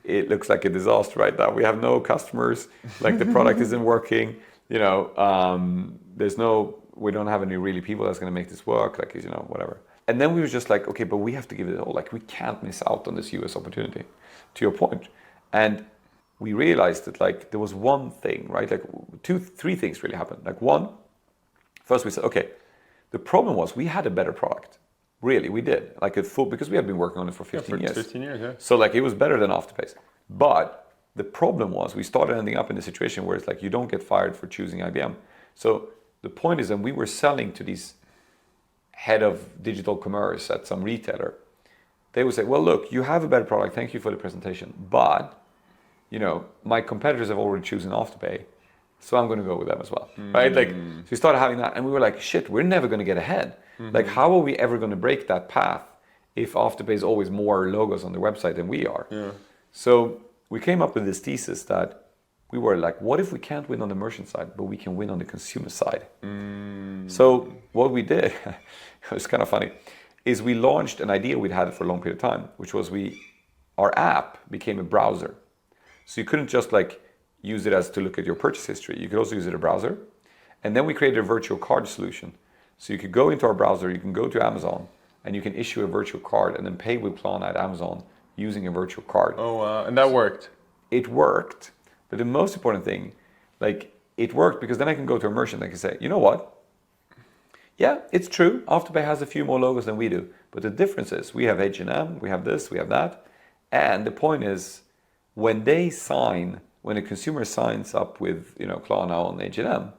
Speaker 1: it looks like a disaster right now. We have no customers. Like the product isn't working. We don't have any really people that's going to make this work. Like, whatever. And then we were just like, okay, but we have to give it all. Like, we can't miss out on this US opportunity, to your point. And we realized that, like, there was one thing, right? Like, three things really happened. Like, one, first we said, okay, the problem was we had a better product. Really, we did. Like, because we had been working on it for 15 years.
Speaker 2: 15 years, yeah.
Speaker 1: So, like, it was better than Afterpay. But the problem was we started ending up in a situation where it's like, you don't get fired for choosing IBM. So the point is that we were selling to these head of digital commerce at some retailer. They would say, well, look, you have a better product. Thank you for the presentation. But, my competitors have already chosen Afterpay. So I'm going to go with them as well, right? Like, so we started having that and we were like, shit, we're never going to get ahead. Like, how are we ever going to break that path if Afterpay is always more logos on their website than we are?
Speaker 2: Yeah.
Speaker 1: So we came up with this thesis that we were like, what if we can't win on the merchant side, but we can win on the consumer side? So what we did, it was kind of funny, is we launched an idea we'd had for a long period of time, which was our app became a browser. So you couldn't just like use it as to look at your purchase history. You could also use it as a browser. And then we created a virtual card solution. So you could go into our browser, you can go to Amazon, and you can issue a virtual card and then pay with Klarna at Amazon using a virtual card.
Speaker 2: Oh, wow. And that worked?
Speaker 1: It worked. But the most important thing, like, it worked because then I can go to a merchant and I can say, you know what? Yeah, it's true. Afterpay has a few more logos than we do. But the difference is we have H&M, we have this, we have that. And the point is, when a consumer signs up with Klarna on H&M,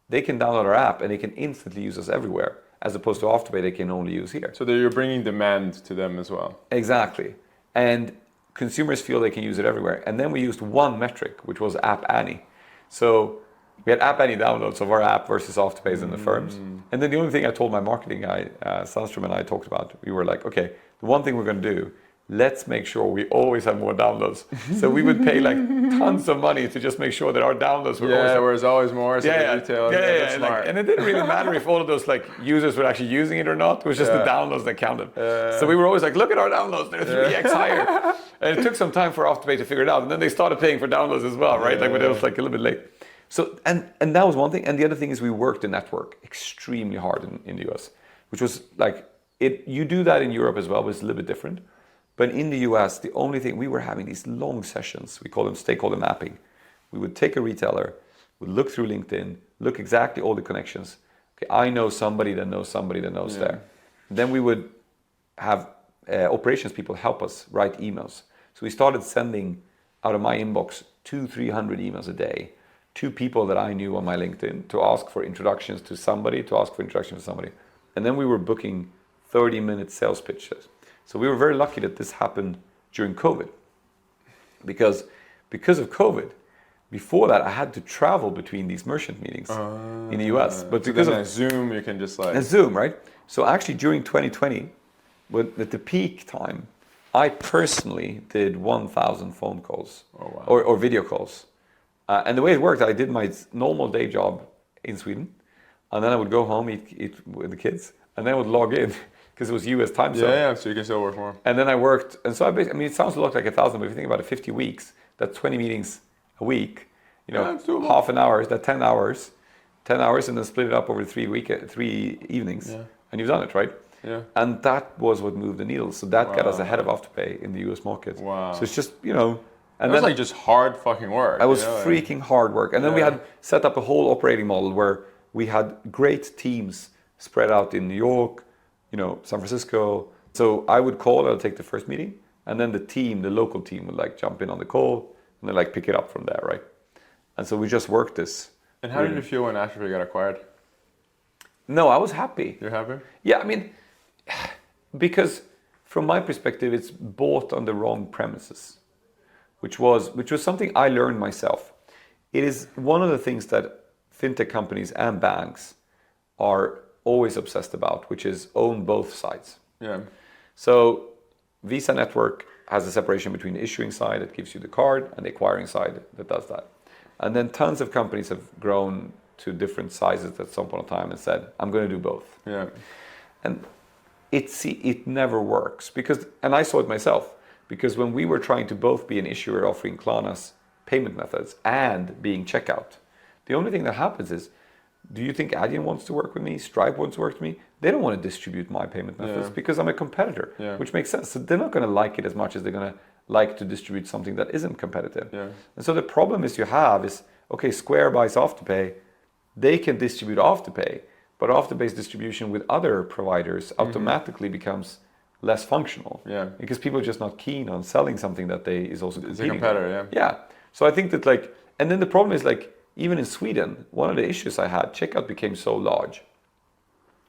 Speaker 1: they can download our app and they can instantly use us everywhere, as opposed to Afterpay they can only use here.
Speaker 2: So that you're bringing demand to them as well.
Speaker 1: Exactly. And consumers feel they can use it everywhere. And then we used one metric, which was App Annie. So we had App Annie downloads of our app versus Afterpay's and the firms. And then the only thing I told my marketing guy, Sandstrom, and I talked about, we were like, okay, the one thing we're going to do, let's make sure we always have more downloads. So we would pay like tons of money to just make sure that our downloads were always...
Speaker 2: Yeah, whereas always more. So retail, that's smart.
Speaker 1: And it didn't really matter if all of those like users were actually using it or not. It was just the downloads that counted. So we were always like, look at our downloads, they're 3x higher. And it took some time for Afterpay to figure it out. And then they started paying for downloads as well, right? But it was like a little bit late. So, and that was one thing. And the other thing is we worked the network extremely hard in the US, which was like, you do that in Europe as well, but it's a little bit different. But in the US, the only thing, we were having these long sessions, we call them stakeholder mapping, We would take a retailer, we'd look through LinkedIn, look exactly all the connections. Okay, I know somebody that knows somebody that knows there. Then we would have operations people help us write emails. So we started sending out of my inbox 200-300 emails a day to people that I knew on my LinkedIn to ask for introductions to somebody, And then we were booking 30-minute sales pitches. So we were very lucky that this happened during COVID. Because of COVID, before that I had to travel between these merchant meetings in the US. But
Speaker 2: so
Speaker 1: because
Speaker 2: then
Speaker 1: of
Speaker 2: Zoom, you can just like...
Speaker 1: Zoom, right? So actually during 2020, at the peak time, I personally did 1,000 phone calls or video calls. And the way it worked, I did my normal day job in Sweden. And then I would go home, eat with the kids. And then I would log in because it was US time zone.
Speaker 2: Yeah, so you can still work more.
Speaker 1: And then I worked. And so it sounds a lot like 1,000, but if you think about it, 50 weeks, that's 20 meetings a week. Half an hour, that's 10 hours. 10 hours and then split it up over 3 evenings. Yeah. And you've done it, right?
Speaker 2: Yeah.
Speaker 1: And that was what moved the needle. So that got us ahead of Afterpay in the US market.
Speaker 2: Wow.
Speaker 1: So it's just,
Speaker 2: And then like just hard fucking work.
Speaker 1: It was freaking hard work. And then we had set up a whole operating model where we had great teams spread out in New York, San Francisco. So I would call, I'll take the first meeting. And then the local team would like jump in on the call and then like pick it up from there, right? And so we just worked this.
Speaker 2: And how did you feel when Afterpay got acquired?
Speaker 1: No, I was happy.
Speaker 2: You're happy?
Speaker 1: Yeah, because from my perspective, it's bought on the wrong premises, which was something I learned myself. It is one of the things that fintech companies and banks are always obsessed about, which is own both sides.
Speaker 2: Yeah.
Speaker 1: So Visa network has a separation between the issuing side that gives you the card and the acquiring side that does that. And then tons of companies have grown to different sizes at some point in time and said, I'm going to do both.
Speaker 2: Yeah.
Speaker 1: And it never works and I saw it myself, because when we were trying to both be an issuer offering Klarna's payment methods and being checkout, the only thing that happens is, do you think Adyen wants to work with me? Stripe wants to work with me? They don't want to distribute my payment methods because I'm a competitor, which makes sense. So they're not going to like it as much as they're going to like to distribute something that isn't competitive. Yeah. And so the problem is okay, Square buys Afterpay, they can distribute Afterpay, but Afterpay's distribution with other providers automatically becomes less functional. Yeah. Because people are just not keen on selling something that is also competing.
Speaker 2: It's a competitor,
Speaker 1: Yeah. So I think that and then the problem is even in Sweden, one of the issues I had, checkout became so large,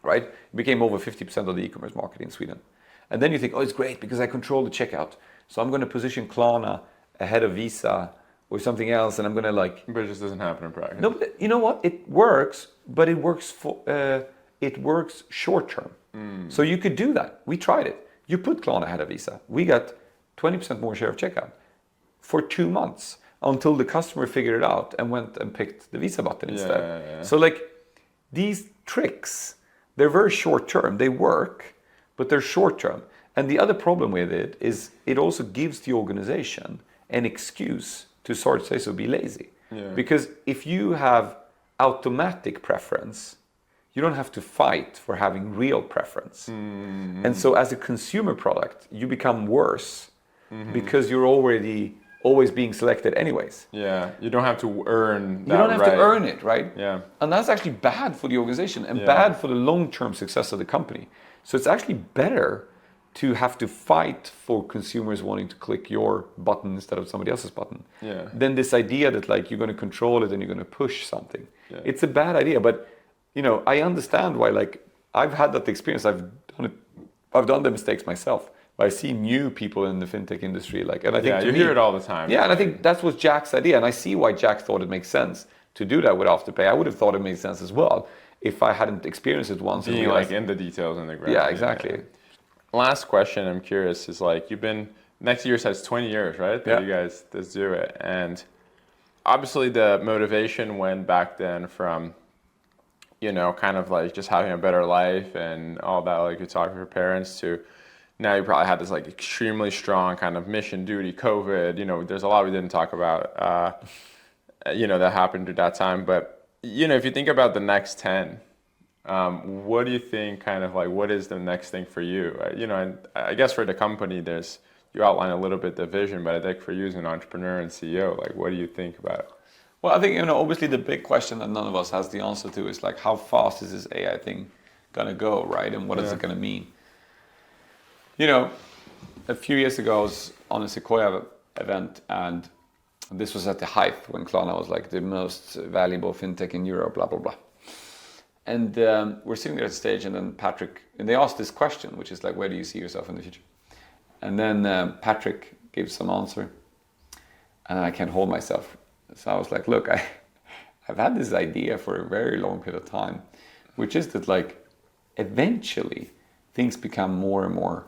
Speaker 1: right? It became over 50% of the e-commerce market in Sweden. And then you think, it's great because I control the checkout. So I'm going to position Klarna ahead of Visa or something else, and I'm going to
Speaker 2: But it just doesn't happen in practice.
Speaker 1: No, but you know what? It works, but it works short term. So you could do that. We tried it. You put Klarna ahead of Visa. We got 20% more share of checkout for 2 months until the customer figured it out and went and picked the Visa button instead. Yeah. So these tricks, they're very short term. They work, but they're short term. And the other problem with it is it also gives the organization an excuse to be lazy. Yeah. Because if you have automatic preference, you don't have to fight for having real preference. Mm-hmm. And so as a consumer product, you become worse because you're already always being selected anyways.
Speaker 2: Yeah, you don't have to earn that.
Speaker 1: You don't have to earn it, right?
Speaker 2: Yeah.
Speaker 1: And that's actually bad for the organization and bad for the long-term success of the company. So it's actually better to have to fight for consumers wanting to click your button instead of somebody else's button.
Speaker 2: Yeah.
Speaker 1: Than this idea that you're going to control it and you're going to push something. Yeah. It's a bad idea, but I understand why. I've had that experience. I've done the mistakes myself. I see new people in the fintech industry, and I think
Speaker 2: you hear it all the time.
Speaker 1: Yeah, and I think that was Jack's idea, and I see why Jack thought it makes sense to do that with Afterpay. I would have thought it made sense as well if I hadn't experienced it once.
Speaker 2: Being in the details and the ground.
Speaker 1: Yeah, exactly.
Speaker 2: Yeah. Last question, I'm curious, is you've been next year says 20 years, right? That you guys just do it, and obviously the motivation went back then from, kind of just having a better life and all that, you talk to your parents, to now you probably had this extremely strong kind of mission, duty, COVID, there's a lot we didn't talk about, that happened at that time. But, if you think about the next 10, what do you think what is the next thing for you? And I guess for the company, you outline a little bit the vision, but I think for you as an entrepreneur and CEO, like, what do you think about it?
Speaker 1: Well, I think, obviously the big question that none of us has the answer to is like, how fast is this AI thing gonna go, right? And what is it gonna mean? A few years ago, I was on a Sequoia event, and this was at the height when Klarna was like the most valuable fintech in Europe, blah, blah, blah. And we're sitting there at the stage, and then and they asked this question, which is like, where do you see yourself in the future? And then Patrick gives some answer, and I can't hold myself. So I was like, look, I've had this idea for a very long period of time, which is that like, eventually things become more and more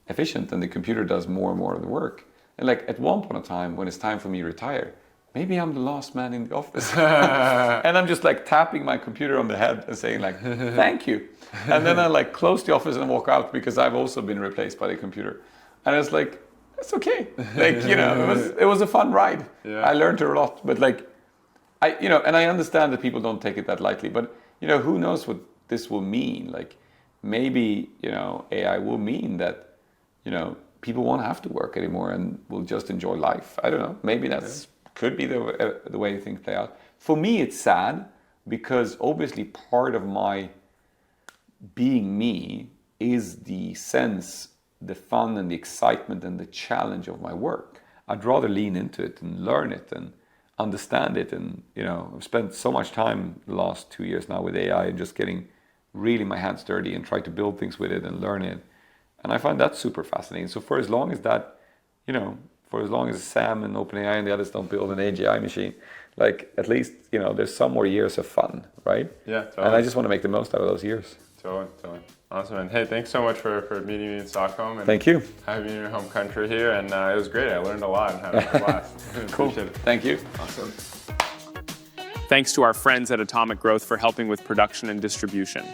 Speaker 1: efficient, and the computer does more and more of the work. And like at one point in time, when it's time for me to retire, maybe I'm the last man in the office. And I'm just like tapping my computer on the head and saying like, thank you. And then I like close the office and walk out, because I've also been replaced by the computer. And it's like, it's okay. Like, it was a fun ride. Yeah. I learned a lot, but like, and I understand that people don't take it that lightly, but who knows what this will mean? Like maybe, AI will mean that, people won't have to work anymore and will just enjoy life. I don't know. Maybe could be the way things play out. For me, it's sad, because obviously part of my being me is the sense, the fun and the excitement and the challenge of my work. I'd rather lean into it and learn it and understand it. And, I've spent so much time the last 2 years now with AI and just getting really my hands dirty and try to build things with it and learn it. And I find that super fascinating. So for as long as that, for as long as Sam and OpenAI and the others don't build an AGI machine, like at least, there's some more years of fun, right?
Speaker 2: Yeah, totally.
Speaker 1: And I just want to make the most out of those years.
Speaker 2: Totally. Awesome. And hey, thanks so much for meeting me in Stockholm. And
Speaker 1: thank you.
Speaker 2: Having me in your home country here. And it was great. I learned a lot and had a blast.
Speaker 1: Cool. Thank you.
Speaker 2: Awesome. Thanks to our friends at Atomic Growth for helping with production and distribution.